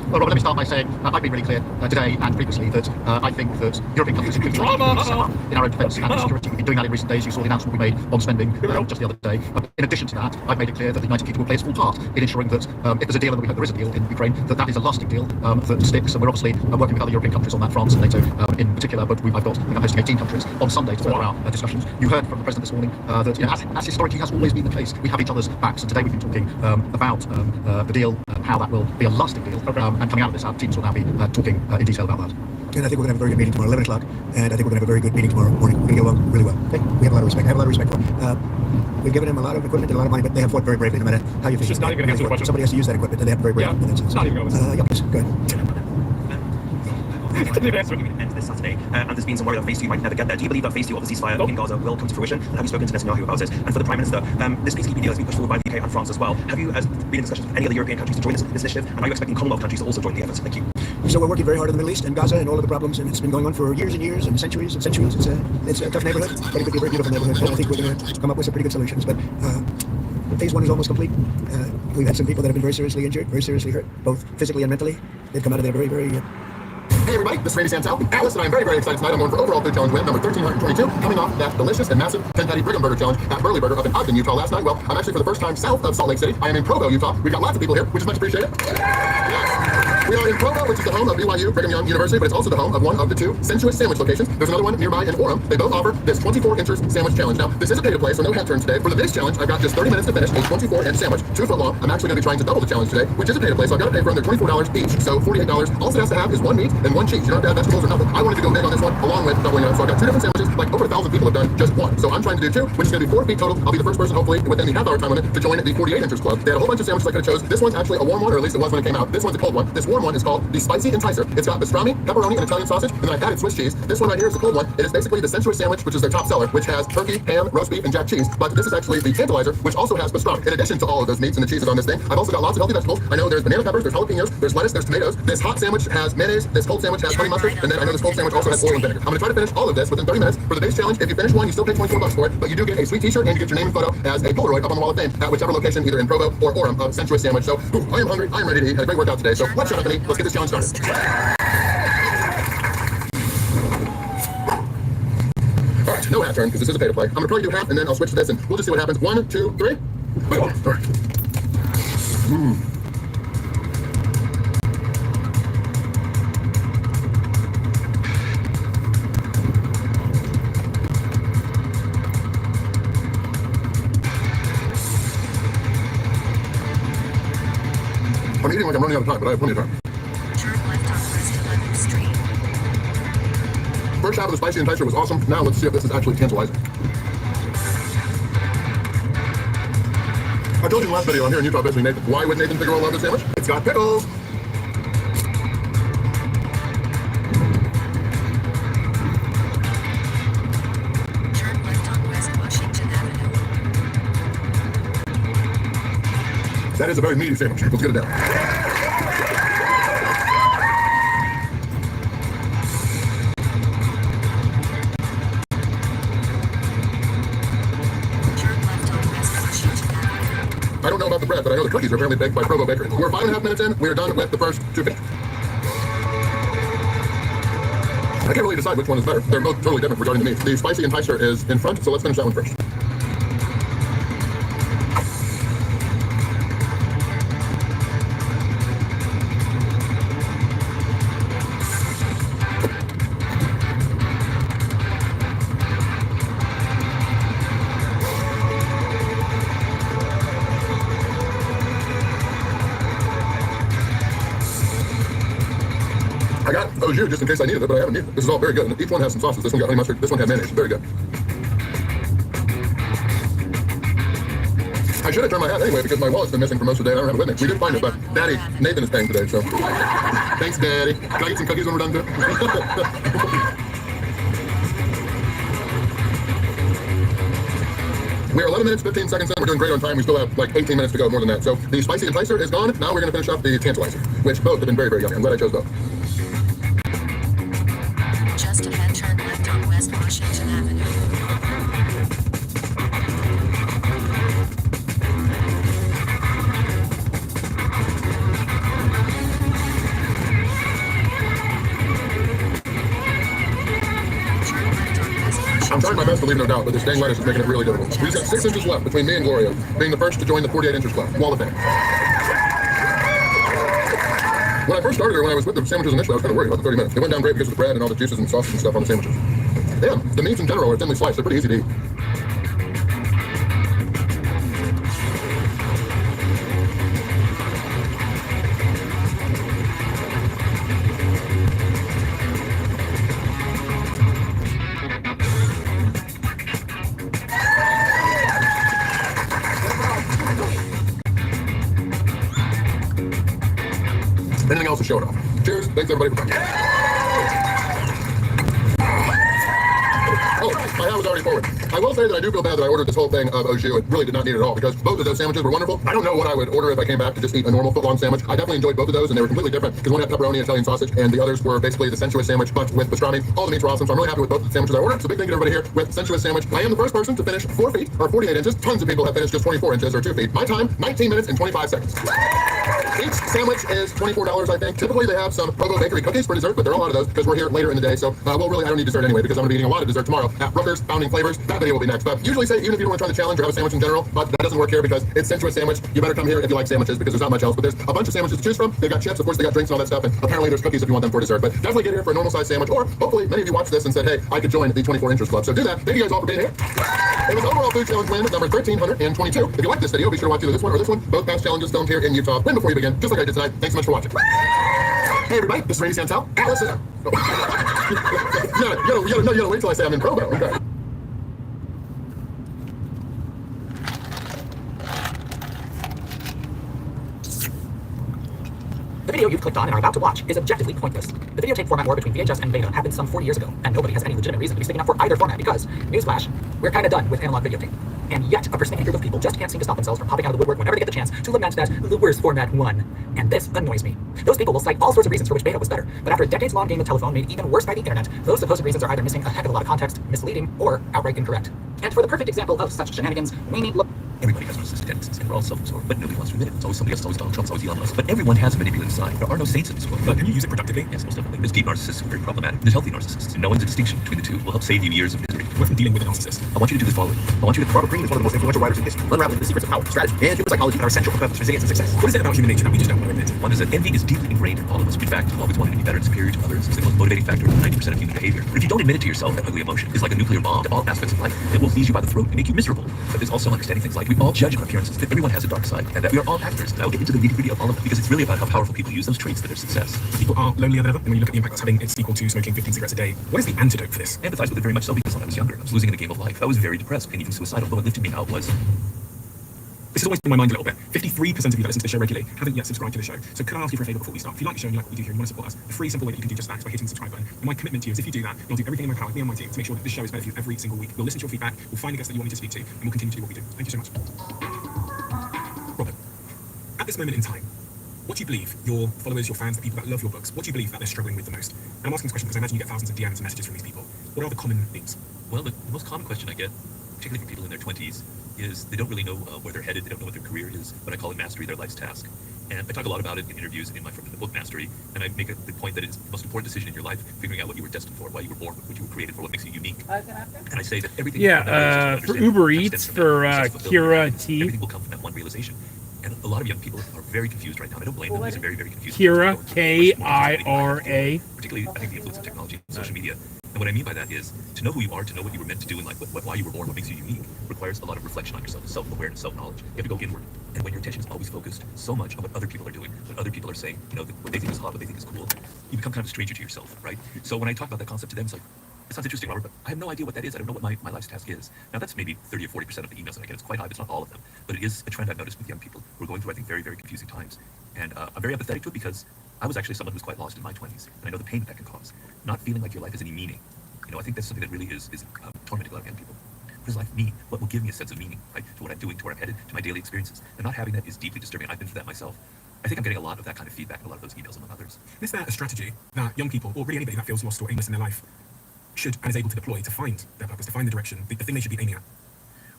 Well, Robert, let me start by saying I've been really clear today and previously that I think that European countries should step up in our own defence and security. We've been doing that in recent days. You saw the announcement we made on spending just the other day. In addition to that, I've made it clear that the United Kingdom will play its full part in ensuring that if there's a deal, and we hope there is a deal in Ukraine, that is a lasting deal that sticks. And we're obviously working with other European countries on that, France and NATO in particular. But I think I'm hosting 18 countries on Sunday to further our discussions. You heard from the President this morning that, you know, as historically has always been the case, we have each other's backs. And today we've been talking about the deal, how that will be a lasting deal. And coming out of this, our teams will now be talking in detail about that. And I think we're going to have a very good meeting tomorrow, 11 o'clock. And I think we're going to have a very good meeting tomorrow morning. We're going to get along really well. Okay? We have a lot of respect. I have a lot of respect for them. We've given them a lot of equipment and a lot of money, but they have fought very bravely, no matter how you think. It's just not even going to answer the question. Somebody has to use that equipment, and they have very bravely. Yeah, it's not even going to yeah, please, go ahead. End this Saturday, and there's been some worry that phase 2 might never get there. Do you believe that phase 2 of the ceasefire in Gaza will come to fruition? And have you spoken to Netanyahu about this? And for the Prime Minister, this peacekeeping deal has been pushed forward by the UK and France as well. Have you been in discussions with any other European countries to join this initiative? And are you expecting Commonwealth countries to also join the efforts? Thank you. So we're working very hard in the Middle East and Gaza and all of the problems, and it's been going on for years and years and centuries and centuries. It's a tough neighborhood, but it could be a very beautiful neighborhood. And I think we're going to come up with some pretty good solutions. But phase 1 is almost complete. We've had some people that have been very seriously injured, very seriously hurt, both physically and mentally. They've come out of there very, very Hey everybody, this is Randy Santel, Atlas, and I'm very, very excited tonight. I'm going for overall food challenge win number 1322, coming off that delicious and massive 10-patty Brigham Burger challenge at Burley Burger up in Ogden, Utah last night. Well, I'm actually for the first time south of Salt Lake City. I am in Provo, Utah. We've got lots of people here, which is much appreciated. Yes. We are in Provo, which is the home of BYU, Brigham Young University, but it's also the home of one of the two sensuous sandwich locations. There's another one nearby in Orem. They both offer this 24-inch sandwich challenge. Now, this is a pay-to-play, so no head turns today. For the base challenge, I've got just 30 minutes to finish a 24-inch sandwich, 2 foot long. I'm actually going to be trying to double the challenge today, which is a pay-to-play, so I've got to pay for under $24 each, so $48. All it has to have is one meat and one cheese. You don't have to add vegetables or nothing. I wanted to go big on this one, along with doubling it up, so I've got 2 different sandwiches. Like over 1,000 people have done just one, so I'm trying to do 2, which is going to be 4 feet total. I'll be the first person, hopefully, within the half-hour time limit to join the 48 inches club. They had a whole bunch of sandwiches I could have chose. This one's actually a warm one, or at least it was when it came out. This one's a cold one. This warm one is called the Spicy Enticer. It's got pastrami, pepperoni, and Italian sausage, and then I've added Swiss cheese. This one right here is the cold one. It is basically the sensuous sandwich, which is their top seller, which has turkey, ham, roast beef, and jack cheese. But this is actually the tantalizer, which also has pastrami. In addition to all of those meats and the cheeses on this thing, I've also got lots of healthy vegetables. I know there's banana peppers, there's jalapenos, there's lettuce, there's tomatoes. This hot sandwich has mayonnaise. This cold sandwich has honey mustard, and then I know this cold sandwich also has oil and vinegar. I'm going to try to finish all of this within 30 minutes. For the base challenge, if you finish one, you still pay $24 for it, but you do get a sweet t-shirt and you get your name and photo as a Polaroid up on the wall of fame at whichever location, either in Provo or Orem, of sensuous sandwich. So, I am hungry, I am ready to eat. Had a great workout today, so let's shut up and eat. Let's get this challenge started. Alright, no half turn, because this is a pay to play. I'm going to probably do half, and then I'll switch to this, and we'll just see what happens. 1, 2, 3. Alright. I'm eating like I'm running out of time, but I have plenty of time. First half of the Spicy Enticer was awesome. Now let's see if this is actually tantalizing. I told you in the last video, I'm here in Utah visiting Nathan. Why would Nathan Figueroa love this sandwich? It's got pickles! Turn left on West Washington Avenue. That is a very meaty sandwich. Let's get it down. I don't know about the bread, but I know the cookies are apparently baked by Provo Bakery. We're 5.5 minutes in. We are done with the first 2 feet. I can't really decide which one is better. They're both totally different regarding the meat. The Spicy Enticer is in front, so let's finish that one first. I got au jus just in case I needed it, but I haven't needed it. This is all very good. And each one has some sauces. This one got honey mustard. This one had mayonnaise. Very good. I should have turned my hat anyway because my wallet's been missing for most of the day and I don't have it with me. We did find it, but Daddy, Nathan is paying today, so. Thanks, Daddy. Can I get some cookies when we're done too? We are 11 minutes, 15 seconds in. We're doing great on time. We still have like 18 minutes to go, more than that. So the Spicy Enticer is gone. Now we're going to finish off the Tantalizer, which both have been very, very yummy. I'm glad I chose both. Just ahead, turn left on West Washington Avenue. I'm trying my best to leave no doubt, but this dang lettuce is making it really difficult. We've got 6 inches left between me and Gloria, being the first to join the 48 inches club. Wall of Fame. When I first started, or when I was with the sandwiches initially, I was kind of worried about the 30 minutes. It went down great because of the bread and all the juices and sauces and stuff on the sandwiches. And the meats in general are thinly sliced. They're pretty easy to eat. Anything else to show it off. Cheers. Thanks everybody for coming. Oh, my hand was already forward. I will say that I do feel bad that I ordered this whole thing of au jus. It really did not need it at all because both of those sandwiches were wonderful. I don't know what I would order if I came back to just eat a normal foot-long sandwich. I definitely enjoyed both of those, and they were completely different because one had pepperoni and Italian sausage, and the others were basically the sensuous sandwich, but with pastrami. All the meats were awesome, so I'm really happy with both the sandwiches I ordered. So big thank you to everybody here with sensuous sandwich. I am the first person to finish 4 feet, or 48 inches. Tons of people have finished just 24 inches, or 2 feet. My time, 19 minutes and 25 seconds. Each sandwich is $24, I think. Typically, they have some Provo Bakery cookies for dessert, but there are a lot of those because we're here later in the day. So, well, really, I don't need dessert anyway because I'm going to be eating a lot of dessert tomorrow at Brooker's Founding Flavors. That video will be next. But usually say, even if you don't want to try the challenge or have a sandwich in general, but that doesn't work here because it's sensuous sandwich. You better come here if you like sandwiches because there's not much else. But there's a bunch of sandwiches to choose from. They've got chips, of course, they got drinks and all that stuff. And apparently, there's cookies if you want them for dessert. But definitely get here for a normal size sandwich. Or hopefully, many of you watched this and said, hey, I could join the 24 Inches Club. So do that. Thank you guys all for being here. It was overall food challenge win number 1322. If you like this video, be sure to watch either this one or this one. Both past challenges filmed here in Utah. Win before you begin, just like I did tonight. Thanks so much for watching. Hey everybody, this is Randy Santel. Alice is you gotta wait till I say I'm in Provo. Okay. The video you've clicked on and are about to watch is objectively pointless. The videotape format war between VHS and Beta happened some 40 years ago, and nobody has any legitimate reason to be sticking up for either format because, newsflash, we're kinda done with analog videotape. And yet, a persnickety group of people just can't seem to stop themselves from popping out of the woodwork whenever they get the chance to lament that the worst format won. And this annoys me. Those people will cite all sorts of reasons for which Beta was better, but after a decades-long game of telephone made even worse by the internet, those supposed reasons are either missing a heck of a lot of context, misleading, or outright incorrect. And for the perfect example of such shenanigans, we need Everybody has narcissistic tendencies, and we're all self-absorbed, but nobody wants to admit it. It's always somebody else, it's always Donald Trump, it's always Elon Musk. But everyone has a manipulative side. There are no saints in this world. But can you use it productively? Yes, most definitely. There's deep narcissists who are very problematic. There's healthy narcissists. Knowing the distinction between the two will help save you years of misery. What from dealing with a narcissist? I want you to do the following. I want you to... Robert Greene is one of the most influential writers in history. Unraveling the secrets of power, strategy, and human psychology that are essential for resilience and success. What is it about human nature that we just don't want to admit? One is that envy is deeply ingrained in all of us. In fact, always wanting to be better and superior to others is the most motivating factor in 90% of human behavior. But if you don't admit it to yourself, that ugly emotion is like a nuclear bomb to all aspects of life. It will seize you by the throat and make you miserable. But there's also understanding things like we all judge on appearances, that everyone has a dark side, and that we are all actors. And I will get into the nitty-gritty of all of them because it's really about how powerful people use those traits to their success. People are lonelier than ever, and when you look at the impact that's having, it's equal to smoking 15 cigarettes a day. What is the antidote for this? I empathize with it very much so because when I was younger, I was losing in the game of life. I was very depressed and even suicidal, but what lifted me out was... This has always been in my mind a little bit. 53% of you that listen to the show regularly haven't yet subscribed to the show. So could I ask you for a favor before we start? If you like the show and you like what we do here and you want to support us, the free simple way that you can do just that is by hitting the subscribe button. And my commitment to you is if you do that, I'll do everything in my power with me and my team to make sure that this show is better for you every single week. We'll listen to your feedback, we'll find the guests that you want me to speak to, and we'll continue to do what we do. Thank you so much. Robert, at this moment in time, what do you believe your followers, your fans, the people that love your books, what do you believe that they're struggling with the most? And I'm asking this question because I imagine you get thousands of DMs and messages from these people. What are the common themes? Well, the most common question I get, particularly from people in their 20s, is they don't really know where they're headed, they don't know what their career is, but I call it mastery, their life's task. And I talk a lot about it in interviews and in my book, Mastery, and I make the point that it's the most important decision in your life, figuring out what you were destined for, why you were born, what you were created for, what makes you unique. And I say that everything... for Uber Eats, for Kira T. Everything will come from that one realization. And a lot of young people are very confused right now. I don't blame them. These are very, very confused. Kira, K-I-R-A. Particularly, I think the influence of technology and social media. And what I mean by that is, to know who you are, to know what you were meant to do in life, why you were born, what makes you unique, requires a lot of reflection on yourself, self-awareness, self-knowledge. You have to go inward. And when your attention is always focused so much on what other people are doing, what other people are saying, what they think is hot, what they think is cool, you become kind of a stranger to yourself, right? So when I talk about that concept to them, it's like, it sounds interesting, Robert, but I have no idea what that is. I don't know what my life's task is. Now, that's maybe 30 or 40% of the emails that I get. It's quite high, but it's not all of them. But it is a trend I've noticed with young people who are going through, I think, very, very confusing times. And I'm very empathetic to it because I was actually someone who was quite lost in my 20s. And I know the pain that can cause. Not feeling like your life has any meaning. I think that's something that really is tormenting a lot of young people. What does life mean? What will give me a sense of meaning, right? To what I'm doing, to where I'm headed, to my daily experiences. And not having that is deeply disturbing. I've been through that myself. I think I'm getting a lot of that kind of feedback in a lot of those emails among others. Is there a strategy that young people, or really anybody that feels lost or aimless in their life, should and is able to deploy to find their purpose, to find the direction, the thing they should be aiming at?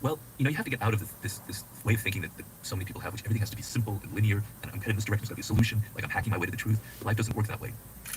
Well, you have to get out of this way of thinking that so many people have, which everything has to be simple and linear, and I'm headed in this direction, it's got to be a solution, like I'm hacking my way to the truth. Life doesn't work that way.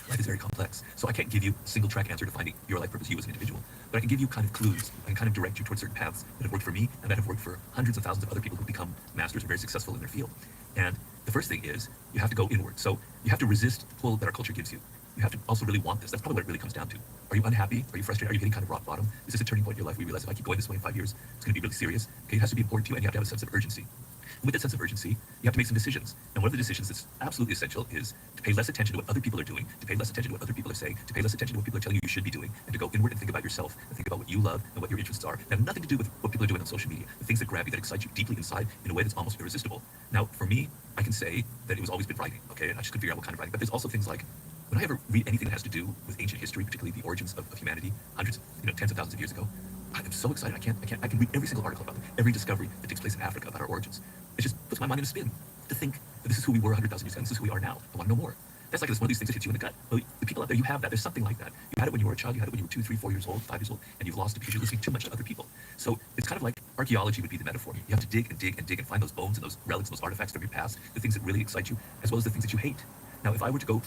Life is very complex. So I can't give you a single track answer to finding your life purpose, you as an individual. But I can give you kind of clues. I can kind of direct you towards certain paths that have worked for me and that have worked for hundreds of thousands of other people who become masters and very successful in their field. And the first thing is you have to go inward. So you have to resist the pull that our culture gives you. You have to also really want this. That's probably what it really comes down to. Are you unhappy? Are you frustrated? Are you hitting kind of rock bottom? Is this a turning point in your life where you realize if I keep going this way in 5 years, it's going to be really serious? Okay, it has to be important to you, and you have to have a sense of urgency. And with that sense of urgency, you have to make some decisions. And one of the decisions that's absolutely essential is to pay less attention to what other people are doing, to pay less attention to what other people are saying, to pay less attention to what people are telling you you should be doing, and to go inward and think about yourself, and think about what you love and what your interests are. That have nothing to do with what people are doing on social media, the things that grab you, that excite you deeply inside in a way that's almost irresistible. Now, for me, I can say that it was always been writing, okay? And I just couldn't figure out what kind of writing. But there's also things like, when I ever read anything that has to do with ancient history, particularly the origins of humanity, hundreds, tens of thousands of years ago, I'm so excited. I can read every single article about them, every discovery that takes place in Africa about our origins. It just puts my mind in a spin to think that this is who we were 100,000 years ago, and this is who we are now. I want to know more. That's like it's one of these things that hits you in the gut. Well, the people out there, you have that. There's something like that. You had it when you were a child. You had it when you were 2, 3, 4 years old, 5 years old, and you've lost it because you're listening too much to other people. So it's kind of like archaeology would be the metaphor. You have to dig and dig and dig and find those bones and those relics, those artifacts from your past, the things that really excite you, as well as the things that you hate. Now, if I were to go,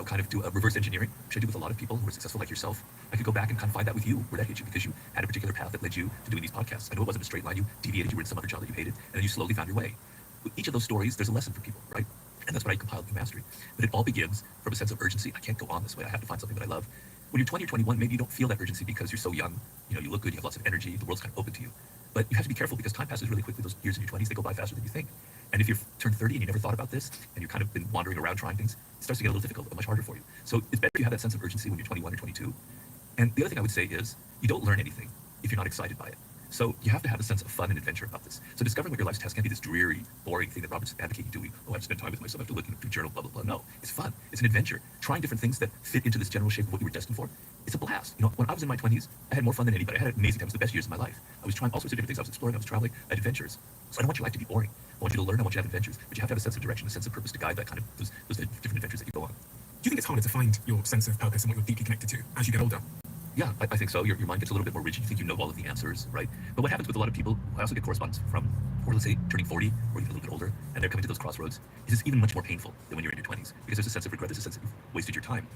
kind of do a reverse engineering, which I do with a lot of people who are successful like yourself, I could go back and kind of find that with you, where that hit you, because you had a particular path that led you to doing these podcasts. I know it wasn't a straight line. You deviated. You were in some other job that you hated, and then you slowly found your way. With each of those stories, there's a lesson for people, right? And that's what I compiled in Mastery. But it all begins from a sense of urgency. I can't go on this way. I have to find something that I love. When you're 20 or 21, maybe you don't feel that urgency because you're so young. You look good. You have lots of energy. The world's kind of open to you. But you have to be careful because time passes really quickly. Those years in your 20s, they go by faster than you think. And if you've turned 30 and you never thought about this, and you've kind of been wandering around trying things, it starts to get a little difficult, much harder for you. So it's better you have that sense of urgency when you're 21 or 22. And the other thing I would say is, you don't learn anything if you're not excited by it. So you have to have a sense of fun and adventure about this. So discovering what your life's task can't be this dreary, boring thing that Robert's advocating doing. Oh, I have to spend time with myself, I have to look into a journal, blah, blah, blah. No, it's fun. It's an adventure. Trying different things that fit into this general shape of what you were destined for. It's a blast. When I was in my 20s, I had more fun than anybody. I had amazing times, the best years of my life. I was trying all sorts of different things. I was exploring, I was traveling, I had adventures. So I don't want your life to be boring. I want you to learn, I want you to have adventures. But you have to have a sense of direction, a sense of purpose to guide that kind of those different adventures that you go on. Do you think it's harder to find your sense of purpose and what you're deeply connected to as you get older? Yeah, I think so. Your mind gets a little bit more rigid. You think you know all of the answers, right? But what happens with a lot of people, I also get correspondence from, or let's say, turning 40 or even a little bit older, and they're coming to those crossroads, is it's even much more painful than when you're in your 20s, because there's a sense of regret, there's a sense that you've wasted your time.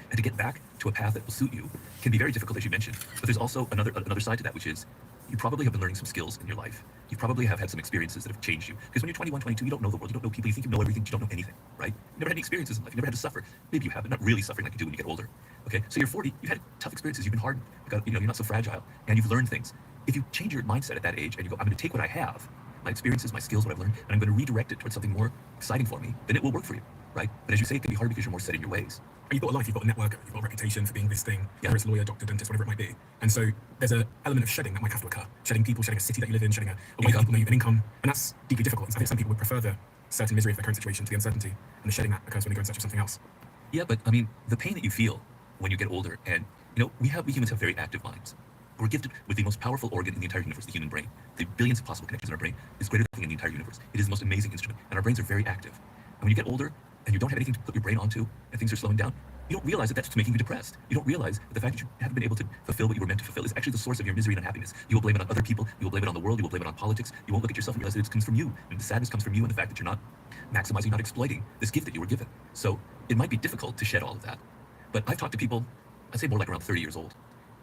And to get back to a path that will suit you can be very difficult, as you mentioned. But there's also another side to that, which is you probably have been learning some skills in your life. You probably have had some experiences that have changed you. Because when you're 21, 22, you don't know the world, you don't know people, you think you know everything, but you don't know anything, right? You've never had any experiences in life, you've never had to suffer. Maybe you have, but not really suffering like you do when you get older. Okay, so you're 40, you've had tough experiences, you've been hardened, you're not so fragile, and you've learned things. If you change your mindset at that age and you go, I'm going to take what I have, my experiences, my skills, what I've learned, and I'm going to redirect it towards something more exciting for me, then it will work for you, right? But as you say, it can be hard because you're more set in your ways. You've got a life, you've got a network, you've got a reputation for being this thing, whether it's lawyer, doctor, dentist, whatever it might be. And so there's an element of shedding that might have to occur. Shedding people, shedding a city that you live in, shedding a way that people know you, an income. And that's deeply difficult. And so I think some people would prefer the certain misery of their current situation to the uncertainty. And the shedding that occurs when they go in search of something else. Yeah, but I mean, the pain that you feel when you get older, and we humans have very active minds. We're gifted with the most powerful organ in the entire universe, the human brain. The billions of possible connections in our brain is greater than in the entire universe. It is the most amazing instrument, and our brains are very active. And when you get older, and you don't have anything to put your brain onto, and things are slowing down, you don't realize that that's making you depressed. You don't realize that the fact that you haven't been able to fulfill what you were meant to fulfill is actually the source of your misery and unhappiness. You will blame it on other people, you will blame it on the world, you will blame it on politics, you won't look at yourself and realize that it comes from you. And the sadness comes from you and the fact that you're not maximizing, not exploiting this gift that you were given. So it might be difficult to shed all of that. But I've talked to people, I'd say more like around 30 years old,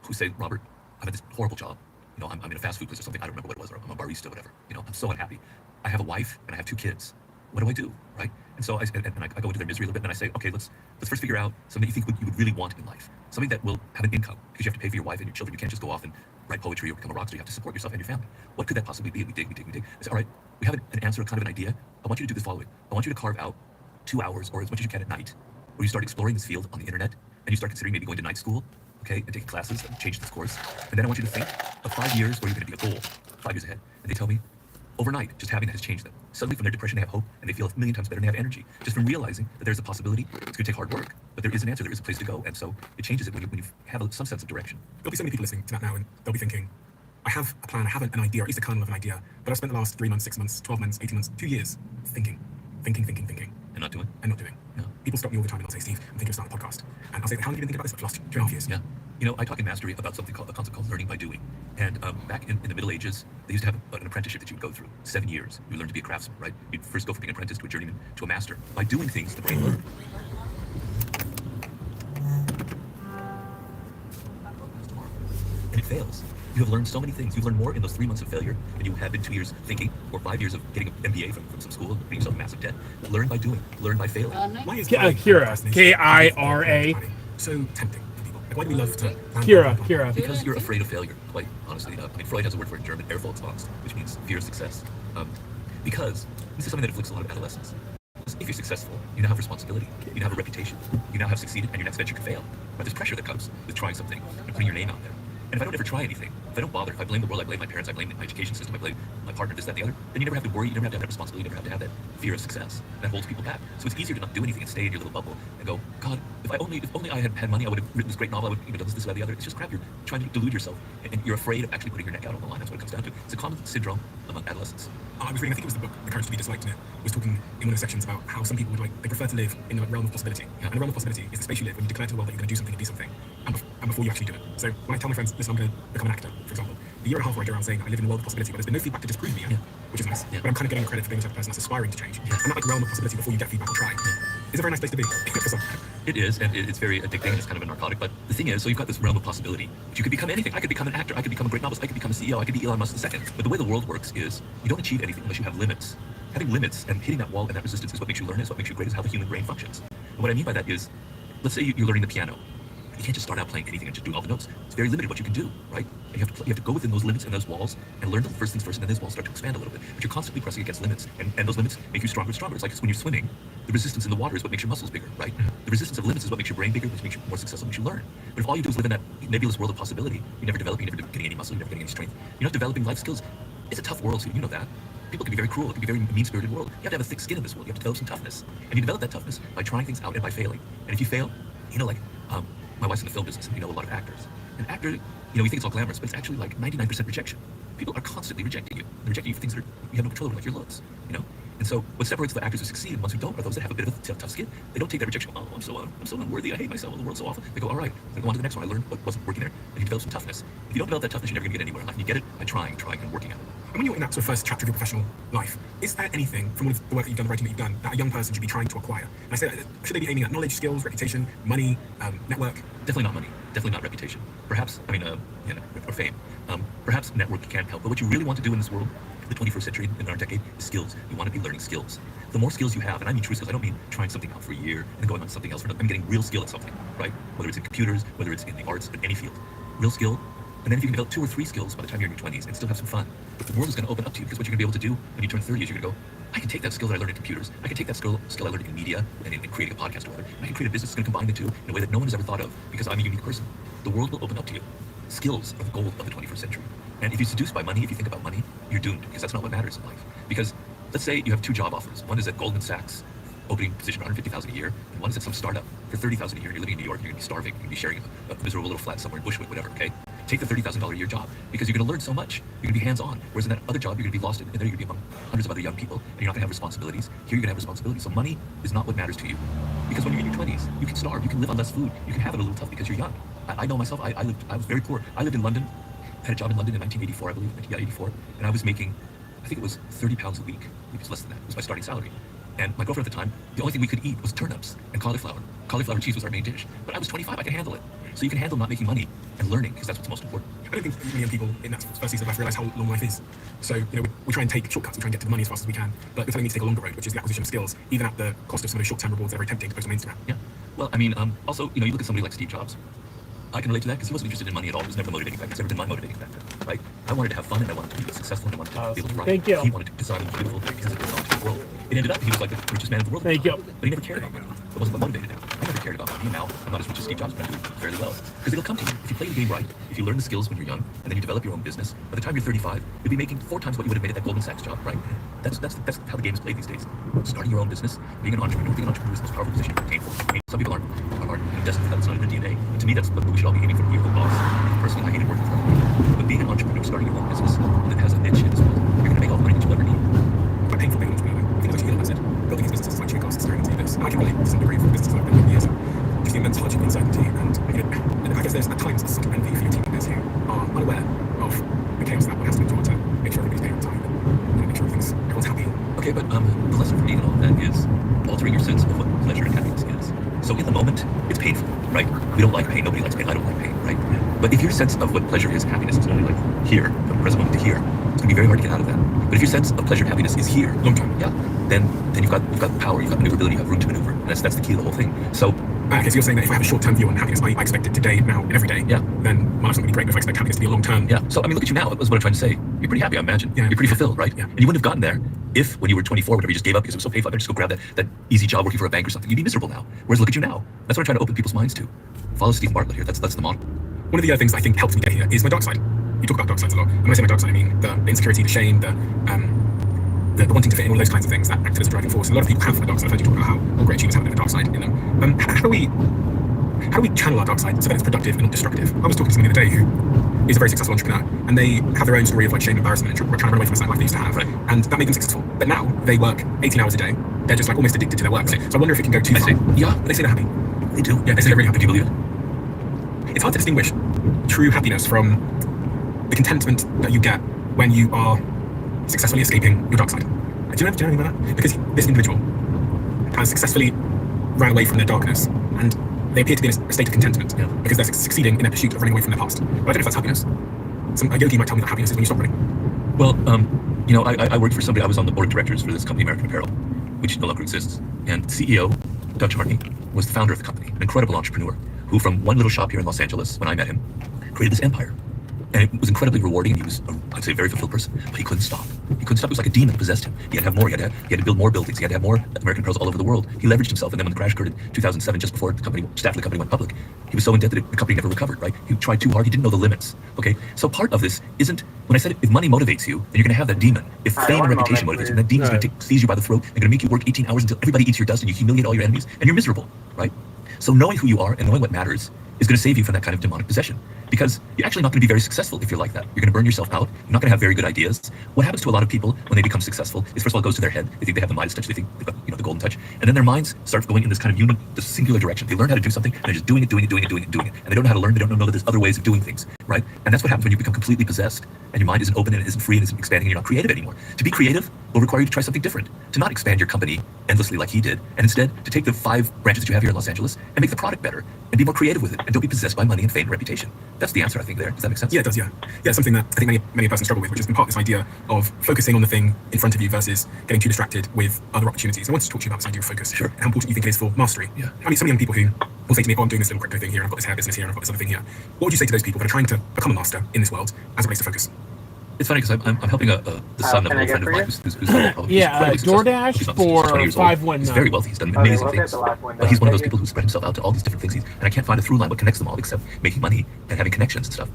who say, Robert, I'm at this horrible job. I'm in a fast food place or something, I don't remember what it was, or I'm a barista, whatever. I'm so unhappy. I have a wife and I have 2 kids. What do I do, right? And so I go into their misery a little bit, and then I say, okay, let's first figure out something you think you would really want in life. Something that will have an income, because you have to pay for your wife and your children. You can't just go off and write poetry or become a rock star. You have to support yourself and your family. What could that possibly be? And we dig. I say, all right, we have an answer, kind of an idea. I want you to do the following. I want you to carve out 2 hours, or as much as you can at night, where you start exploring this field on the internet, and you start considering maybe going to night school, okay, and taking classes and change this course. And then I want you to think of 5 years where you're going to be a goal, 5 years ahead. And they tell me, overnight, just having that has changed them. Suddenly from their depression, they have hope, and they feel 1,000,000 times better, and they have energy. Just from realizing that there's a possibility. It's going to take hard work, but there is an answer, there is a place to go. And so it changes it when you have some sense of direction. There'll be so many people listening to that now, and they'll be thinking, I have a plan, I have an idea, or at least a kernel of an idea, but I've spent the last 3 months, 6 months, 12 months, 18 months, 2 years thinking. And not doing. No. People stop me all the time and they'll say, Steve, I'm thinking of starting a podcast. And I'll say, how long have you been thinking about this for the last 2.5 years? Yeah. I talk in Mastery about a concept called learning by doing. And back in the Middle Ages, they used to have an apprenticeship that you would go through. 7 years. You learn to be a craftsman, right? You'd first go from being an apprentice to a journeyman to a master. By doing things, the brain learns. And it fails. You have learned so many things. You've learned more in those 3 months of failure than you have in 2 years thinking, or 5 years of getting an MBA from some school, putting yourself in massive debt. Learn by doing. Learn by failing. Why is Kira, K-I-R-A. so tempting to people? Like, why do we love to... Kira. Because you're afraid of failure, quite honestly. Freud has a word for it in German, Erfolgsangst, which means fear of success. Because this is something that afflicts a lot of adolescents. If you're successful, you now have responsibility, you now have a reputation, you now have succeded, and your next venture could fail. But there's pressure that comes with trying something and putting your name out there. And if I don't ever try anything, if I don't bother, if I blame the world, I blame my parents, I blame my education system, I blame my partner, this, that, the other, then you never have to worry, you never have to have that responsibility, you never have to have that fear of success. That holds people back. So it's easier to not do anything and stay in your little bubble and go, God, if only I had had money, I would have written this great novel, I would have done this, that, the other. It's just crap. You're trying to delude yourself, and you're afraid of actually putting your neck out on the line. That's what it comes down to. It's a common syndrome among adolescents. I was reading, I think it was the book, The Courage to Be Disliked, and it was talking in one of the sections about how some people they prefer to live in the realm of possibility. And the realm of possibility is the space you live when you declare to the world that you're going to do something and be something, and before you actually do it. So when I tell my friends, listen, I'm going to become an actor, for example, the year and a half where I go around saying I live in a world of possibility, but there's been no feedback to disprove me yet, which is nice. But I'm kind of getting credit for being the type of person that's aspiring to change. And that realm of possibility before you get feedback and try is a very nice place to be for some. It is, and it's very addicting, and it's kind of a narcotic, but the thing is, so you've got this realm of possibility, but you could become anything. I could become an actor, I could become a great novelist, I could become a CEO, I could be Elon Musk II. But the way the world works is, you don't achieve anything unless you have limits. Having limits and hitting that wall and that resistance is what makes you learn, is what makes you great, is how the human brain functions. And what I mean by that is, let's say you're learning the piano. You can't just start out playing anything and just do all the notes. It's very limited what you can do, right? And you have to go within those limits and those walls and learn the first things first, and then those walls start to expand a little bit. But you're constantly pressing against limits, and those limits make you stronger and stronger. It's like when you're swimming, the resistance in the water is what makes your muscles bigger, right? The resistance of limits is what makes your brain bigger, which makes you more successful, makes you learn. But if all you do is live in that nebulous world of possibility, you're never developing, you're never getting any muscle, you're never getting any strength, you're not developing life skills. It's a tough world, so you know that. People can be very cruel, it can be a very mean-spirited world. You have to have a thick skin in this world, you have to develop some toughness. And you develop that toughness by trying things out and by failing. And if you fail, my wife's in the film business, and we know a lot of actors. An actor, we think it's all glamorous, but it's actually like 99% rejection. People are constantly rejecting you. They're rejecting you for things that you have no control over, like your looks, And so what separates the actors who succeed and ones who don't are those that have a bit of a tough skin. They don't take that rejection, oh, I'm so unworthy, I hate myself, the world's so awful. They go, all right, I'm go on to the next one. I learned what wasn't working there, and you develop some toughness. If you don't develop that toughness, you're never going to get anywhere in life. And you get it by trying, and working at it. And when you're in that sort of first chapter of your professional life, is there anything from all of the work that you've done, the writing that you've done, that a young person should be trying to acquire? And I say that, should they be aiming at knowledge, skills, reputation, money, network? Definitely not money. Definitely not reputation. Perhaps, or fame. Perhaps network can help. But what you really want to do in this world, the 21st century, in our decade, is skills. You want to be learning skills. The more skills you have, and I mean true skills, I don't mean trying something out for a year and then going on something else. I'm getting real skill at something, right? Whether it's in computers, whether it's in the arts, in any field. Real skill. And then if you can develop 2 or 3 skills by the time you're in your 20s and still have some fun, the world is going to open up to you, because what you're going to be able to do when you turn 30 is you're going to go, I can take that skill that I learned in computers, I can take that skill I learned in media and in creating a podcast or whatever, I can create a business that's going to combine the two in a way that no one has ever thought of, because I'm a unique person. The world will open up to you. Skills are the goal of the 21st century. And if you're seduced by money, if you think about money, you're doomed, because that's not what matters in life. Because let's say you have 2 job offers. One is at Goldman Sachs, opening position $150,000 a year, and one is at some startup for $30,000 a year, and you're living in New York, and you're going to be starving, you're going to be sharing a miserable little flat somewhere in Bushwick, whatever, okay? Take the $30,000 a year job, because you're going to learn so much. You're going to be hands-on. Whereas in that other job, you're going to be lost in there. You're going to be among hundreds of other young people, and you're not going to have responsibilities. Here, you're going to have responsibilities. So money is not what matters to you, because when you're in your 20s, you can starve. You can live on less food. You can have it a little tough because you're young. I know myself. I was very poor. I lived in London. Had a job in London in 1984, I believe. 1984, and I was making, I think it was 30 pounds a week. Maybe it was less than that. It was my starting salary. And my girlfriend at the time, the only thing we could eat was turnips and cauliflower. Cauliflower cheese was our main dish. But I was 25, I could handle it. So you can handle not making money and learning, because that's what's most important. I don't think many young people in that first season of life realize how long life is. So, we try and take shortcuts, we try and get to the money as fast as we can, but we're telling you to take a longer road, which is the acquisition of skills, even at the cost of some of those short-term rewards that are very tempting to post on Instagram. Yeah. Well, also, you look at somebody like Steve Jobs. I can relate to that because he wasn't interested in money at all. It was never the motivating factor. It's never been my motivating factor, right? I wanted to have fun, and I wanted to be successful, and I wanted to be able to thrive. Thank you. He wanted to design a beautiful, physical world. It ended up he was like the richest man in the world. Thank you. But he never cared about money. It wasn't what motivated him. I never cared about money. And now I'm not as rich as Steve Jobs, but I'm doing fairly well. Because it'll come to you. If you play the game right, if you learn the skills when you're young, and then you develop your own business, by the time you're 35, you'll be making 4 times what you would have made at that Goldman Sachs job, right? That's how the game is played these days. Starting your own business, being an entrepreneur. Being an entrepreneur is the most powerful position. Painful. Some people aren't destined for that. It's not in their DNA. But to me, that's what we should all be aiming for. Be your own boss. Personally, I hated working for them. But being an entrepreneur, starting your own business, that has a niche in this world, you're going to make all the money that you'll ever need. Quite painful being an entrepreneur. I think actually Elon said, building his business is like chewing costs, staring into this. And I can relate to some degree from businesses I've been in for years. Just the immense hardship and uncertainty, and I guess there's at times a sort of envy for your team members who are unaware of the chaos that one has to endure to make sure everybody's paying on time and make sure everyone's happy. Okay, but the lesson for me in all of that is altering your sense of what pleasure and happiness is. So in the moment, it's painful, right? We don't like pain. Nobody likes pain. I don't like pain, right? But if your sense of what pleasure is, happiness is only like here, from the present moment to here, it's going to be very hard to get out of that. But if your sense of pleasure and happiness is here, long term, yeah, then you've got power, you've got maneuverability, you have room to maneuver, and that's the key to the whole thing. So. Okay, so you're saying that if I have a short-term view on happiness, I expect it today, now, and every day, yeah, then my life's not going to be great. But if I expect happiness to be a long-term, yeah. So look at you now. That's what I'm trying to say. You're pretty happy, I imagine. Yeah. You're pretty fulfilled, right? Yeah. And you wouldn't have gotten there if, when you were 24, whatever, you just gave up because it was so painful. I better just go grab that easy job working for a bank or something. You'd be miserable now. Whereas look at you now. That's what I'm trying to open people's minds to. Follow Steve Bartlett here. That's the model. one of the other things I think helped me get here is my dark side. You talk about dark sides a lot. And when I say my dark side, I mean the insecurity, the shame, the wanting to fit in, all those kinds of things that act as a driving force. And a lot of people have a dark side. I've heard you talk about how all great achievers have a bit of a dark side in them. How do we channel our dark side so that it's productive and not destructive? I was talking to somebody the other day who is a very successful entrepreneur, and they have their own story of like shame, embarrassment, and trying to run away from the same life they used to have, and that made them successful. But now they work 18 hours a day. They're just like almost addicted to their work. So I wonder if it can go too far. Yeah, but they say they're happy. They do. Yeah, they say they're really happy. Do you believe it? It's hard to distinguish true happiness from the contentment that you get when you are successfully escaping your dark side. Do you know anything about that? Because this individual has successfully ran away from their darkness, and they appear to be in a state of contentment because they're succeeding in their pursuit of running away from their past. But I don't know if that's happiness. A yogi might tell me that happiness is when you stop running. Well, you know, I worked for somebody. I was on the board of directors for this company, American Apparel, which no longer exists. And CEO Dutch Hartney was the founder of the company, an incredible entrepreneur who, from one little shop here in Los Angeles, when I met him, created this empire. And it was incredibly rewarding, and he was, I'd say, a very fulfilled person, but he couldn't stop. He couldn't stop. It was like a demon possessed him. He had to have more. He had to build more buildings. He had to have more American Apparels all over the world. He leveraged himself, and then when the crash occurred in 2007, just before the company, staff of the company went public, he was so in debt that the company never recovered, right? He tried too hard. He didn't know the limits, okay? So part of this isn't, when I said if money motivates you, then you're going to have that demon. If fame and reputation motivates you, then that demon's going to seize you by the throat. They're going to make you work 18 hours until everybody eats your dust and you humiliate all your enemies, and you're miserable, right? So knowing who you are and knowing what matters is going to save you from that kind of demonic possession, because you're actually not going to be very successful if you're like that. You're going to burn yourself out. You're not going to have very good ideas. What happens to a lot of people when they become successful is, first of all, it goes to their head. They think they have the Midas touch. They think they've got, you know, the golden touch, and then their minds start going in this kind of this singular direction. They learn how to do something, and they're just doing it, and they don't know how to learn. They don't know that there's other ways of doing things, right? And that's what happens when you become completely possessed, and your mind isn't open, and it isn't free, and isn't expanding, and you're not creative anymore. To be creative will require you to try something different, to not expand your company endlessly like he did, and instead to take the 5 branches that you have here in Los Angeles and make the product better, and be more creative with it, and don't be possessed by money and fame and reputation. That's the answer, I think, there. Does that make sense? Yeah, it does, yeah. Yeah, something that I think many persons struggle with, which is in part this idea of focusing on the thing in front of you versus getting too distracted with other opportunities. I wanted to talk to you about this idea of focus. Sure. And how important you think it is for mastery. Yeah. I mean, some young people who will say to me, oh, I'm doing this little crypto thing here, and I've got this hair business here, and I've got this other thing here. What would you say to those people that are trying to become a master in this world as a place to focus? It's funny because I'm helping the son of a friend of mine who's DoorDash for 519. He's very wealthy. He's done amazing things. But he's one of those people who spread himself out to all these different things. And I can't find a through line what connects them all except making money and having connections and stuff.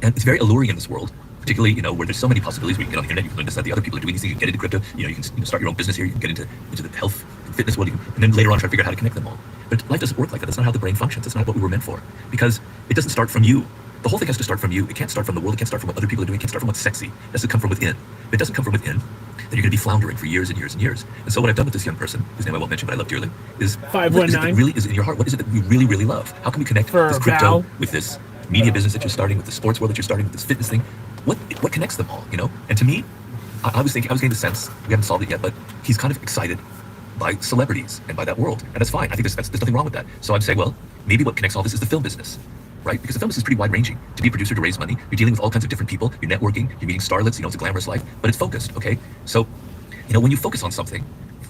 And it's very alluring in this world, particularly, you know, where there's so many possibilities where you can get on the internet, you can learn this, that, the other people are doing these things, you can get into crypto, you know, you can start your own business here, you can get into the health and fitness world, and then later on try to figure out how to connect them all. But life doesn't work like that. That's not how the brain functions. That's not what we were meant for. Because it doesn't start from you. The whole thing has to start from you. It can't start from the world. It can't start from what other people are doing. It can't start from what's sexy. It has to come from within. If it doesn't come from within, then you're going to be floundering for years and years and years. And so what I've done with this young person, whose name I won't mention, but I love dearly, is 519. What is it that really is in your heart? What is it that you really, really love? How can we connect this crypto with this media business that you're starting, with the sports world that you're starting, with this fitness thing? What connects them all, you know? And to me, I was getting the sense, we haven't solved it yet, but he's kind of excited by celebrities and by that world. And that's fine. I think there's nothing wrong with that. So I'd say, well, maybe what connects all this is the film business. Right? Because the film business is pretty wide-ranging. To be a producer, to raise money, you're dealing with all kinds of different people, you're networking, you're meeting starlets, you know, it's a glamorous life, but it's focused, okay? So, you know, when you focus on something,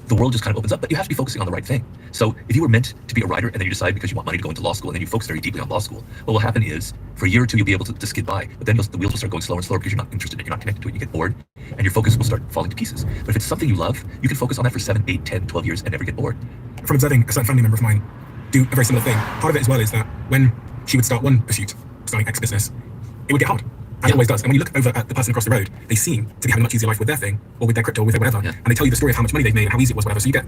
the world just kind of opens up, but you have to be focusing on the right thing. So if you were meant to be a writer and then you decide because you want money to go into law school and then you focus very deeply on law school, what will happen is for a year or two, you'll be able to skid by, but then the wheels will start going slower and slower because you're not interested in it, you're not connected to it, you get bored, and your focus will start falling to pieces. But if it's something you love, you can focus on that for 7, 8, 10, 12 years and never get bored. From observing a certain family member of mine do a very similar thing, part of it as well is that when she would start one pursuit, starting X business, it would get hard. As it always does. And when you look over at the person across the road, they seem to be having a much easier life with their thing, or with their crypto, or with their whatever. And they tell you the story of how much money they've made and how easy it was, whatever. So you get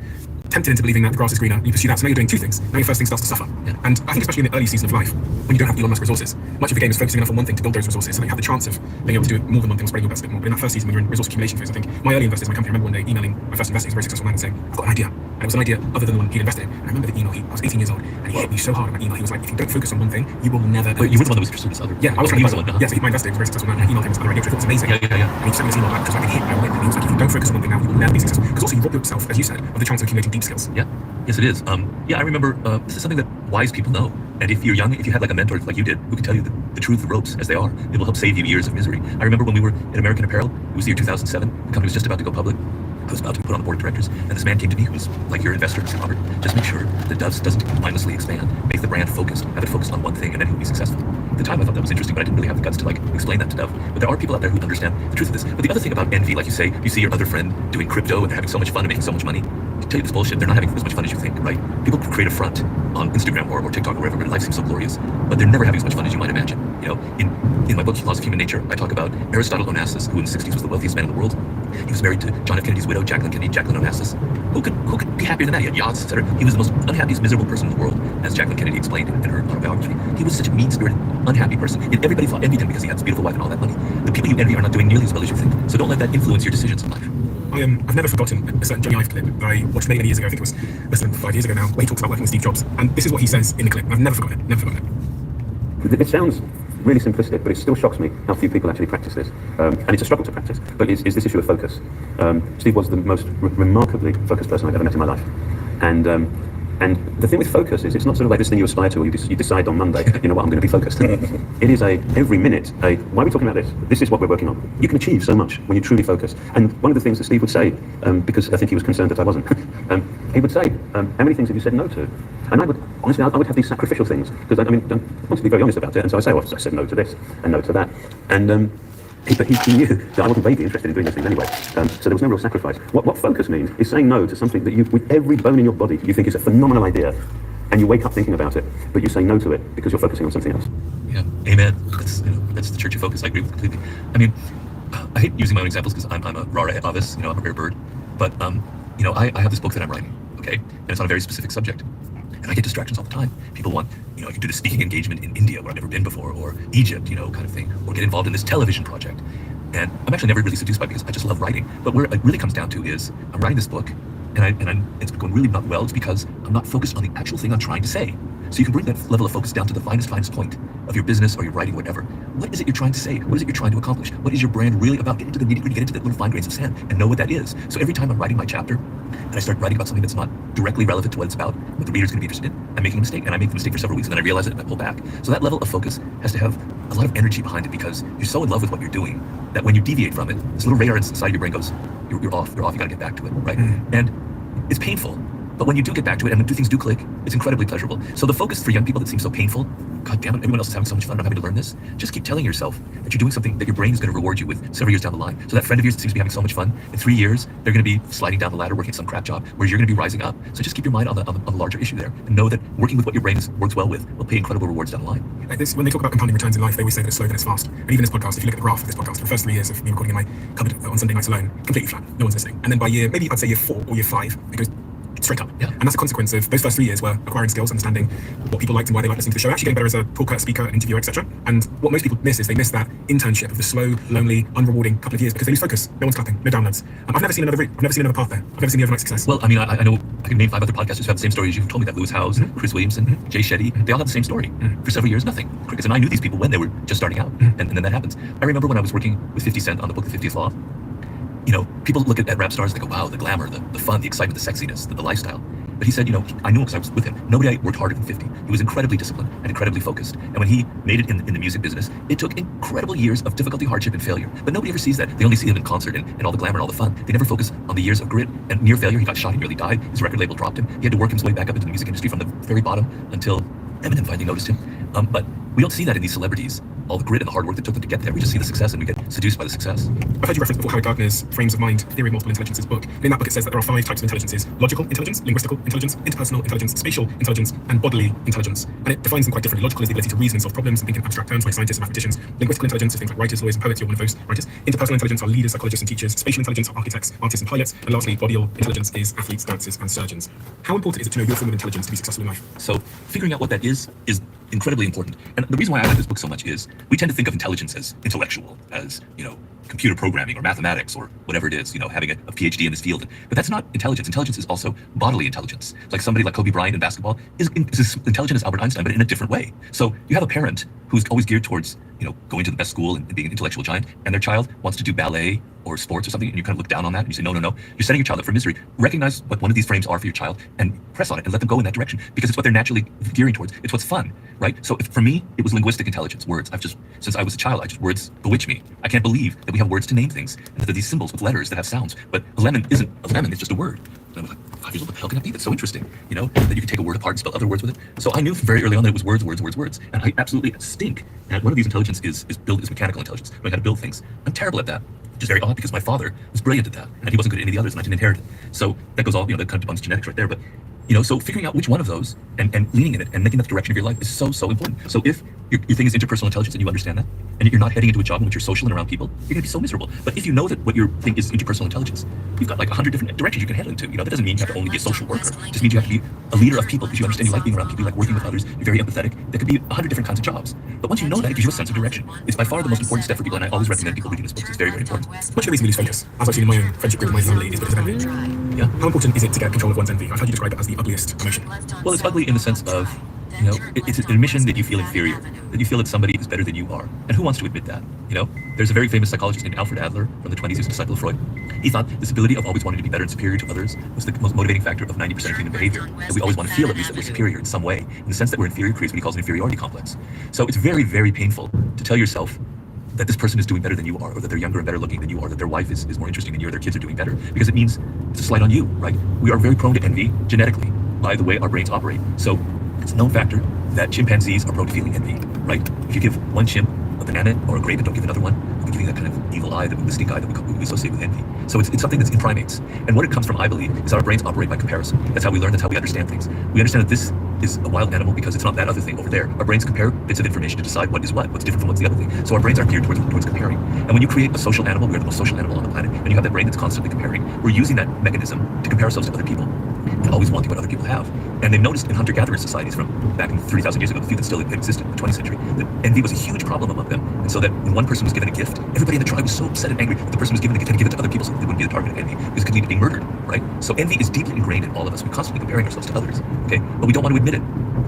tempted into believing that the grass is greener, and you pursue that. So now you're doing 2 things. Now your first thing starts to suffer. And I think especially in the early season of life, when you don't have Elon Musk resources, much of the game is focusing enough on one thing to build those resources so that you have the chance of being able to do more than one thing, spreading your bets a bit more. But in that first season, when you're in resource accumulation phase, I think my early investors in my company, I remember one day emailing my first investor, who's a very successful man, and saying, I've got an idea. And it was an idea other than the one he'd invested in. And I remember the email, I was 18 years old, and he hit me so hard on that email. He was like, if you don't focus on one thing, you will never. But you were the one that was pursuing this other. Yeah, I was trying to buy one. Yeah, so my investor was a very successful man, and I emailed him this other idea, which I thought was amazing. And he sent me this email back because I've been hit by a whip. And he was like, if you don't focus on one thing now, you will never be successful. Because also you rob yourself, as you said, of the chance of accumulating deep skills. Yeah. Yes, it is. Yeah, I remember this is something that wise people know. And if you're young, if you had like a mentor like you did, who can tell you the truth, the ropes as they are, it will help save you years of misery. I remember when we were at American Apparel, it was the year 2007, the company was just about to go public. I was about to be put on the board of directors, and this man came to me who was like your investor and said, Robert, just make sure that Doves doesn't mindlessly expand. Make the brand focused, have it focused on one thing, and then he'll be successful. At the time, I thought that was interesting, but I didn't really have the guts to like explain that to Dove. But there are people out there who understand the truth of this. But the other thing about envy, like you say, you see your other friend doing crypto and having so much fun and making so much money. tell you this bullshit. They're not having as much fun as you think, right? People create a front on Instagram or TikTok or wherever, and life seems so glorious, but they're never having as much fun as you might imagine. You know, in my book, Laws of Human Nature, I talk about Aristotle Onassis, who in the 60s was the wealthiest man in the world. He was married to John F. Kennedy's widow, Jacqueline Kennedy, Jacqueline Onassis. Who could be happier than that? He had yachts, etc. He was the most unhappiest, miserable person in the world, as Jacqueline Kennedy explained in her autobiography. He was such a mean-spirited, unhappy person, and everybody envied him because he had this beautiful wife and all that money. The people you envy are not doing nearly as well as you think, so don't let that influence your decisions in life. I've never forgotten a certain Johnny Ive clip that I watched many years ago. I think it was less than 5 years ago now, where he talks about working with Steve Jobs. And this is what he says in the clip. I've never forgotten it. Never forgotten it. It sounds really simplistic, but it still shocks me how few people actually practice this. And it's a struggle to practice. But is this issue of focus. Steve was the most remarkably focused person I've ever met in my life. And the thing with focus is it's not sort of like this thing you aspire to, or you decide on Monday, you know what, I'm going to be focused. It is every minute, why are we talking about this? This is what we're working on. You can achieve so much when you truly focus. And one of the things that Steve would say, because I think he was concerned that I wasn't, he would say, how many things have you said no to? And I would, honestly, I would have these sacrificial things, because I want to be very honest about it, and so I say, well, I said no to this, and no to that. And but he knew that I wasn't vaguely interested in doing those things anyway. So there was no real sacrifice. What focus means is saying no to something that with every bone in your body, you think is a phenomenal idea, and you wake up thinking about it, but you say no to it because you're focusing on something else. Yeah, amen. That's the church of focus. I agree with completely. I mean, I hate using my own examples because I'm a rara avis, I'm a rare bird. But I have this book that I'm writing, okay, and it's on a very specific subject. And I get distractions all the time. People want, I can do the speaking engagement in India where I've never been before, or Egypt, kind of thing, or get involved in this television project. And I'm actually never really seduced by it because I just love writing. But where it really comes down to is I'm writing this book, and it's going really not well. It's because I'm not focused on the actual thing I'm trying to say. So you can bring that level of focus down to the finest point of your business or your writing, whatever. What is it you're trying to say? What is it you're trying to accomplish? What is your brand really about? Get into the nitty-gritty, get into the little fine grains of sand, and know what that is. So every time I'm writing my chapter, and I start writing about something that's not directly relevant to what it's about, what the reader's going to be interested in, I'm making a mistake, and I make the mistake for several weeks, and then I realize it, and I pull back. So that level of focus has to have a lot of energy behind it, because you're so in love with what you're doing that when you deviate from it, this little radar inside your brain goes, you're off, you got to get back to it, right? And it's painful. But when you do get back to it and things do click, it's incredibly pleasurable. So the focus for young people that seems so painful, God damn it, everyone else is having so much fun, I'm having to learn this. Just keep telling yourself that you're doing something that your brain is going to reward you with several years down the line. So that friend of yours that seems to be having so much fun, in 3 years, they're going to be sliding down the ladder, working at some crap job, where you're going to be rising up. So just keep your mind on the larger issue there, and know that working with what your brain works well with will pay incredible rewards down the line. Like this, when they talk about compounding returns in life, they always say that it's slow, then it's fast. And even this podcast, if you look at the graph of this podcast, for the first 3 years of me recording in my cupboard on Sunday nights alone, completely flat, no one's listening. And then by maybe I'd say year 4 or year 5, it goes straight up. Yeah. And that's a consequence of those first 3 years were acquiring skills, understanding what people liked and why they liked listening to the show, actually getting better as a talker, speaker, an interviewer, etc. And what most people miss is they miss that internship of the slow, lonely, unrewarding couple of years because they lose focus. No one's clapping, no downloads. I've never seen another route. I've never seen another path there. I've never seen the overnight success. Well, I mean, I know I can name 5 other podcasters who have the same story as you've told me that. Lewis Howes, Chris Williamson, Jay Shetty, they all have the same story. For several years, nothing. Crickets. And I knew these people when they were just starting out. And then that happens. I remember when I was working with 50 Cent on the book, The 50th Law, people look at rap stars, they go, wow, the glamour, the fun, the excitement, the sexiness, the lifestyle. But he said, I knew him because I was with him. Nobody worked harder than 50. He was incredibly disciplined and incredibly focused. And when he made it in the music business, it took incredible years of difficulty, hardship, and failure. But nobody ever sees that. They only see him in concert and all the glamour and all the fun. They never focus on the years of grit and near failure. He got shot, he nearly died. His record label dropped him. He had to work his way back up into the music industry from the very bottom until Eminem finally noticed him. But we don't see that in these celebrities, all the grit and the hard work that took them to get there. We just see the success and we get seduced by the success. I've heard you reference before Howard Gardner's Frames of Mind, Theory of Multiple Intelligences book. And in that book it says that there are 5 types of intelligences: logical intelligence, linguistical intelligence, interpersonal intelligence, spatial intelligence, and bodily intelligence. And it defines them quite differently. Logical is the ability to reason and solve problems and think in abstract terms like scientists and mathematicians. Linguistical intelligence is things like writers, lawyers, and poets. You're one of those writers. Interpersonal intelligence are leaders, psychologists, and teachers. Spatial intelligence are architects, artists, and pilots. And lastly, bodily intelligence is athletes, dancers, and surgeons. How important is it to know your form of intelligence to be successful in life? So figuring out what that is incredibly important. And the reason why I like this book so much is we tend to think of intelligence as intellectual, as, computer programming or mathematics or whatever it is, having a PhD in this field. But that's not intelligence. Intelligence is also bodily intelligence. Like somebody like Kobe Bryant in basketball is as intelligent as Albert Einstein, but in a different way. So you have a parent who's always geared towards, going to the best school and being an intellectual giant, and their child wants to do ballet or sports or something, and you kind of look down on that and you say, no. You're setting your child up for misery. Recognize what one of these frames are for your child and press on it and let them go in that direction because it's what they're naturally gearing towards. It's what's fun, right? So for me, it was linguistic intelligence, words. Since I was a child, words bewitch me. I can't believe that we have words to name things and that they're these symbols with letters that have sounds. But a lemon isn't a lemon, it's just a word. And I was like, 5 years old, what the hell can that be? That's so interesting, that you can take a word apart and spell other words with it. So I knew very early on that it was words. And I absolutely stink at one of these intelligence is mechanical intelligence, knowing how to build things. I'm terrible at that. which is very odd because my father was brilliant at that, and he wasn't good at any of the others, and I didn't inherit it. So that goes all, that kind of debunks genetics right there. But so figuring out which one of those and leaning in it and making that the direction of your life is so important. So if your thing is interpersonal intelligence and you understand that, and you're not heading into a job in which you're social and around people, you're gonna be so miserable. But if you know that what your thing is interpersonal intelligence, you've got like 100 different directions you can head into. That doesn't mean you have to only be a social worker. It just means you have to be a leader of people because you understand you like being around people, you like working with others, you're very empathetic. There could be 100 different kinds of jobs. But once you know that, it gives you a sense of direction. It's by far the most important step for people, and I always recommend people reading this book. It's very, very important. Much of the reason we lose focus, as I've seen in my own friendship group with my family, is because of envy. Yeah. How important is it to get control of one's envy? I've heard you describe it as the ugliest emotion. Well, it's ugly in the sense of, it's an admission that you feel inferior, that you feel that somebody is better than you are. And who wants to admit that? There's a very famous psychologist named Alfred Adler from the 20s, he was a disciple of Freud. He thought this ability of always wanting to be better and superior to others was the most motivating factor of 90% of human behavior. That we always want to feel at least that we're superior in some way. In the sense that we're inferior creates what he calls an inferiority complex. So it's very, very painful to tell yourself that this person is doing better than you are, or that they're younger and better looking than you are, that their wife is more interesting than you, or their kids are doing better, because it means it's a slight on you, right? We are very prone to envy genetically by the way our brains operate. So it's a known factor that chimpanzees are prone to feeling envy, right? If you give one chimp a banana or a grape and don't give another one, you'll be giving that kind of evil eye, the stink eye that we associate with envy. So it's something that's in primates. And what it comes from, I believe, is our brains operate by comparison. That's how we learn, that's how we understand things. We understand that this is a wild animal because it's not that other thing over there. Our brains compare bits of information to decide what is what's different from what's the other thing. So our brains are geared towards comparing. And when you create a social animal, we're the most social animal on the planet, and you have that brain that's constantly comparing, we're using that mechanism to compare ourselves to other people, and always wanting what other people have. And they've noticed in hunter-gatherer societies from back in 30,000 years ago, the few that still existed in the 20th century, that envy was a huge problem among them. And so that when one person was given a gift, everybody in the tribe was so upset and angry that the person was given the gift and give it to other people so that they wouldn't be the target of envy, because it could lead to being murdered, right? So envy is deeply ingrained in all of us. We're constantly comparing ourselves to others, okay? But we don't want to admit it.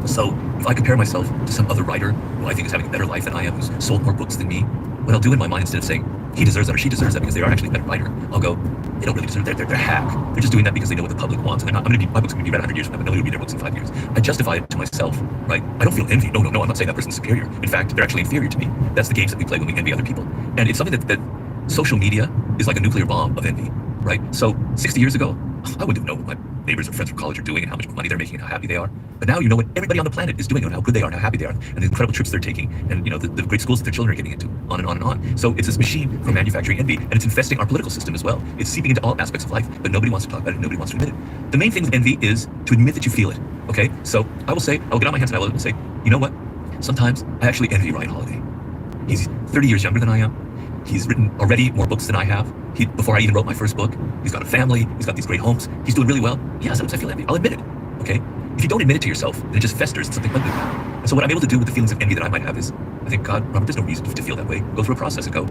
So if I compare myself to some other writer who I think is having a better life than I am, who's sold more books than me, what I'll do in my mind, instead of saying he deserves that or she deserves that because they are actually a better writer, I'll go, they don't really deserve that. They're hack. They're just doing that because they know what the public wants. And my book's going to be read 100 years from now, but nobody will read their books in 5 years. I justify it to myself, right? I don't feel envy. No, I'm not saying that person's superior. In fact, they're actually inferior to me. That's the games that we play when we envy other people. And it's something that social media is like a nuclear bomb of envy, right? So 60 years ago, I wouldn't know what my neighbors or friends from college are doing and how much money they're making and how happy they are. But now you know what everybody on the planet is doing and how good they are and how happy they are and the incredible trips they're taking and the great schools that their children are getting into, on and on and on. So it's this machine for manufacturing envy, and it's infesting our political system as well. It's seeping into all aspects of life, but nobody wants to talk about it, nobody wants to admit it. The main thing with envy is to admit that you feel it, okay? So I will get on my hands and I will say, you know what? Sometimes I actually envy Ryan Holiday. He's 30 years younger than I am. He's written already more books than I have. Before I even wrote my first book, he's got a family, he's got these great homes, he's doing really well. Yeah, sometimes I feel envy. I'll admit it, okay? If you don't admit it to yourself, then it just festers in something ugly. And so what I'm able to do with the feelings of envy that I might have is, I think, God, Robert, there's no reason to feel that way. Go through a process and go,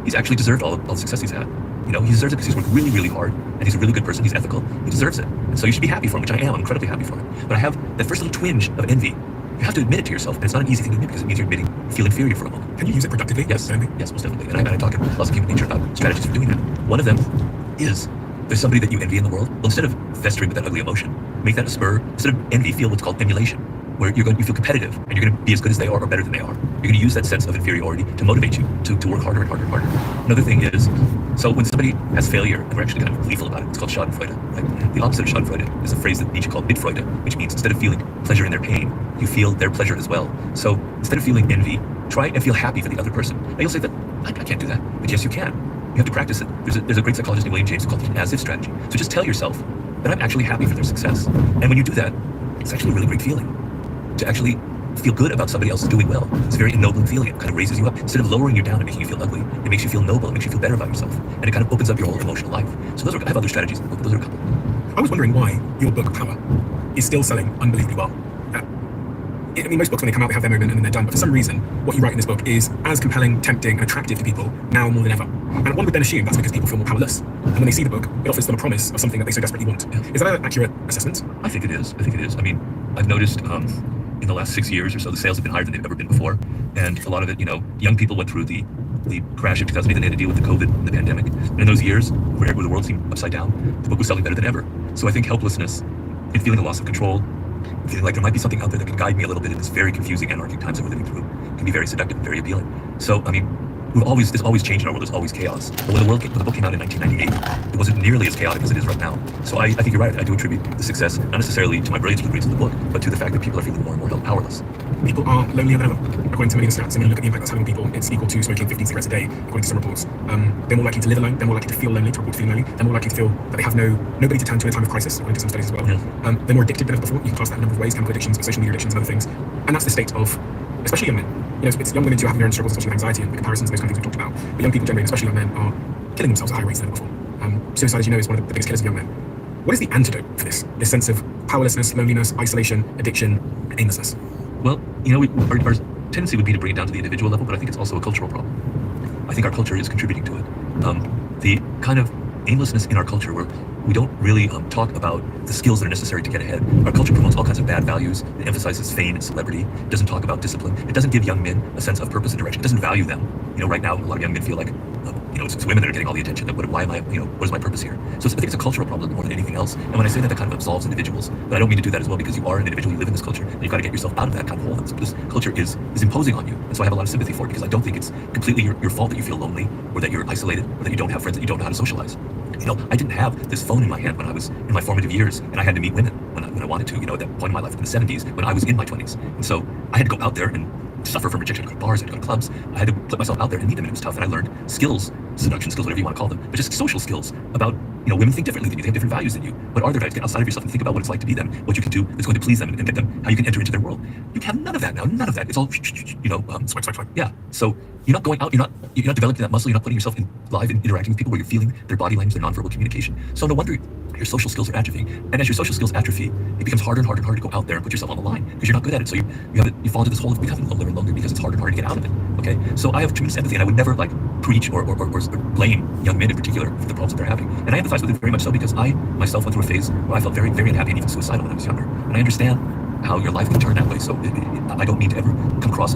he's actually deserved all the success he's had. He deserves it because he's worked really, really hard, and he's a really good person, he's ethical, he deserves it. And so you should be happy for him, which I am. I'm incredibly happy for him. But I have that first little twinge of envy. You have to admit it to yourself, and it's not an easy thing to admit because it means you're admitting you feel inferior for a moment. Can you use it productively? Yes, yes, most definitely. And I talk in lots of human nature about strategies for doing that. One of them is, there's somebody that you envy in the world. Well, instead of festering with that ugly emotion, make that a spur. Instead of envy, feel what's called emulation, where you feel competitive and you're going to be as good as they are or better than they are. You're going to use that sense of inferiority to motivate you to work harder and harder and harder. Another thing is, so when somebody has failure, and we're actually kind of gleeful about it, it's called Schadenfreude. Right? The opposite of Schadenfreude is a phrase that Nietzsche called Mitfreude, which means instead of feeling pleasure in their pain, you feel their pleasure as well. So instead of feeling envy, try and feel happy for the other person. Now you'll say that, I can't do that. But yes, you can. You have to practice it. There's a great psychologist named William James who called it an as-if strategy. So just tell yourself that I'm actually happy for their success. And when you do that, it's actually a really great feeling to actually feel good about somebody else doing well. It's a very ennobling feeling. It kind of raises you up. Instead of lowering you down and making you feel ugly, it makes you feel noble. It makes you feel better about yourself. And it kind of opens up your whole emotional life. So I have other strategies, but those are a couple. I was wondering why your book, Power, is still selling unbelievably well. I mean, most books, when they come out, they have their moment and then they're done. But for some reason, what you write in this book is as compelling, tempting, and attractive to people now more than ever. And one would then assume that's because people feel more powerless. And when they see the book, it offers them a promise of something that they so desperately want. Is that an accurate assessment? I think it is. I mean, I've noticed in the last 6 years or so, the sales have been higher than they've ever been before. And a lot of it, young people went through the crash of 2008 and they had to deal with the COVID and the pandemic. And in those years where the world seemed upside down, the book was selling better than ever. So I think helplessness and feeling a loss of control, feeling like there might be something out there that can guide me a little bit in this very confusing, anarchic times that we're living through, can be very seductive and very appealing. So, I mean, there's always change in our world, there's always chaos. But when the book came out in 1998, it wasn't nearly as chaotic as it is right now. So I think you're right. I do attribute the success, not necessarily to my brilliance with the reads of the book, but to the fact that people are feeling more and more powerless. people are lonelier than ever, according to many stats. And when you look at the impact that's having on people, it's equal to smoking 15 cigarettes a day, according to some reports. They're more likely to live alone, they're more likely to feel lonely, to report feeling lonely, they're more likely to feel that they have nobody to turn to in a time of crisis, according to some studies as well. They're more addicted than ever before. You can class that in a number of ways, chemical addictions, social media addictions, and other things. And that's the state of, especially young men. You know, it's young women too having their own struggles, especially with anxiety and the comparisons, those kind of things we talked about. But young people generally, especially young men, are killing themselves at higher rates than ever before. Suicide, as you know, is one of the biggest killers of young men. What is the antidote for this sense of powerlessness, loneliness, isolation, addiction, and aimlessness? Well, you know, our tendency would be to bring it down to the individual level, but I think it's also a cultural problem. I think our culture is contributing to it. The kind of aimlessness in our culture where we don't really talk about the skills that are necessary to get ahead. Our culture promotes all kinds of bad values. It emphasizes fame and celebrity. It doesn't talk about discipline. It doesn't give young men a sense of purpose and direction. It doesn't value them. You know, right now, a lot of young men feel like, you know, it's women that are getting all the attention. Why am I, you know, what is my purpose here? So I think it's a cultural problem more than anything else. And when I say that, that kind of absolves individuals. But I don't mean to do that as well, because you are an individual, you live in this culture, and you've got to get yourself out of that kind of hole. This culture is imposing on you. And so I have a lot of sympathy for it, because I don't think it's completely your fault that you feel lonely, or that you're isolated, or that you don't have friends, that you don't know how to socialize. You know, I didn't have this phone in my hand when I was in my formative years, and I had to meet women when I wanted to, you know, at that point in my life in the 70s, when I was in my 20s. And so I had to go out there and suffer from rejection. I'd go to bars, I'd go to clubs. I had to put myself out there and meet them, and it was tough. And I learned skills, seduction skills, whatever you want to call them, but just social skills about, you know, women think differently than you. They have different values than you. What are their values? Get outside of yourself and think about what it's like to be them, what you can do that's going to please them, and get them, how you can enter into their world. You have none of that now, none of that. It's all, you know, swipe. Yeah. So you're not going out, you're not developing that muscle, you're not putting yourself in live and interacting with people where you're feeling their body language, their nonverbal communication. So no wonder your social skills are atrophying. And as your social skills atrophy, it becomes harder and harder and harder to go out there and put yourself on the line, because you're not good at it. So you fall into this hole of becoming lonelier and lonelier, because it's harder and harder to get out of it. Okay. So I have tremendous empathy, and I would never like preach or blame young men in particular for the problems that they're having. And I empathize with it very much so, because I myself went through a phase where I felt very, very unhappy and even suicidal when I was younger. And I understand how your life can turn that way. So I don't mean to ever come across as